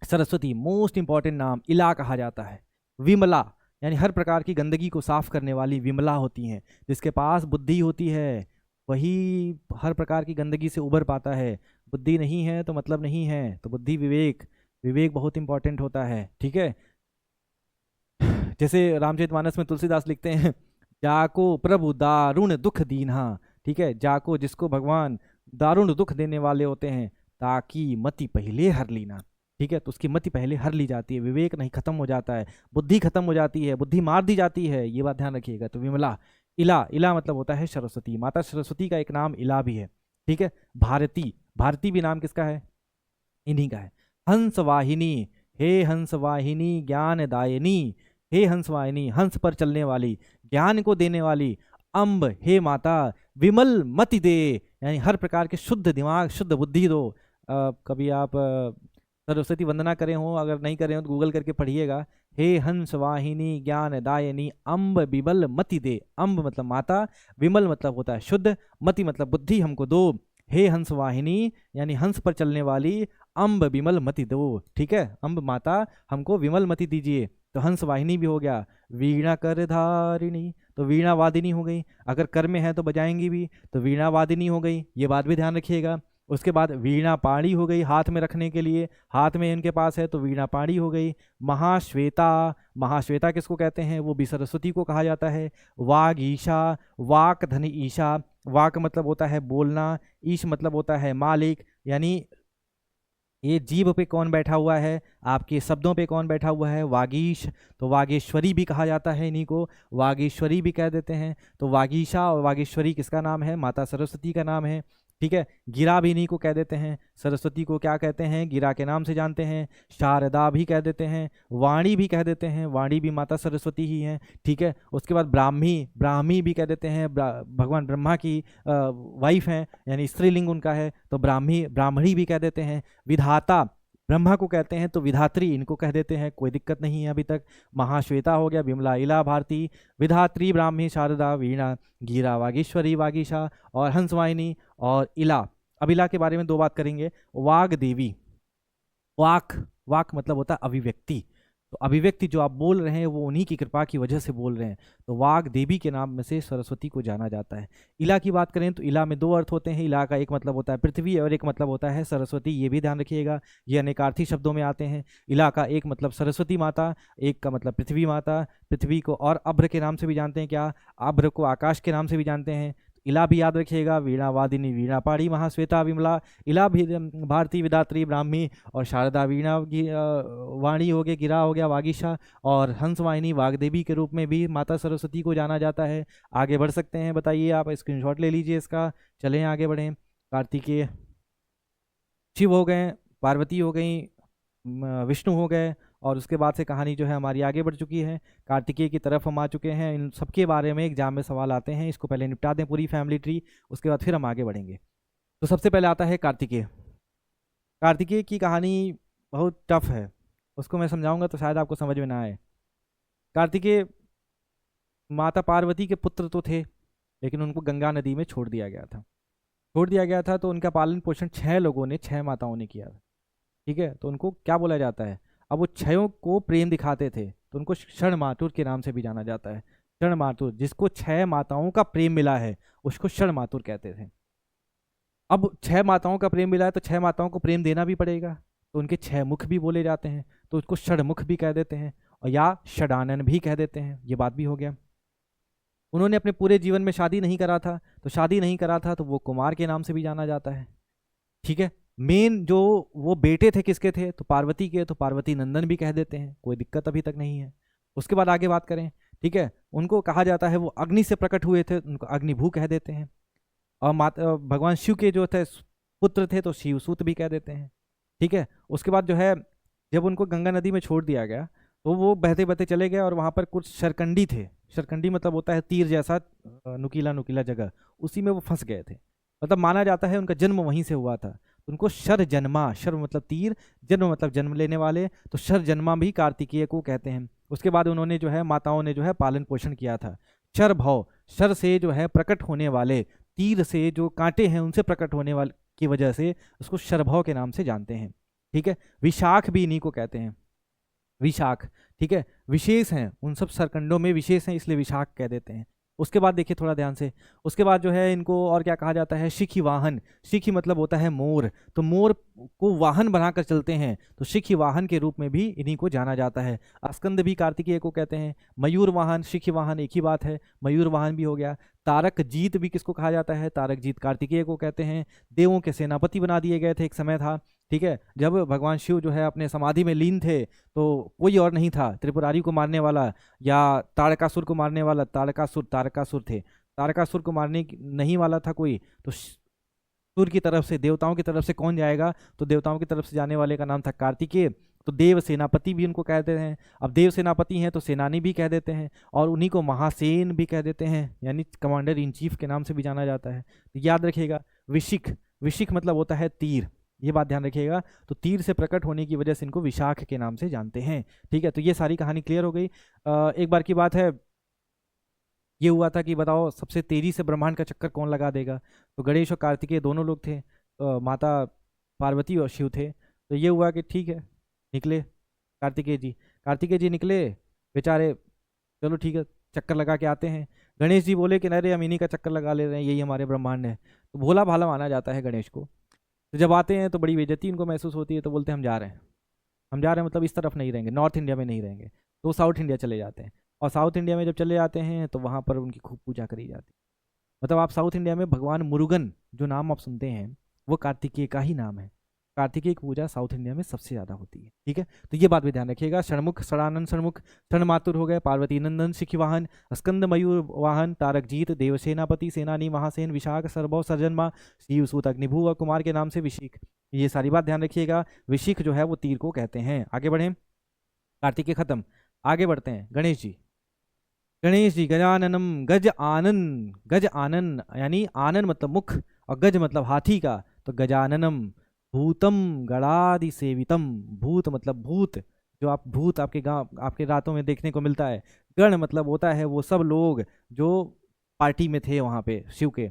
सरस्वती मोस्ट इंपॉर्टेंट नाम, इला कहा जाता है। विमला यानी हर प्रकार की गंदगी को साफ करने वाली विमला होती हैं। जिसके पास बुद्धि होती है वही हर प्रकार की गंदगी से उबर पाता है। बुद्धि नहीं है तो मतलब नहीं है, तो बुद्धि विवेक, विवेक बहुत इंपॉर्टेंट होता है, ठीक है। जैसे रामचरितमानस में तुलसीदास लिखते हैं, जाको प्रभु दारुण दुख दीन्हा, ठीक है, जाको जिसको भगवान दारुण दुख देने वाले होते हैं, ताकि मति पहले हर लीना, ठीक है। तो उसकी मति पहले हर ली जाती है, विवेक नहीं खत्म हो जाता है, बुद्धि खत्म हो जाती है, बुद्धि मार दी जाती है, ये बात ध्यान रखिएगा। तो विमला, इला, इला मतलब होता है सरस्वती, माता सरस्वती का एक नाम इला भी है, ठीक है। भारती, भारती भी नाम किसका है? इन्हीं का है। हंस वाहिनी, हे हंस वाहिनी ज्ञानदायिनी, हे हंस वाहिनी, हंस पर चलने वाली, ज्ञान को देने वाली। अम्ब, हे माता, विमल मति दे, यानी हर प्रकार के शुद्ध दिमाग, शुद्ध बुद्धि दो। कभी आप सरस्वती वंदना करें हो, अगर नहीं करें हो तो गूगल करके पढ़िएगा। हे हंस वाहिनी ज्ञानदायिनी अम्ब विमल मति दे। अम्ब मतलब माता, विमल मतलब होता है शुद्ध, मति मतलब बुद्धि हमको दो। हे हंस वाहिनी, यानी हंस पर चलने वाली, अम्ब विमल मति दो, ठीक है, अम्ब माता हमको विमल मति दीजिए। तो हंस वाहिनी भी हो गया। वीणा कर धारिणी, तो वीणा वादिनी हो गई, अगर कर में है तो बजाएंगी भी, तो वीणा वादिनी हो गई, ये बात भी ध्यान रखिएगा। उसके बाद वीणा पाणी हो गई, हाथ में रखने के लिए, हाथ में इनके पास है तो वीणा पाणी हो गई। महाश्वेता, महाश्वेता किसको कहते हैं, वो भी सरस्वती को कहा जाता है। वाग ईशा, वाक धन ईशा, वाक मतलब होता है बोलना, ईश मतलब होता है मालिक, यानी ये जीभ पे कौन बैठा हुआ है, आपके शब्दों पे कौन बैठा हुआ है, वागीश। तो वागेश्वरी भी कहा जाता है इन्हीं को, वागेश्वरी भी कह देते हैं। तो वागीशा और वागेश्वरी किसका नाम है, माता सरस्वती का नाम है, ठीक है। गिरा भी इन्हीं को कह देते हैं, सरस्वती को क्या कहते हैं, गिरा के नाम से जानते हैं। शारदा भी कह देते हैं, वाणी भी कह देते हैं, वाणी भी माता सरस्वती ही हैं, ठीक है। उसके बाद ब्राह्मी, ब्राह्मी भी कह देते हैं, भगवान ब्रह्मा की वाइफ हैं, यानी स्त्रीलिंग उनका है, तो ब्राह्मी, ब्राह्मणी भी कह देते हैं। विधाता, ब्रह्मा को कहते हैं तो विधात्री इनको कह देते हैं, कोई दिक्कत नहीं है अभी तक। महाश्वेता हो गया, विमला, इला, भारती, विधात्री, ब्राह्मी, शारदा, वीणा, गीरा, वागीश्वरी, वागीशा और हंसवाहिनी और इला। अब इला के बारे में दो बात करेंगे। वाग देवी, वाक, वाक मतलब होता है अभिव्यक्ति, तो अभिव्यक्ति जो आप बोल रहे हैं वो उन्हीं की कृपा की वजह से बोल रहे हैं, तो वाग देवी के नाम में से सरस्वती को जाना जाता है। इला की बात करें तो इला में दो अर्थ होते हैं, इला का एक मतलब होता है पृथ्वी और एक मतलब होता है सरस्वती, ये भी ध्यान रखिएगा, ये अनेकार्थी शब्दों में आते हैं। इला का एक मतलब सरस्वती माता, एक का मतलब पृथ्वी माता, पृथ्वी को और अभ्र के नाम से भी जानते हैं, क्या, अभ्र को आकाश के नाम से भी जानते हैं। इला भी याद रखिएगा, वीणा वादिनी, वीणा पाड़ी, महाश्वेता, विमला, इला भी भारती, विदात्री, ब्राह्मी और शारदा, वीणा, वाणी हो गया, गिरा हो गया, वागीशा और हंसवाहिनी वाग्देवी के रूप में भी माता सरस्वती को जाना जाता है। आगे बढ़ सकते हैं, बताइए, आप स्क्रीनशॉट ले लीजिए इसका, चलें आगे बढ़ें। कार्तिकेय, शिव हो गए, पार्वती हो गई, विष्णु हो गए, और उसके बाद से कहानी जो है हमारी आगे बढ़ चुकी है, कार्तिकेय की तरफ हम आ चुके हैं। इन सबके बारे में एग्जाम में सवाल आते हैं, इसको पहले निपटा दें पूरी फैमिली ट्री, उसके बाद फिर हम आगे बढ़ेंगे। तो सबसे पहले आता है कार्तिकेय। कार्तिकेय की कहानी बहुत टफ है, उसको मैं समझाऊंगा तो शायद आपको समझ में ना आए। कार्तिकेय माता पार्वती के पुत्र तो थे, लेकिन उनको गंगा नदी में छोड़ दिया गया था। छोड़ दिया गया था तो उनका पालन पोषण 6 लोगों ने, 6 माताओं ने किया था, ठीक है। तो उनको क्या बोला जाता है, अब वो 6 को प्रेम दिखाते थे तो उनको क्षण मातुर के नाम से भी जाना जाता है। क्षण मातुर, जिसको 6 माताओं का प्रेम मिला है उसको क्षण मातुर कहते थे। अब 6 माताओं का प्रेम मिला है तो 6 माताओं को प्रेम देना भी पड़ेगा, तो उनके 6 मुख भी बोले जाते हैं, तो उसको षडमुख भी कह देते हैं, और या षडानन भी कह देते हैं, ये बात भी हो गया। उन्होंने अपने पूरे जीवन में शादी नहीं करा था, तो शादी नहीं करा था तो वो कुमार के नाम से भी जाना जाता है, ठीक है। मेन जो वो बेटे थे किसके थे, तो पार्वती के, तो पार्वती नंदन भी कह देते हैं, कोई दिक्कत अभी तक नहीं है। उसके बाद आगे बात करें, ठीक है, उनको कहा जाता है वो अग्नि से प्रकट हुए थे, उनको अग्निभू कह देते हैं। और माता भगवान शिव के जो थे पुत्र थे तो शिवसूत भी कह देते हैं, ठीक है। उसके बाद जो है जब उनको गंगा नदी में छोड़ दिया गया तो वो बहते बहते चले गए, और वहाँ पर कुछ शरकंडी थे, शरकंडी मतलब होता है तीर जैसा नुकीला नुकीला जगह, उसी में वो फंस गए थे, मतलब माना जाता है उनका जन्म वहीं से हुआ था। उनको शर जन्मा, शर मतलब तीर, जन्म मतलब जन्म लेने वाले, तो शर जन्मा भी कार्तिकेय को कहते हैं। उसके बाद उन्होंने जो है माताओं ने जो है पालन पोषण किया था। शर भव, शर से जो है प्रकट होने वाले, तीर से जो कांटे हैं उनसे प्रकट होने वाले की वजह से उसको शरभव के नाम से जानते हैं, ठीक है। विशाख भी इन्हीं को कहते हैं, विशाख, ठीक है, विशेष हैं, उन सब सरकंडों में विशेष हैं इसलिए विशाख कह देते हैं। उसके बाद देखिए थोड़ा ध्यान से, उसके बाद जो है इनको और क्या कहा जाता है, शिखी वाहन, शिखी मतलब होता है मोर, तो मोर को वाहन बनाकर चलते हैं, तो शिखी वाहन के रूप में भी इन्हीं को जाना जाता है। स्कंद भी कार्तिकेय को कहते हैं। मयूर वाहन, शिखी वाहन एक ही बात है, मयूर वाहन भी हो गया। तारक जीत भी किसको कहा जाता है, तारक जीत कार्तिकेय को कहते हैं। देवों के सेनापति बना दिए गए थे एक समय था, ठीक है, जब भगवान शिव जो है अपने समाधि में लीन थे तो कोई और नहीं था त्रिपुरारी को मारने वाला या तारकासुर को मारने वाला, तारकासुर थे, तारकासुर को मारने नहीं वाला था कोई, तो सुर की तरफ से, देवताओं की तरफ से कौन जाएगा, तो देवताओं की तरफ से जाने वाले का नाम था कार्तिकेय, तो देव सेनापति भी उनको कहते हैं। अब देव सेनापति हैं तो सेनानी भी कह देते हैं, और उन्हीं को महासेन भी कह देते हैं, यानी कमांडर इन चीफ के नाम से भी जाना जाता है। तो याद रखिएगा, विशिख, विशिख मतलब होता है तीर, ये बात ध्यान रखिएगा, तो तीर से प्रकट होने की वजह से इनको विशाख के नाम से जानते हैं, ठीक है। तो ये सारी कहानी क्लियर हो गई। एक बार की बात है, ये हुआ था कि बताओ सबसे तेजी से ब्रह्मांड का चक्कर कौन लगा देगा, तो गणेश और कार्तिकेय दोनों लोग थे, माता पार्वती और शिव थे। तो ये हुआ कि ठीक है, निकले कार्तिकेय जी निकले बेचारे, चलो ठीक है चक्कर लगा के आते हैं। गणेश जी बोले कि अरे हम इन्हीं का चक्कर लगा ले रहे हैं, यही हमारे ब्रह्मांड है। तो भोला भाला माना जाता है गणेश को। तो जब आते हैं तो बड़ी बेइज्जती इनको महसूस होती है, तो बोलते हैं हम जा रहे हैं, हम जा रहे हैं मतलब इस तरफ नहीं रहेंगे, नॉर्थ इंडिया में नहीं रहेंगे। तो साउथ इंडिया चले जाते हैं, और साउथ इंडिया में जब चले जाते हैं तो वहाँ पर उनकी खूब पूजा करी जाती है। मतलब आप साउथ इंडिया में भगवान मुरुगन जो नाम आप सुनते हैं वो कार्तिकेय का ही नाम है। कार्तिकेय की पूजा साउथ इंडिया में सबसे ज्यादा होती है। ठीक है, तो ये बात भी ध्यान रखिएगा। षणमुख षडानंद षणमुख, षणमातुर हो गए, पार्वती नंदन शिखी वाहन, स्कंद मयूर वाहन, तारकजीत, देवसेनापति, सेनानी, महासेन, विशाख, सरभव, सर्जनमा, शिव सूत, अग्निभू और कुमार के नाम से विशिख। ये सारी बात ध्यान रखिएगा। विशिख जो है वो तीर को कहते हैं। आगे बढ़े, कार्तिकेय खत्म, आगे बढ़ते हैं। गणेश जी, गणेश जी गजाननम, गज आनन यानी आनन मतलब मुख, और गज मतलब हाथी का, तो गजाननम भूतम गणादि सेवितम। भूत मतलब भूत, जो आप भूत आपके गांव आपके रातों में देखने को मिलता है। गण मतलब होता है वो सब लोग जो पार्टी में थे वहां पे शिव के।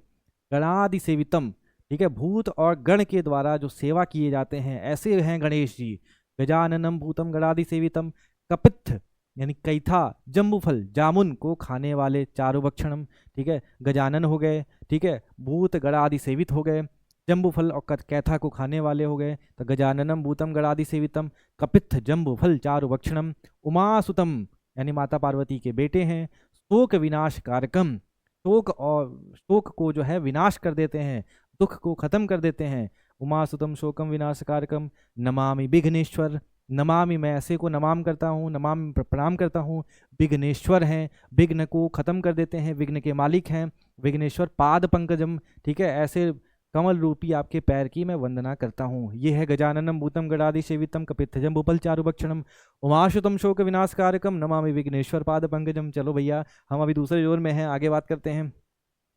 गणादि सेवितम, ठीक है, भूत और गण के द्वारा जो सेवा किए जाते हैं ऐसे हैं गणेश जी। गजाननम भूतम गणादि सेवितम, कपित्थ यानी कैथा, जम्बूफल जामुन को खाने वाले चारुभक्षणम। ठीक है, गजानन हो गए, ठीक है, भूत गणादि सेवित हो गए, जम्बूफल और कैथा को खाने वाले हो गए, तो गजाननम भूतम गणादि सेवितम, कपित्थ जम्बूफल चारुभक्षणम। उमासुतम यानी माता पार्वती के बेटे हैं। शोक विनाश कारकम, शोक को जो है विनाश कर देते हैं, दुख को खत्म कर देते हैं। उमासुतम शोकम विनाश कारकम, नमामि विघ्नेश्वर, नमामि मैं ऐसे को नमाम करता हूँ, नमामि प्रणाम करता हूँ। विघ्नेश्वर हैं, विघ्न को खत्म कर देते हैं, विघ्न के मालिक हैं विघ्नेश्वर। पाद पंकजम, ठीक है, ऐसे कमल रूपी आपके पैर की मैं वंदना करता हूँ। ये है गजाननम भूतम गणादि सेवितम, कपित्थजम भूपल चारुभक्षणम, उमाशुतम शोक विनाशकारकम, नमामि विघ्नेश्वर पाद पंकजम। चलो भैया हम अभी दूसरे जोर में हैं, आगे बात करते हैं।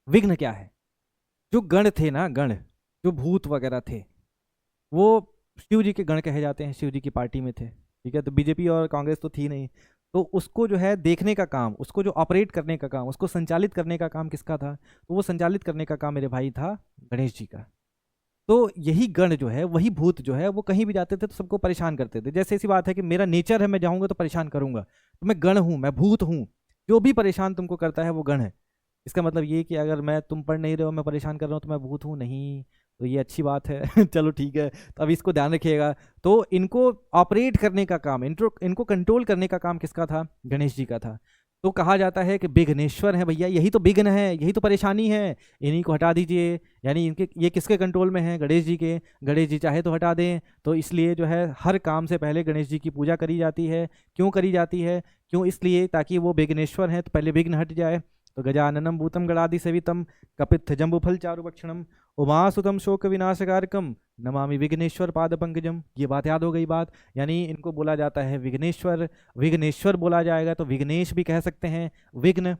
विघ्न क्या है? जो गण थे ना, गण जो भूत वगैरह थे वो शिव जी के गण कहे जाते हैं, शिव जी की पार्टी में थे। ठीक है, तो बीजेपी और कांग्रेस तो थी नहीं, तो उसको जो है देखने का काम, उसको जो ऑपरेट करने का काम, उसको संचालित करने का काम किसका था? तो वो संचालित करने का काम मेरे भाई था गणेश जी का। तो यही गण जो है, वही भूत जो है, वो कहीं भी जाते थे तो सबको परेशान करते थे। जैसे ऐसी बात है कि मेरा नेचर है, मैं जाऊंगा तो परेशान करूंगा, तो मैं गण हूं, मैं भूत हूं, जो भी परेशान तुमको करता है वो गण है। इसका मतलब ये कि अगर मैं तुम पढ़ नहीं रहे हो, मैं परेशान कर रहा हूँ, तो मैं भूत हूँ नहीं? तो ये अच्छी बात है चलो ठीक है, तो अब इसको ध्यान रखिएगा। तो इनको ऑपरेट करने का काम, इनको कंट्रोल करने का काम किसका था? गणेश जी का था। तो कहा जाता है कि विघ्नेश्वर है भैया, यही तो विघ्न है, यही तो परेशानी है, इन्हीं को हटा दीजिए। यानी इनके ये किसके कंट्रोल में है? गणेश जी के। गणेश जी चाहे तो हटा दें, तो इसलिए जो है हर काम से पहले गणेश जी की पूजा करी जाती है। क्यों करी जाती है? क्यों? इसलिए ताकि वो विघ्नेश्वर हैं, तो पहले विघ्न हट जाए। तो गजाननम भूतम गणादि सेवितम, कपित्थ जम्बुफल चारुभक्षणम, उमासुतम शोक विनाशकारकम, नमामि विघ्नेश्वर पाद पंकजम। ये बात याद हो गई बात, यानी इनको बोला जाता है विघ्नेश्वर। विघ्नेश्वर बोला जाएगा तो विघ्नेश भी कह सकते हैं। विघ्न,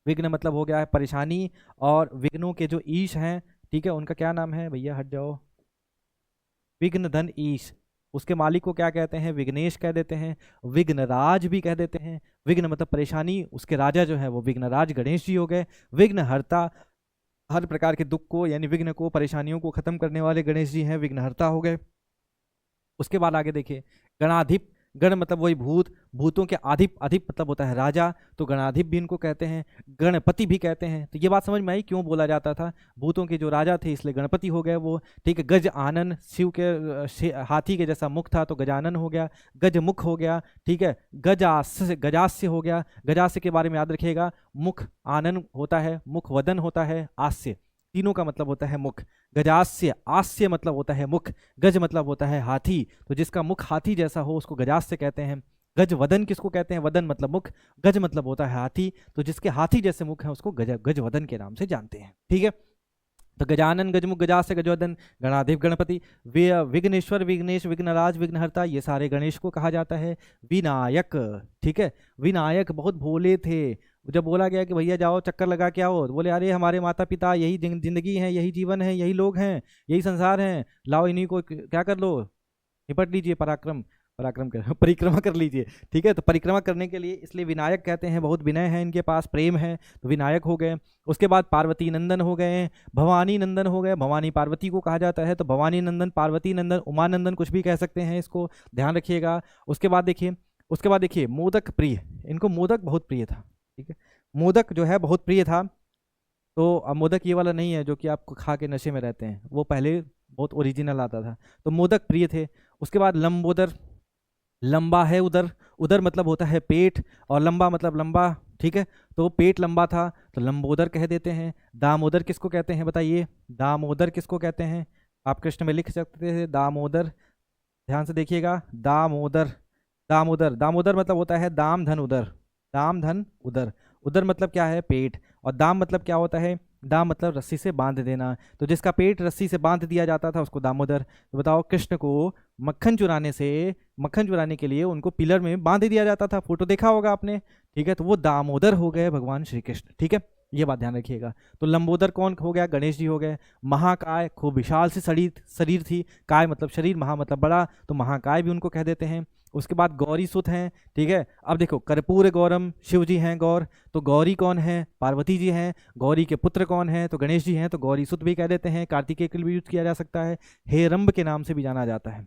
विघ्न मतलब हो गया है परेशानी, और विघ्नों के जो ईश हैं, ठीक है, उनका क्या नाम है भैया? हट जाओ। विघ्न धन ईश, उसके मालिक को क्या कहते हैं? विघ्नेश कह देते हैं, विघ्नराज भी कह देते हैं। विघ्न मतलब परेशानी, उसके राजा जो है वो विघ्नराज गणेश जी हो गए। विघ्नहर्ता, हर प्रकार के दुख को यानी विघ्न को, परेशानियों को खत्म करने वाले गणेश जी हैं, विघ्नहर्ता हो गए। उसके बाद आगे देखिए, गणाधिप, गण मतलब वही भूत, भूतों के आधिप, अधिप मतलब होता है राजा, तो गणाधिप भी इनको कहते हैं, गणपति भी कहते हैं। तो ये बात समझ में आई क्यों बोला जाता था? भूतों के जो राजा थे इसलिए गणपति हो गए वो। ठीक है, गज आनन, शिव के हाथी के जैसा मुख था तो गजानन हो गया, गज मुख हो गया। ठीक है, गजास्य, गजास्य हो गया। गजास्य के बारे में याद रखिएगा, मुख आनन होता है, मुख वदन होता है, आस्य, तीनों का मतलब होता है मुख। गजास्य, आस्य मतलब होता है मुख, गज मतलब होता है हाथी, तो जिसका मुख हाथी जैसा हो उसको गजास्य कहते हैं। गज वदन किसको कहते हैं? वदन मतलब मुख, गज मतलब होता है हाथी, तो जिसके हाथी जैसे मुख है उसको गज वदन के नाम से जानते हैं। ठीक है, तो गजानन, गजमुख, गजास्य, गजवदन, गणाधिप, गणपति, विघ्नेश्वर, विघ्नेश, विघ्नराज, विघ्नहर्ता, ये सारे गणेश को कहा जाता है। विनायक, ठीक है, विनायक बहुत भोले थे। जब बोला गया कि भैया जाओ चक्कर लगा के आओ, तो बोले अरे हमारे माता पिता यही जिंदगी है, यही जीवन है, यही लोग हैं, यही संसार हैं, लाओ इन्हीं को क्या कर लो, निपट लीजिए, पराक्रम। पराक्रम कर परिक्रमा कर लीजिए, ठीक है। तो परिक्रमा करने के लिए इसलिए विनायक कहते हैं, बहुत विनय है इनके पास, प्रेम है, तो विनायक हो गए। उसके बाद पार्वती नंदन हो गए, भवानी नंदन हो गए, भवानी पार्वती को कहा जाता है, तो भवानी नंदन, पार्वती नंदन, उमानंदन कुछ भी कह सकते हैं, इसको ध्यान रखिएगा। उसके बाद देखिए मोदक प्रिय, इनको मोदक बहुत प्रिय था, ठीक है। मोदक जो है बहुत प्रिय था। तो अब मोदक ये वाला नहीं है जो कि आप खा के नशे में रहते हैं, वो पहले बहुत ओरिजिनल आता था। तो मोदक प्रिय थे। उसके बाद लंबोदर, लंबा है उदर, उदर मतलब होता है पेट, और लंबा मतलब लंबा, ठीक है। तो पेट लंबा था तो लंबोदर कह देते हैं। दामोदर किसको कहते हैं बताइए, दामोदर किसको कहते हैं? आप कृष्ण में लिख सकते थे दामोदर, ध्यान से देखिएगा, दामोदर। दामोदर, दामोदर मतलब होता है दाम धन उदर, दाम धन उदर। उदर मतलब क्या है? पेट। और दाम मतलब क्या होता है? दाम मतलब रस्सी से बांध देना, तो जिसका पेट रस्सी से बांध दिया जाता था उसको दामोदर। तो बताओ, कृष्ण को मक्खन चुराने के लिए उनको पिलर में बांध दिया जाता था, फोटो देखा होगा आपने, ठीक है। तो वो दामोदर हो गए भगवान श्री कृष्ण, ठीक है, ये बात ध्यान रखिएगा। तो लंबोदर कौन हो गया? गणेश जी हो गए। महाकाय, खूब विशाल सी शरीर थी, काय मतलब शरीर, महा मतलब बड़ा, तो महाकाय भी उनको कह देते हैं। उसके बाद गौरी सुत हैं, ठीक है। अब देखो, कर्पूर गौरम, शिव जी हैं गौर, तो गौरी कौन है? पार्वती जी हैं। गौरी के पुत्र कौन है? तो गणेश जी हैं, तो गौरी सुत भी कह देते हैं। कार्तिकेय के लिए भी यूज किया जा सकता है। हेरंब के नाम से भी जाना जाता है,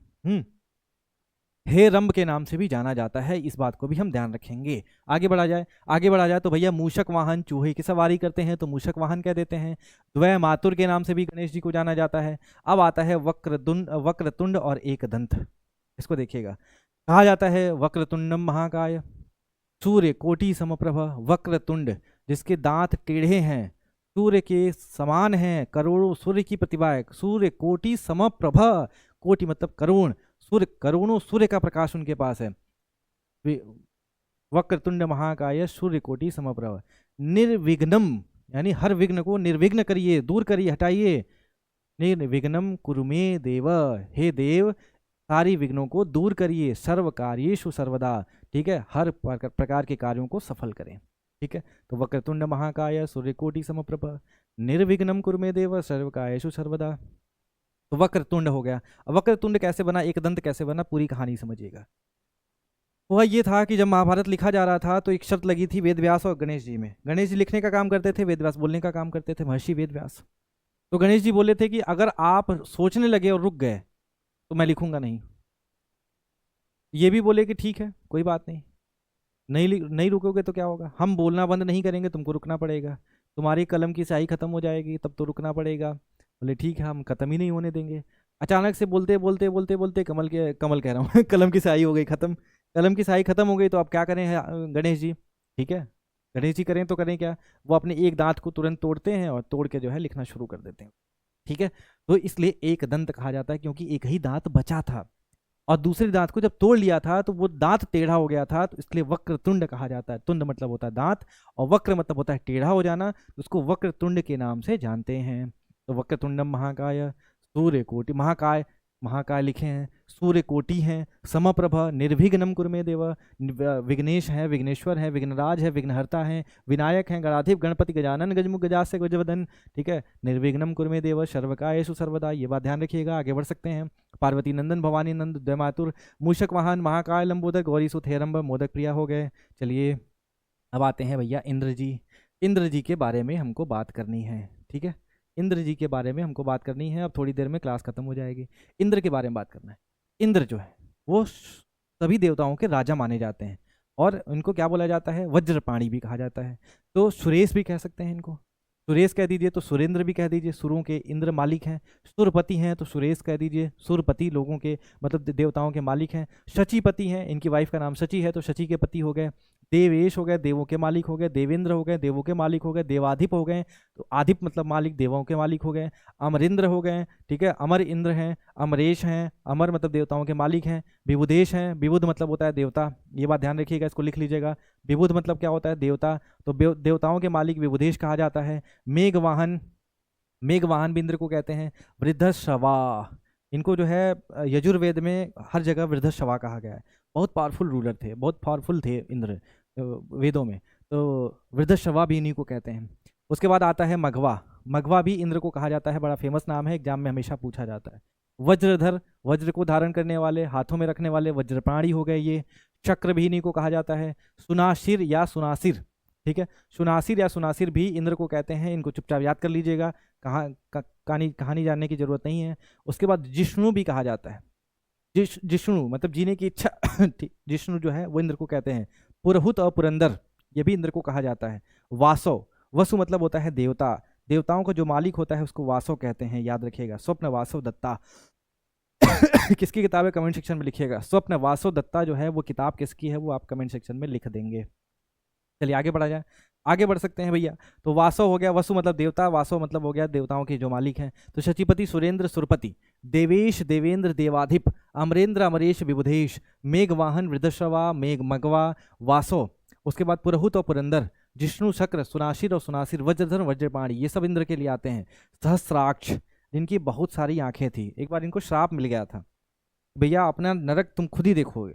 हेरंब के नाम से भी जाना जाता है, इस बात को भी हम ध्यान रखेंगे। आगे बढ़ा जाए तो भैया मूषक वाहन, चूहे की सवारी करते हैं तो मूषक वाहन कह देते हैं। द्वय मातुर के नाम से भी गणेश जी को जाना जाता है। अब आता है वक्रतुंड और एकदंत, इसको देखिएगा। कहा जाता है वक्रतुंडम महाकाय, सूर्य कोटि समप्रभ। वक्रतुंड, जिसके दांत टेढ़े हैं, सूर्य के समान हैं, करोड़ों सूर्य की प्रतिभा है। सूर्य कोटि समप्रभ, कोटि मतलब करोड़, सूर्य करोड़ों सूर्य का प्रकाश उनके पास है। वक्रतुंड महाकाय सूर्य कोटि समप्रभ। निर्विघ्नम, यानी हर विघ्न को निर्विघ्न करिए, दूर करिए, हटाइए। निर्विघ्नम कुरुमे देव, हे देव सारी विघ्नों को दूर करिए। सर्व कार्येषु सर्वदा, ठीक है, हर प्रकार के कार्यों को सफल करें, ठीक है। तो वक्रतुंड महाकाय सूर्यकोटि समप्रभ, निर्विघ्नम कुरुमे देव, सर्व कार्येषु सर्वदा। तो वक्रतुंड हो गया। अब वक्रतुंड कैसे बना, एकदंत कैसे बना, पूरी कहानी समझिएगा। वह ये था कि जब महाभारत लिखा जा रहा था तो एक शर्त लगी थी वेदव्यास और गणेश जी में। गणेश जी लिखने का काम करते थे, वेदव्यास बोलने का काम करते थे, महर्षि वेदव्यास। तो गणेश जी बोले थे कि अगर आप सोचने लगे और रुक गए तो मैं लिखूंगा नहीं। ये भी बोले कि ठीक है, कोई बात नहीं, नहीं रुकोगे तो क्या होगा, हम बोलना बंद नहीं करेंगे, तुमको रुकना पड़ेगा, तुम्हारी कलम की स्याही खत्म हो जाएगी, तब तो रुकना पड़ेगा। बोले ठीक है, हम खत्म ही नहीं होने देंगे। अचानक से बोलते बोलते बोलते बोलते कमल कह रहा हूँ कलम की स्याही हो गई खत्म। कलम की स्याही खत्म हो गई तो अब क्या करें गणेश जी, ठीक है। गणेश जी करें तो करें क्या, वो अपने एक दांत को तुरंत तोड़ते हैं और तोड़ के जो है लिखना शुरू कर देते हैं, ठीक है। तो इसलिए एक दंत कहा जाता है, क्योंकि एक ही दांत बचा था और दूसरे दांत को जब तोड़ लिया था तो वो दांत टेढ़ा हो गया था, तो इसलिए वक्रतुंड कहा जाता है। तुंड मतलब होता है दांत और वक्र मतलब होता है टेढ़ा हो जाना, उसको वक्रतुंड के नाम से जानते हैं। तो वक्रतुंडम महाकाय सूर्य कोटि, महाकाय, महाकाय लिखे हैं, सूर्य कोटि हैं, समप्रभ, निर्विघ्नम कुरुमे देव, विघ्नेश हैं, विघ्नेश्वर हैं, विघ्नराज है, विघ्नहर्ता हैं, विनायक हैं, गणाधिप गणपति गजानन गजमुख गजास्य गजवदन, ठीक है। निर्विघ्नम कुरुमे देव, सर्वकायेषु सर्वदा, ये बात ध्यान रखिएगा। आगे बढ़ सकते हैं। पार्वती नंदन, भवानी नंद, द्वैमातुर, मूषक वाहन, महाकाय, लंबोदर, गौरी सुत, हेरंब, मोदक प्रिया हो गए। चलिए अब आते हैं भैया इंद्र जी। इंद्र जी के बारे में हमको बात करनी है, ठीक है। इंद्र जी के बारे में हमको बात करनी है, अब थोड़ी देर में क्लास खत्म हो जाएगी। इंद्र के बारे में बात करना है। इंद्र जो है वो सभी देवताओं के राजा माने जाते हैं और इनको क्या बोला जाता है, वज्रपाणी भी कहा जाता है। तो सुरेश भी कह सकते हैं इनको, सुरेश कह दीजिए, तो सुरेंद्र भी कह दीजिए, सुरों के इंद्र मालिक हैं। सुरपति हैं तो सुरेश कह दीजिए, सुरपति लोगों के मतलब देवताओं के मालिक हैं। शचीपति हैं, इनकी वाइफ का नाम शची है तो शची के पति हो गए। देवेश हो गए, देवों के मालिक हो गए। देवेंद्र हो गए, देवों के मालिक हो गए। देवाधिप हो गए, तो आधिप मतलब मालिक, देवों के मालिक हो गए। अमरिंद्र हो गए, ठीक है, अमर इंद्र हैं। अमरेश हैं, अमर मतलब देवताओं के मालिक हैं। विबुदेश हैं, विबुध मतलब होता है देवता, ये बात ध्यान रखिएगा, इसको लिख लीजिएगा। विबुध मतलब क्या होता है, देवता, तो देवताओं के मालिक विबुदेश कहा जाता है। मेघवाहन, मेघवाहन भी इंद्र को कहते हैं। वृद्धश्रवा, इनको जो है यजुर्वेद में हर जगह वृद्धश्रवा कहा गया है। बहुत पावरफुल रूलर थे, बहुत पावरफुल थे इंद्र वेदों में, तो वृद्धश्रवा भी इन्हीं को कहते हैं। उसके बाद आता है मघवा। मघवा भी इंद्र को कहा जाता है, बड़ा फेमस नाम है, एग्जाम में हमेशा पूछा जाता है। वज्रधर, वज्र को धारण करने वाले, हाथों में रखने वाले वज्रप्राणी हो गए ये। चक्र भी इन्हीं को कहा जाता है। सुनासिर या सुनासिर, ठीक है, सुनासिर या सुनासिर भी इंद्र को कहते हैं। इनको चुपचाप याद कर लीजिएगा, कहानी जानने की जरूरत नहीं है। उसके बाद जिष्णु भी कहा जाता है। जिष्णु मतलब जीने की इच्छा जिष्णु जो है वो इंद्र को कहते हैं। पुरहुत और पुरंदर ये भी इंद्र को कहा जाता है। वासव, वसु मतलब होता है देवता, देवताओं का जो मालिक होता है उसको वासव कहते हैं, याद रखिएगा। स्वप्न वासव दत्ता किसकी किताब है कमेंट सेक्शन में लिखिएगा। स्वप्न वासव दत्ता जो है वो किताब किसकी है वो आप कमेंट सेक्शन में लिख देंगे। चलिए आगे बढ़ा जाए, आगे बढ़ सकते हैं भैया। तो वासव हो गया, वसु मतलब देवता, वासव मतलब हो गया देवताओं के जो मालिक हैं। तो शचीपति, सुरेंद्र, सुरपति, देवेश, देवेंद्र, देवाधिप, अमरेंद्र, अमरेश, विबुधेश, मेघवाहन, वृद्धश्रवा, मेघ मगवा, वासव। उसके बाद पुरहुत और पुरंदर, जिष्णु, शक्र, सुनासिर और सुनासिर, वज्रधर, वज्रपाणी, ये सब इंद्र के लिए आते हैं। सहस्राक्ष, जिनकी बहुत सारी आंखें थी। एक बार इनको श्राप मिल गया था, भैया अपना नरक तुम खुद ही देखोगे,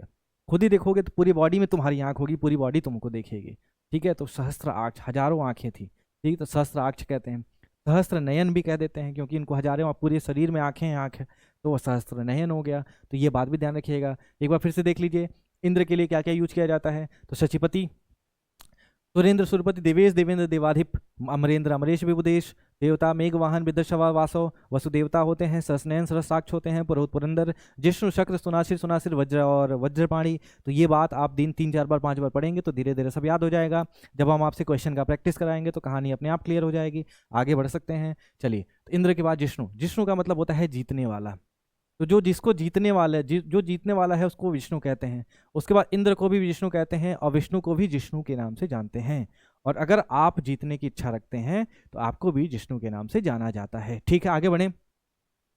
खुद ही देखोगे तो पूरी बॉडी में तुम्हारी आंख होगी, पूरी बॉडी तुमको देखेगी, ठीक है। तो सहस्त्र आक्ष, हजारों आंखें थी, ठीक। तो सहस्त्र आक्ष कहते हैं। सहस्त्र नयन भी कह देते हैं क्योंकि इनको हजारों पूरे शरीर में आंखें हैं, आंख है, तो वो सहस्त्र नयन हो गया। तो ये बात भी ध्यान रखिएगा। एक बार फिर से देख लीजिए इंद्र के लिए क्या क्या यूज किया जाता है। तो शचीपति, सुरेंद्र, सुरपति, देवेश, देवेंद्र, देवाधिप, अमरेंद्र, अमरेश, विबुदेश, देवता, मेघवाहन, विद्रशवा, वासव, वसुदेवता होते हैं। सहस्रनयन, सहस्राक्ष होते हैं। पुरोहित, पुरंदर, जिष्णु, शक्र, सुनासिर, सुनासिर, वज्र और वज्रपाणी। तो ये बात आप दिन 3-4 बार 5 बार पढ़ेंगे तो धीरे धीरे सब याद हो जाएगा। जब हम आपसे क्वेश्चन का प्रैक्टिस कराएंगे तो कहानी अपने आप क्लियर हो जाएगी। आगे बढ़ सकते हैं। चलिए, तो इंद्र के बाद जिष्णु, जिष्णु का मतलब होता है जीतने वाला। तो जो जिसको जीतने वाला है, जो जीतने वाला है उसको विष्णु कहते हैं। उसके बाद इंद्र को भी विष्णु कहते हैं और विष्णु को भी जिष्णु के नाम से जानते हैं। और अगर आप जीतने की इच्छा रखते हैं तो आपको भी जिष्णु के नाम से जाना जाता है, ठीक है। आगे बढ़ें,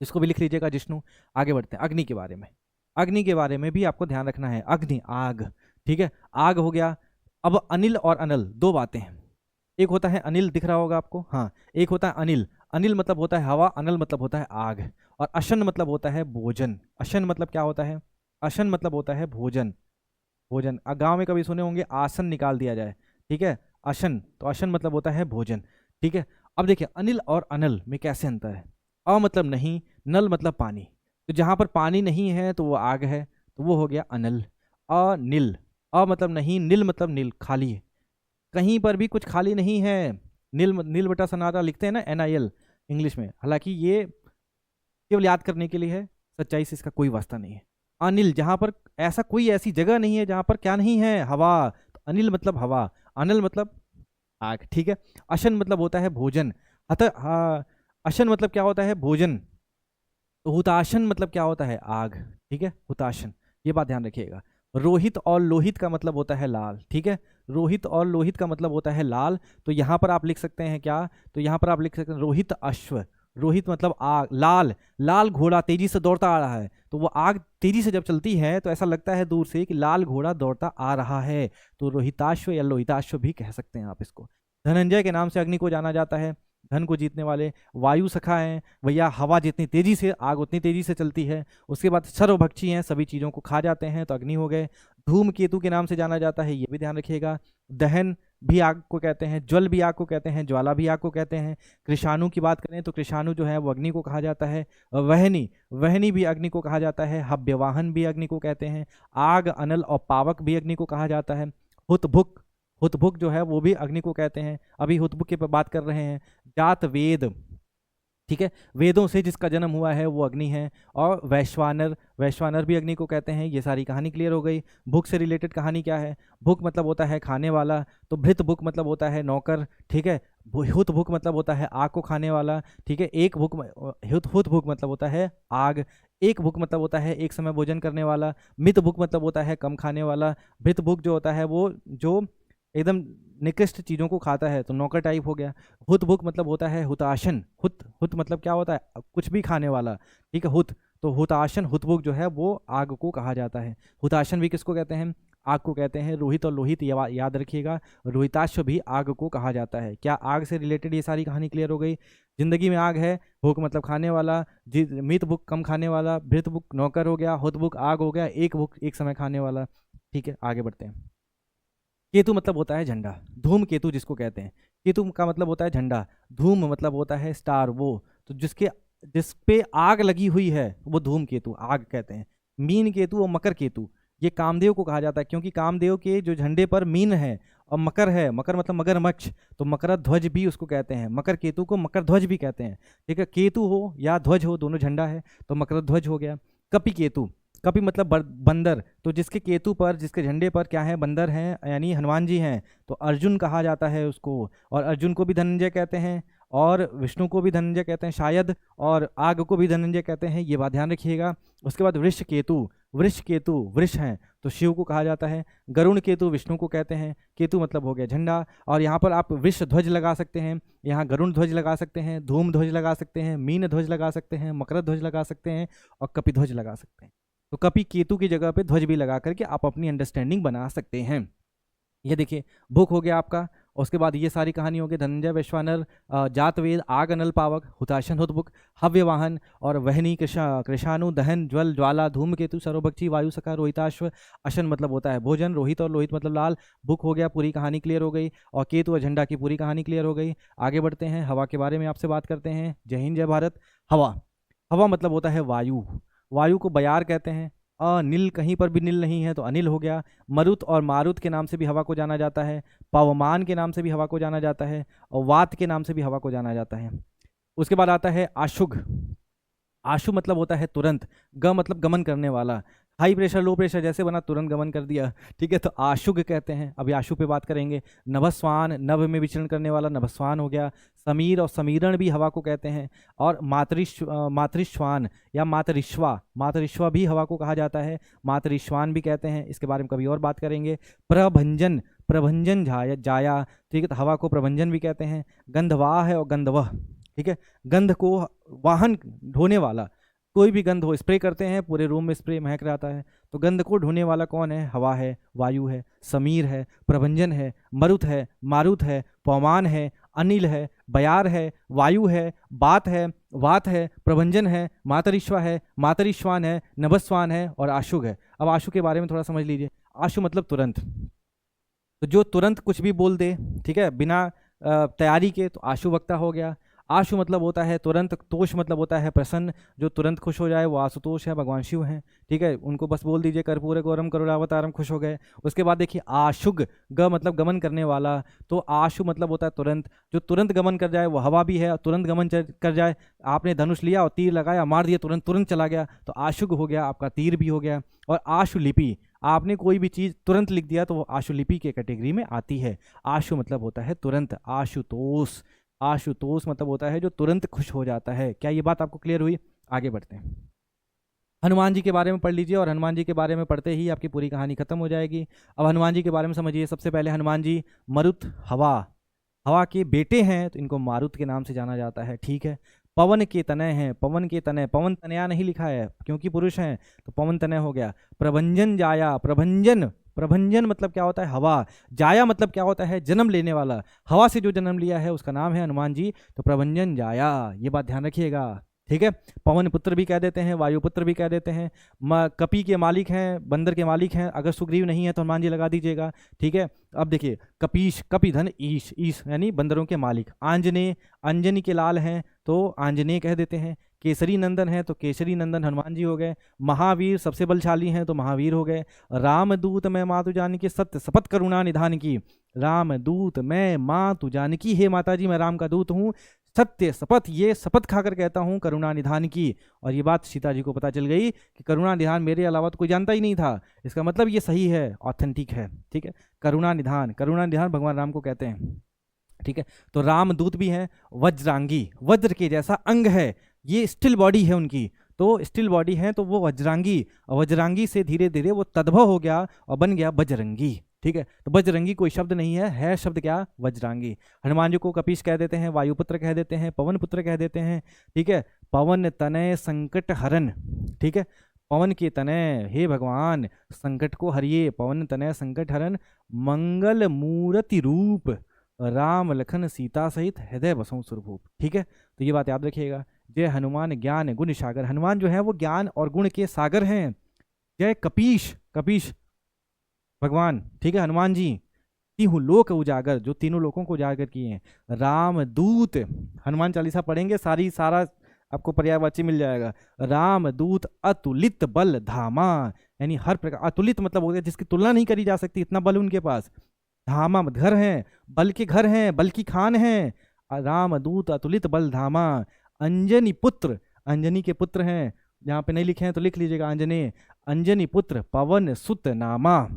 इसको भी लिख लीजिएगा जिष्णु। आगे बढ़ते हैं अग्नि के बारे में। अग्नि के बारे में भी आपको ध्यान रखना है। अग्नि, आग, ठीक है, आग हो गया। अब अनिल और अनल, दो बातें हैं। एक होता है अनिल, दिख रहा होगा आपको, हाँ। एक होता है अनिल, अनिल मतलब होता है हवा, अनल मतलब होता है आग। और अशन मतलब होता है भोजन। अशन मतलब क्या होता है? अशन मतलब होता है भोजन। भोजन, गांव में कभी सुने होंगे आसन निकाल दिया जाए, ठीक है, अशन। तो अशन मतलब होता है भोजन, ठीक है। अब देखिए अनिल और अनल में कैसे अंतर है। अ मतलब नहीं, नल मतलब पानी। तो जहां पर पानी नहीं है तो वो आग है, तो वो हो गया अनल। अनिल, अ मतलब नहीं, नील मतलब नील, खाली है, कहीं पर भी कुछ खाली नहीं है। नील, नील बटा सन्नाटा लिखते हैं ना, NIL इंग्लिश में। हालांकि ये केवल याद करने के लिए है, सच्चाई से इसका कोई वास्ता नहीं है। अनिल, जहां पर ऐसा कोई ऐसी जगह नहीं है जहां पर क्या नहीं है, हवा। तो अनिल मतलब हवा, अनल मतलब आग, ठीक है। अशन मतलब होता है भोजन। अतः अशन मतलब क्या होता है? भोजन। तो हुताशन मतलब क्या होता है? आग, ठीक है, हुताशन। ये बात ध्यान रखिएगा। रोहित और लोहित का मतलब होता है लाल, ठीक है। रोहित और लोहित का मतलब होता है लाल। तो यहां पर आप लिख सकते हैं क्या? तो यहां पर आप लिख सकते हैं रोहित अश्व। रोहित मतलब आग, लाल, लाल घोड़ा तेजी से दौड़ता आ रहा है। तो वो आग तेजी से जब चलती है तो ऐसा लगता है दूर से कि लाल घोड़ा दौड़ता आ रहा है। तो रोहिताश्व या लोहिताश्व भी कह सकते हैं आप इसको। धनंजय के नाम से अग्नि को जाना जाता है, धन को जीतने वाले। वायु सखा हैं भैया, हवा जितनी तेजी से, आग उतनी तेजी से चलती है। उसके बाद सर्वभक्षी हैं, सभी चीज़ों को खा जाते हैं, तो अग्नि हो गए। धूमकेतु के नाम से जाना जाता है, ये भी ध्यान रखिएगा। दहन भी आग को कहते हैं, ज्वल भी आग को कहते हैं, ज्वाला भी आग को कहते हैं। कृषाणु की बात करें तो कृषाणु जो है वो अग्नि को कहा जाता है। वहनी, वहनी भी अग्नि को कहा जाता है। हव्यवाहन भी अग्नि को कहते हैं। आग, अनल और पावक भी अग्नि को कहा जाता है। हुतभुक, हुतभुक जो है वो भी अग्नि को कहते हैं। अभी हुतभुक की बात कर रहे हैं। जात वेद, ठीक है, वेदों से जिसका जन्म हुआ है वो अग्नि है। और वैश्वानर, वैश्वानर भी अग्नि को कहते हैं। ये सारी कहानी क्लियर हो गई। भुक से रिलेटेड कहानी क्या है? भुक मतलब होता है खाने वाला, तो भृत भुक मतलब होता है नौकर, ठीक है। हुत भुक मतलब होता है आग को खाने वाला, ठीक है। एक भुक, हुत भुक मतलब होता है आग। एक भुक मतलब होता है एक समय भोजन करने वाला। मित भुक मतलब होता है कम खाने वाला। भृत भुक जो होता है वो जो एकदम निकृष्ट चीज़ों को खाता है, तो नौकर टाइप हो गया। हुत भुक मतलब होता है हुताशन। हुत, हुत मतलब क्या होता है? कुछ भी खाने वाला, ठीक है, हुत। तो हुताशन, हुतभुक जो है वो आग को कहा जाता है। हुताशन भी किसको कहते हैं? आग को कहते हैं। रोहित और लोहित याद रखिएगा। रोहिताश्व भी आग को कहा जाता है। क्या आग से रिलेटेड ये सारी कहानी क्लियर हो गई? जिंदगी में आग है। भूख मतलब खाने वाला, मित भुक कम खाने वाला, भृत भुक नौकर हो गया, हुत भुक आग हो गया, एक भुक एक समय खाने वाला, ठीक है। आगे बढ़ते हैं। केतु मतलब होता है झंडा, धूम केतु जिसको कहते हैं। केतु का मतलब होता है झंडा। धूम मतलब होता है स्टार, वो तो जिसके जिस पे आग लगी हुई है वो धूम केतु, आग कहते हैं। मीन केतु और मकर केतु ये कामदेव को कहा जाता है, क्योंकि कामदेव के जो झंडे पर मीन है और मकर है, मकर मतलब मगरमच्छ, तो मकर ध्वज भी उसको कहते हैं, मकर केतु को मकर ध्वज भी कहते हैं। ठीक है, केतु हो या ध्वज हो, दोनों झंडा है तो मकर ध्वज हो गया। कपि केतु, कपि मतलब बंदर, तो जिसके केतु पर, जिसके झंडे पर क्या है, बंदर हैं यानी हनुमान जी हैं, तो अर्जुन कहा जाता है उसको। और अर्जुन को भी धनंजय कहते हैं और विष्णु को भी धनंजय कहते हैं शायद, और आग को भी धनंजय कहते हैं, ये बात ध्यान रखिएगा। उसके बाद वृष केतु, वृष केतु वृष हैं तो शिव को कहा जाता है। गरुण केतु विष्णु को कहते हैं, केतु मतलब हो गया झंडा। और यहाँ पर आप वृष ध्वज लगा सकते हैं, यहाँ गरुण ध्वज लगा सकते हैं, धूम ध्वज लगा सकते हैं, मीन ध्वज लगा सकते हैं, मकर ध्वज लगा सकते हैं और कपि ध्वज लगा सकते हैं। तो कपि केतु की जगह पे ध्वज भी लगा करके आप अपनी अंडरस्टैंडिंग बना सकते हैं। ये देखिए बुक हो गया आपका। उसके बाद ये सारी कहानी हो गई धनंजय वैश्वानर, जातवेद, आग अनल पावक, हुताशन हुतबुक, हव्य वाहन और वहनी कृषाणु, दहन, ज्वल, ज्वाला, धूमकेतु, सरोभक्षी, वायु सखा, रोहिताश्व, अशन मतलब होता है भोजन, रोहित और लोहित मतलब लाल। बुक हो गया, पूरी कहानी क्लियर हो गई, और केतु और झंडा की पूरी कहानी क्लियर हो गई। आगे बढ़ते हैं, हवा के बारे में आपसे बात करते हैं। जय हिंद जय भारत। हवा, हवा मतलब होता है वायु, वायु को बयार कहते हैं। अनिल, कहीं पर भी नील नहीं है तो अनिल हो गया। मरुत और मारुत के नाम से भी हवा को जाना जाता है, पवमान के नाम से भी हवा को जाना जाता है, और वात के नाम से भी हवा को जाना जाता है। उसके बाद आता है आशुग, आशु मतलब होता है तुरंत, ग मतलब गमन करने वाला, हाई प्रेशर लो प्रेशर जैसे बना तुरंत गमन कर दिया। ठीक है, तो आशुग कहते हैं। अभी आशु पे बात करेंगे। नभस्वान, नभ में विचरण करने वाला नभस्वान हो गया। समीर और समीरण भी हवा को कहते हैं। और मातरिश्वान या मातरिश्वा भी हवा को कहा जाता है, मातरिश्वान भी कहते हैं। इसके बारे में कभी और बात करेंगे। प्रभंजन, प्रभंजन जाया, ठीक है, तो हवा को प्रभंजन भी कहते हैं। गंधवाह है और गंधवह, ठीक है, गंध को वाहन, ढोने वाला, कोई भी गंध हो, स्प्रे करते हैं पूरे रूम में स्प्रे महक रहता है, तो गंध को ढोने वाला कौन है, हवा है, वायु है। समीर है, प्रभंजन है, मरुत है, मारुत है, पवमान है, अनिल है, बयार है, वायु है, बात है, वात है, प्रभंजन है, मातरिश्वा है, मातरिश्वान है, नभस्वान है और आशुग है। अब आशु के बारे में थोड़ा समझ लीजिए। आशु मतलब तुरंत, तो जो तुरंत कुछ भी बोल दे, ठीक है, बिना तैयारी के, तो आशु वक्ता हो गया। आशु मतलब होता है तुरंत, तोष मतलब होता है प्रसन्न, जो तुरंत खुश हो जाए वो आशुतोष है, भगवान शिव हैं। ठीक है, उनको बस बोल दीजिए कर्पूर गौरम करुणावतारम, खुश हो गए। उसके बाद देखिए आशुग, ग मतलब गमन करने वाला, तो आशु मतलब होता है तुरंत, जो तुरंत गमन कर जाए वो हवा भी है, और तुरंत गमन कर जाए, आपने धनुष लिया और तीर लगाया मार दिया, तुरंत तुरंत चला गया, तो आशुग हो गया, आपका तीर भी हो गया। और आशुलिपि, आपने कोई भी चीज़ तुरंत लिख दिया तो वो आशुलिपि के कैटेगरी में आती है। आशु मतलब होता है तुरंत। आशुतोष, आशुतोष मतलब होता है जो तुरंत खुश हो जाता है। क्या ये बात आपको क्लियर हुई? आगे बढ़ते हैं। हनुमान जी के बारे में पढ़ लीजिए, और हनुमान जी के बारे में पढ़ते ही आपकी पूरी कहानी खत्म हो जाएगी। अब हनुमान जी के बारे में समझिए। सबसे पहले हनुमान जी मरुत, हवा, हवा के बेटे हैं, तो इनको मारुत के नाम से जाना जाता है। ठीक है, पवन के तनय हैं, पवन के तनय, पवन तनया नहीं लिखा है क्योंकि पुरुष हैं, तो पवन तनय हो गया। प्रभंजन जाया, प्रभंजन, प्रभंजन मतलब क्या होता है, हवा। जाया मतलब क्या होता है, जन्म लेने वाला। हवा से जो जन्म लिया है उसका नाम है हनुमान जी, तो प्रभंजन जाया, ये बात ध्यान रखिएगा। ठीक है, पवन पुत्र भी कह देते हैं, वायु पुत्र भी कह देते हैं। कपि के मालिक हैं, बंदर के मालिक हैं। अगर सुग्रीव नहीं है तो हनुमान जी लगा दीजिएगा। ठीक है, अब देखिए कपीश, कपिधन, ईश, ईश यानी बंदरों के मालिक। आंजनेय, अंजनी के लाल हैं तो आंजनेय कह देते हैं। केसरी नंदन है तो केसरी नंदन हनुमान जी हो गए। महावीर, सबसे बलशाली हैं तो महावीर हो गए। रामदूत मैं मातु जानकी, सत्य शपथ करुणा निधान की। रामदूत मैं मातु जानकी, हे माता जी मैं राम का दूत हूँ, सत्य शपथ, ये शपथ खाकर कहता हूँ करुणा निधान की। और ये बात सीता जी को पता चल गई कि करुणा निधान मेरे अलावा तो कोई जानता ही नहीं था, इसका मतलब ये सही है, ऑथेंटिक है। ठीक है, करुणा निधान, करुणा निधान भगवान राम को कहते हैं। ठीक है, तो रामदूत भी हैं। वज्रांगी, वज्र के जैसा अंग है, ये स्टिल बॉडी है उनकी, तो स्टिल बॉडी है तो वो वज्रांगी, और वज्रांगी से धीरे धीरे वो तद्भव हो गया और बन गया बजरंगी। ठीक है, तो बजरंगी कोई शब्द नहीं है शब्द क्या, वज्रांगी। हनुमान जी को कपीश कह देते हैं, वायुपुत्र कह देते हैं, पवन पुत्र कह देते हैं। ठीक है, पवन तनय संकट हरन, ठीक है, पवन के तनय, हे भगवान संकट को हरिए, पवन तनय संकट हरन, मंगल मूर्ति रूप, राम लखन सीता सहित हृदय बसों सुरभूप। ठीक है, तो ये बात याद रखिएगा। जय हनुमान ज्ञान गुण सागर, हनुमान जो है वो ज्ञान और गुण के सागर हैं। जय कपीश, कपीश भगवान, ठीक है, हनुमान जी तीनों लोक उजागर, जो तीनों लोकों को उजागर किए हैं। रामदूत, हनुमान चालीसा पढ़ेंगे, सारा आपको पर्यायवाची मिल जाएगा। राम दूत अतुलित बल धामा, यानी हर प्रकार, अतुलित मतलब हो गया जिसकी तुलना नहीं करी जा सकती, इतना बल उनके पास। धामा घर हैं, बल के घर हैं, बल की खान हैं। राम दूत अतुलित बल धामा। अंजनी पुत्र, अंजनी के पुत्र हैं, जहाँ पे नहीं लिखे हैं तो लिख लीजिएगा अंजने। अंजनी पुत्र पवन सुत नामा।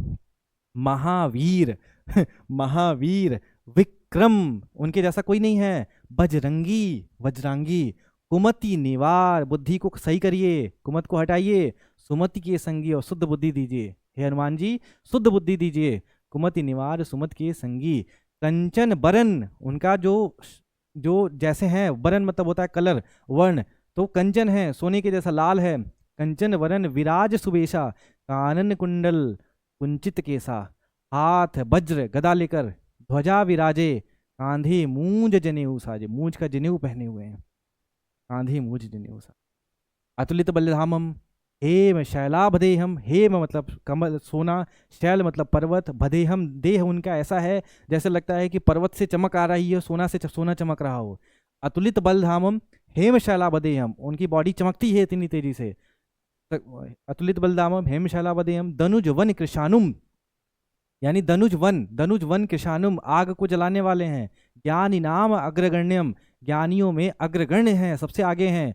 महावीर महावीर विक्रम, उनके जैसा कोई नहीं है। बजरंगी, वज्रांगी। कुमति निवार, बुद्धि को सही करिए, कुमत को हटाइए। सुमति के संगी और शुद्ध बुद्धि दीजिए, हे हनुमान जी शुद्ध बुद्धि दीजिए। कुमति निवार सुमत के संगी। कंचन बरन, उनका जो जो जैसे हैं, बरन मतलब होता है कलर, वर्ण, तो कंचन है, सोने के जैसा लाल है। कंचन वरन विराज सुबेशा। कानन कुंडल कुंचित केसा। हाथ वज्र गदा लेकर, ध्वजा विराजे। कांधे मूंज जनेऊ साजे, मूंज का जनेऊ पहने हुए हैं, कांधे मूंज जनेऊ साजे। अतुलित बलधामम। हेम शैलाभदेहम, हेम मतलब कमल सोना, शैल मतलब पर्वत, भदेहम देह उनका ऐसा है जैसे लगता है कि पर्वत से चमक आ रही है, सोना से सोना चमक रहा हो। अतुलित बलधामम हेम शैलाभदेहम, उनकी बॉडी चमकती है इतनी तेजी से। अतुलित बलधामम हेम शैलाभदेहम। दनुज वन कृशानुम, यानी धनुज वन कृशानुम, आग को जलाने वाले हैं। ज्ञानी नाम अग्रगण्यम, ज्ञानियों में अग्रगण्य हैं, सबसे आगे हैं।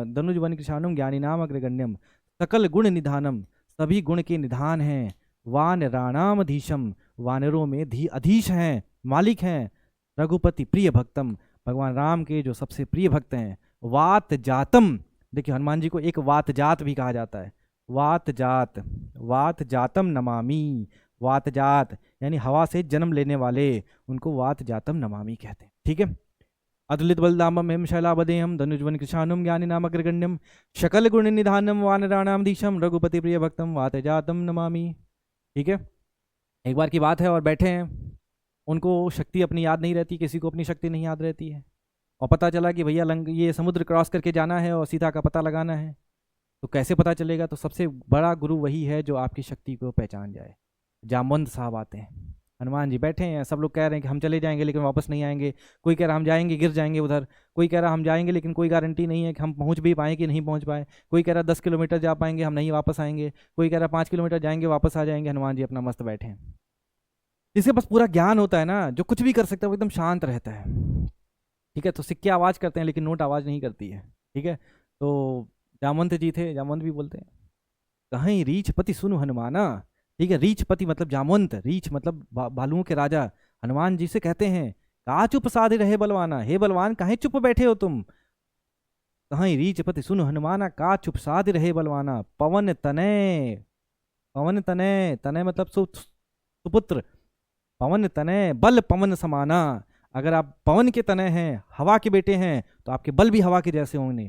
धनुज वन कृशानुम ज्ञानी नाम अग्रगण्यम। सकल गुण निधानम, सभी गुण के निधान हैं। वान राणाम धीशम, वानरों में अधीश हैं, मालिक हैं। रघुपति प्रिय भक्तम, भगवान राम के जो सबसे प्रिय भक्त हैं। वात जातम, देखिए हनुमान जी को एक वात जात भी कहा जाता है। वात जात, वात जातम नमामि। वात जात यानी हवा से जन्म लेने वाले, उनको वात जातम नमामि कहते हैं। ठीक है। अतुलित बलधामम हेम शैलाभदेहम। धनुजवन कृशानुम ज्ञानी नाम अग्रगण्यम। शकल गुण निधानम वानराणाम धीशम। रघुपति प्रिय भक्तम वात जातम नमामि। ठीक है। एक बार की बात है और बैठे हैं, उनको शक्ति अपनी याद नहीं रहती, किसी को अपनी शक्ति नहीं याद रहती है, और पता चला कि भैया ये समुद्र क्रॉस करके जाना है और सीता का पता लगाना है। तो कैसे पता चलेगा? तो सबसे बड़ा गुरु वही है जो आपकी शक्ति को पहचान जाए। जामवंत साहब आते हैं, हनुमान जी बैठे हैं, सब लोग कह रहे हैं कि हम चले जाएंगे लेकिन वापस नहीं आएंगे। कोई कह रहा हम जाएंगे गिर जाएंगे उधर, कोई कह रहा हम जाएंगे लेकिन कोई गारंटी नहीं है कि हम पहुंच भी पाए कि नहीं पहुंच पाए। कोई कह रहा 10 किलोमीटर जा पाएंगे, हम नहीं वापस आएंगे। कोई कह रहा 5 किलोमीटर जाएंगे वापस आ जाएंगे। हनुमान जी अपना मस्त बैठे हैं। जिसके पास पूरा ज्ञान होता है ना, जो कुछ भी कर सकता है, वो एकदम शांत रहता है। ठीक है। तो सिक्के आवाज़ करते हैं लेकिन नोट आवाज़ नहीं करती है। ठीक है। तो जामवंत जी थे, जामवंत भी बोलते हैं कहीं रीछ पति सुनु हनुमाना। ठीक है। रीछ पति मतलब जामवंत, रीछ मतलब भालुओं के राजा। हनुमान जी से कहते हैं का चुप साधे रहे बलवाना, हे बलवान काहे चुप बैठे हो तुम। कहीं रीछ पति सुनु हनुमाना, का चुप साधे रहे बलवाना। पवन तनय, पवन तनय, तनय मतलब सुपुत्र। पवन तनय बल पवन समाना, अगर आप पवन के तनय हैं, हवा के बेटे हैं, तो आपके बल भी हवा के जैसे होने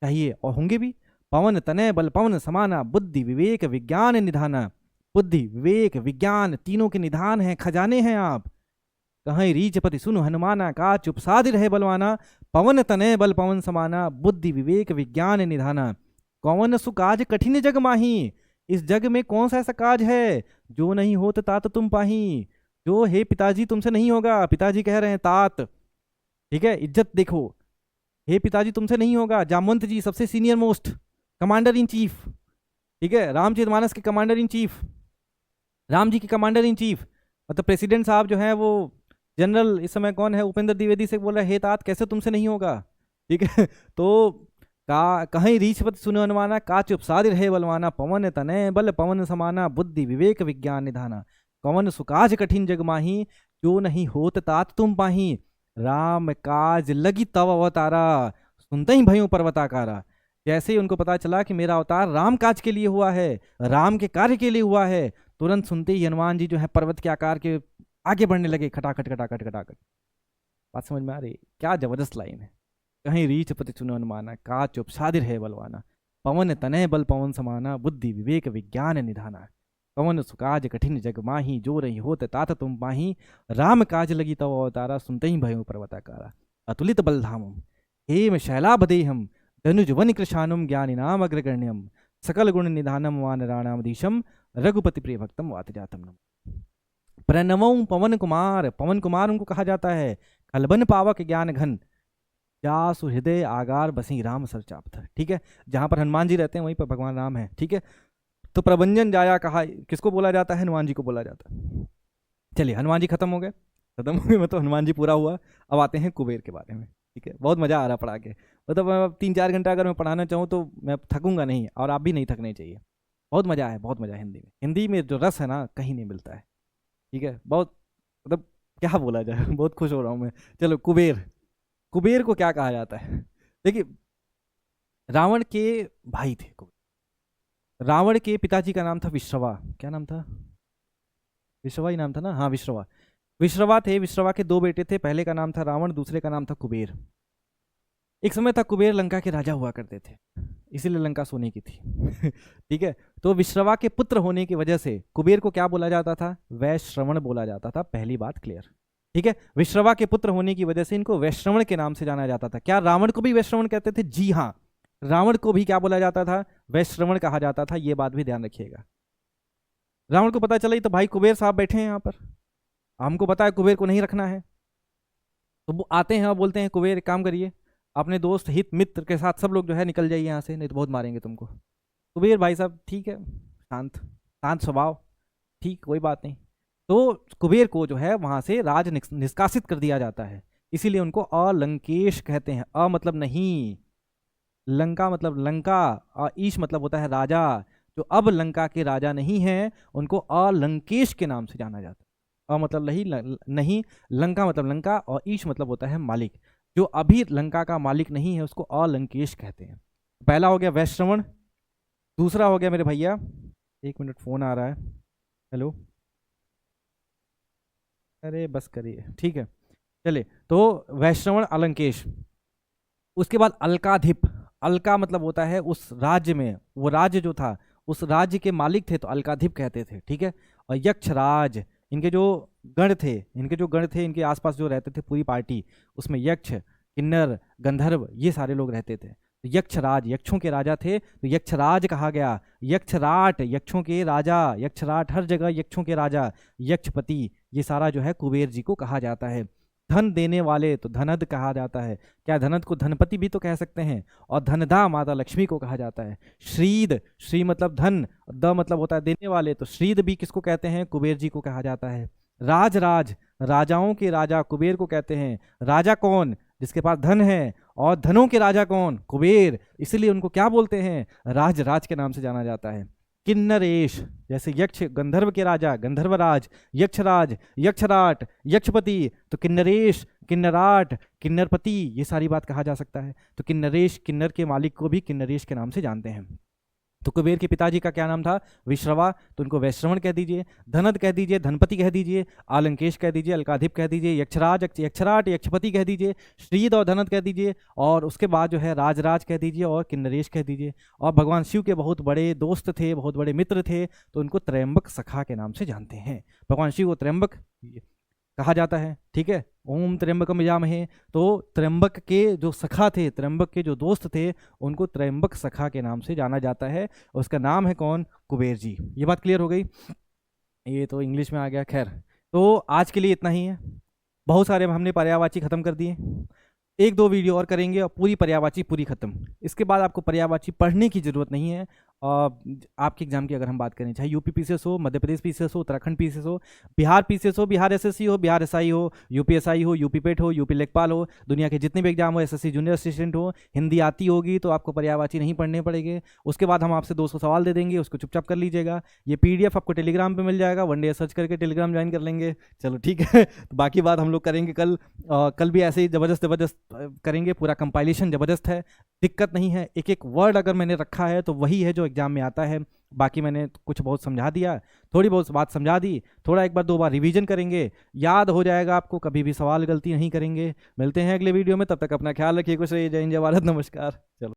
चाहिए और होंगे भी। पवन तनय बल पवन समाना, बुद्धि विवेक विज्ञान निधाना। बुद्धि विवेक विज्ञान तीनों के निधान हैं, खजाने हैं आप। कहीं रीचपति सुनु हनुमाना, का चुप साध रहे बलवाना। पवन तनय बल पवन समाना, बुद्धि विवेक विज्ञान निधाना। कौन सुकाज कठिन जग माही, इस जग में कौन सा ऐसा काज है जो नहीं होत तात तुम पाही। जो हे पिताजी तुमसे नहीं होगा, पिताजी कह रहे हैं तात। ठीक है। इज्जत देखो, हे पिताजी तुमसे नहीं होगा। जामवंत जी सबसे senior most commander in chief. ठीक है। रामचरितमानस के commander in chief, Ram ji के कमांडर इन चीफ, मतलब प्रेसिडेंट साहब जो है वो जनरल इस समय कौन है, उपेंद्र द्विवेदी से बोल रहे हे तात कैसे तुमसे नहीं होगा। ठीक है। तो का कहीं रीछपत सुनो हनुमाना, का चुप साधि रहे बलवाना। पवन तनय बल पवन समाना, बुद्धि विवेक विज्ञान निधाना। कवन सुकाज कठिन जग माही, जो नहीं होत तात तुम पाही। राम काज लगी तव अवतारा, सुनते ही भयों पर्वताकारा। जैसे ही उनको पता चला कि मेरा अवतार राम काज के लिए हुआ है, राम के कार्य के लिए हुआ है, तुरंत सुनते ही हनुमान जी जो है पर्वत के आकार के आगे बढ़ने लगे, खटाखट खटाखट खटाखट। बात समझ में आ रही? क्या जबरदस्त लाइन है। कहीं रीछ पति सुनो हनुमाना, का चुप साधिर है बलवाना। पवन तनय बल पवन समाना, बुद्धि विवेक विज्ञान निधाना। पवन सुकाज कठिन जग माही, जो रही होत तात तुम पाही। राम काज लगी तव अवतारा, सुनते ही भयो पर्वताकारा। अतुलित बलधामम हेम शैलाभदेहम, धनुज वन कृशानुम ज्ञानी नाम अग्रगण्यम। सकल गुण निधानम वानराणामधीशम, रघुपति प्रिय भक्तम वात जातम नम। प्रणवं पवन कुमार, पवन कुमार उनको कहा जाता है। खलबन पावक ज्ञान घन, जासु हृदय आगार बसी राम सर चाप। ठीक है, जहां पर हनुमान जी रहते हैं वहीं पर भगवान राम है। ठीक है, तो प्रभंजन जाया कहा किसको बोला जाता है? हनुमान जी को बोला जाता है। चलिए, हनुमान जी खत्म हो गए, खत्म हो गए, मतलब हनुमान जी पूरा हुआ। अब आते हैं कुबेर के बारे में। ठीक है, बहुत मजा आ रहा पढ़ा के, मतलब मैं 3-4 घंटा अगर मैं पढ़ाना चाहूँ तो मैं थकूंगा नहीं, और आप भी नहीं थकने चाहिए। बहुत मजा है, बहुत मजा है हिंदी में। हिंदी में जो रस है ना, कहीं नहीं मिलता है। ठीक है, बहुत, मतलब क्या बोला जाए बहुत खुश हो रहा हूँ मैं। चलो, कुबेर। कुबेर को क्या कहा जाता है? देखिए, रावण के भाई थे कुबेर। रावण के पिताजी का नाम था विश्रवा। क्या नाम था? विश्रवा ही नाम था ना? हाँ, विश्रवा। विश्रवा थे। विश्रवा के 2 बेटे थे, पहले का नाम था रावण, दूसरे का नाम था कुबेर। एक समय था कुबेर लंका के राजा हुआ करते थे, इसीलिए लंका सोने की थी ठीक है, तो विश्रवा के पुत्र होने की वजह से कुबेर को क्या बोला जाता था? वैश्रवण बोला जाता था। पहली बात क्लियर। ठीक है, विश्रवा के पुत्र होने की वजह से इनको वैश्रवण के नाम से जाना जाता था। क्या रावण को भी वैश्रवण कहते थे? जी हाँ, रावण को भी क्या बोला जाता था? वैश्रवण कहा जाता था। ये बात भी ध्यान रखिएगा। रावण को पता चला तो भाई कुबेर साहब बैठे हैं यहाँ पर, हमको पता है कुबेर को नहीं रखना है, तो वो आते हैं और बोलते हैं कुबेर एक काम करिए, अपने दोस्त हित मित्र के साथ सब लोग जो है निकल जाइए यहाँ से, नहीं तो बहुत मारेंगे तुमको। कुबेर भाई साहब ठीक है, शांत शांत स्वभाव, ठीक कोई बात नहीं। तो कुबेर को जो है वहां से राज निष्कासित कर दिया जाता है। इसीलिए उनको अलंकेश कहते हैं। अ मतलब नहीं, लंका मतलब लंका, और ईश मतलब होता है राजा। जो अब लंका के राजा नहीं हैं उनको अलंकेश के नाम से जाना जाता है। अ मतलब नहीं, लंका मतलब लंका, और ईश मतलब होता है मालिक। जो अभी लंका का मालिक नहीं है उसको अलंकेश कहते हैं। पहला हो गया वैश्रवण, दूसरा हो गया मेरे भैया, 1 मिनट फोन आ रहा है, हेलो, अरे बस करिए, ठीक है। चलिए, तो वैश्रवण, अलंकेश, उसके बाद अलकाधिप। अलका मतलब होता है उस राज्य में, वो राज्य जो था उस राज्य के मालिक थे तो अलकाधिप कहते थे। ठीक है, और यक्षराज, इनके जो गण थे, इनके आसपास जो रहते थे पूरी पार्टी, उसमें यक्ष, किन्नर, गंधर्व, ये सारे लोग रहते थे। तो यक्षराज, यक्षों के राजा थे तो यक्षराज कहा गया। यक्षराट, यक्षों के राजा, यक्षराट हर जगह यक्षों के राजा, यक्षपति, ये सारा जो है कुबेर जी को कहा जाता है। धन देने वाले तो धनद कहा जाता है। क्या धनद को धनपति भी तो कह सकते हैं? और धनदा माता लक्ष्मी को कहा जाता है। श्रीद, श्री मतलब धन, द मतलब होता है देने वाले, तो श्रीद भी किसको कहते हैं? कुबेर जी को कहा जाता है। राज, राजाओं के राजा कुबेर को कहते हैं। राजा कौन? जिसके पास धन है। और धनों के राजा कौन? कुबेर। इसलिए उनको क्या बोलते हैं? राज के नाम से जाना जाता है। किन्नरेश, जैसे यक्ष गंधर्व के राजा गंधर्वराज, यक्षराज, यक्षराट, यक्षपति, तो किन्नरेश, किन्नराट, किन्नरपति, ये सारी बात कहा जा सकता है। तो किन्नरेश, किन्नर के मालिक को भी किन्नरेश के नाम से जानते हैं। तो कुबेर के पिताजी का क्या नाम था? विश्रवा, तो उनको वैश्रवण कह दीजिए, धनद कह दीजिए, धनपति कह दीजिए, आलंकेश कह दीजिए, अलकाधिप कह दीजिए, यक्षराज, यक्षराट, यक्षपति कह दीजिए, श्रीद और धनद कह दीजिए, और उसके बाद जो है राज कह दीजिए और किन्नरेश कह दीजिए। और भगवान शिव के बहुत बड़े दोस्त थे, बहुत बड़े मित्र थे, तो उनको त्रयंबक सखा के नाम से जानते हैं। भगवान शिव को त्रयंबक कहा जाता है। ठीक है, ओम त्र्यंबकम यजामहे, तो त्र्यंबक के जो सखा थे, त्र्यंबक के जो दोस्त थे, उनको त्र्यंबक सखा के नाम से जाना जाता है। उसका नाम है कौन? कुबेर जी। ये बात क्लियर हो गई? ये तो इंग्लिश में आ गया। खैर, तो आज के लिए इतना ही है। बहुत सारे हमने पर्यायवाची खत्म कर दिए, 1-2 वीडियो और करेंगे और पूरी पर्यायवाची पूरी खत्म। इसके बाद आपको पर्यायवाची पढ़ने की जरूरत नहीं है। आपके एग्जाम की अगर हम बात करें, चाहे यूपी पीसीएस हो, मध्य प्रदेश पीसीएस हो, उत्तराखंड पीसीएस हो, बिहार पीसीएस हो, बिहार एसएससी हो, बिहार एसआई हो, यूपी एसआई हो, यूपी पेट हो, यूपी लेखपाल हो, दुनिया के जितने भी एग्जाम हो, एसएससी जूनियर असिस्टेंट हो, हिंदी आती होगी तो आपको पर्यायवाची नहीं पढ़ने पड़ेंगे। उसके बाद हम आपसे 200 सवाल दे देंगे, उसको चुपचाप कर लीजिएगा। ये पीडीएफ आपको टेलीग्राम पर मिल जाएगा, वन डे सर्च करके टेलीग्राम ज्वाइन कर लेंगे। चलो ठीक है, तो बाकी बात हम लोग करेंगे कल। कल भी ऐसे ही जबरदस्त करेंगे, पूरा कंपाइलेशन जबरदस्त है, दिक्कत नहीं है। एक एक वर्ड अगर मैंने रखा है तो वही है जो एग्जाम में आता है। बाकी मैंने कुछ बहुत समझा दिया, थोड़ी बहुत बात समझा दी, थोड़ा 1-2 बार रिवीजन करेंगे, याद हो जाएगा आपको, कभी भी सवाल गलती नहीं करेंगे। मिलते हैं अगले वीडियो में, तब तक अपना ख्याल रखिए, खुश रहिए, जय हिंद, जय भारत, नमस्कार। चलो।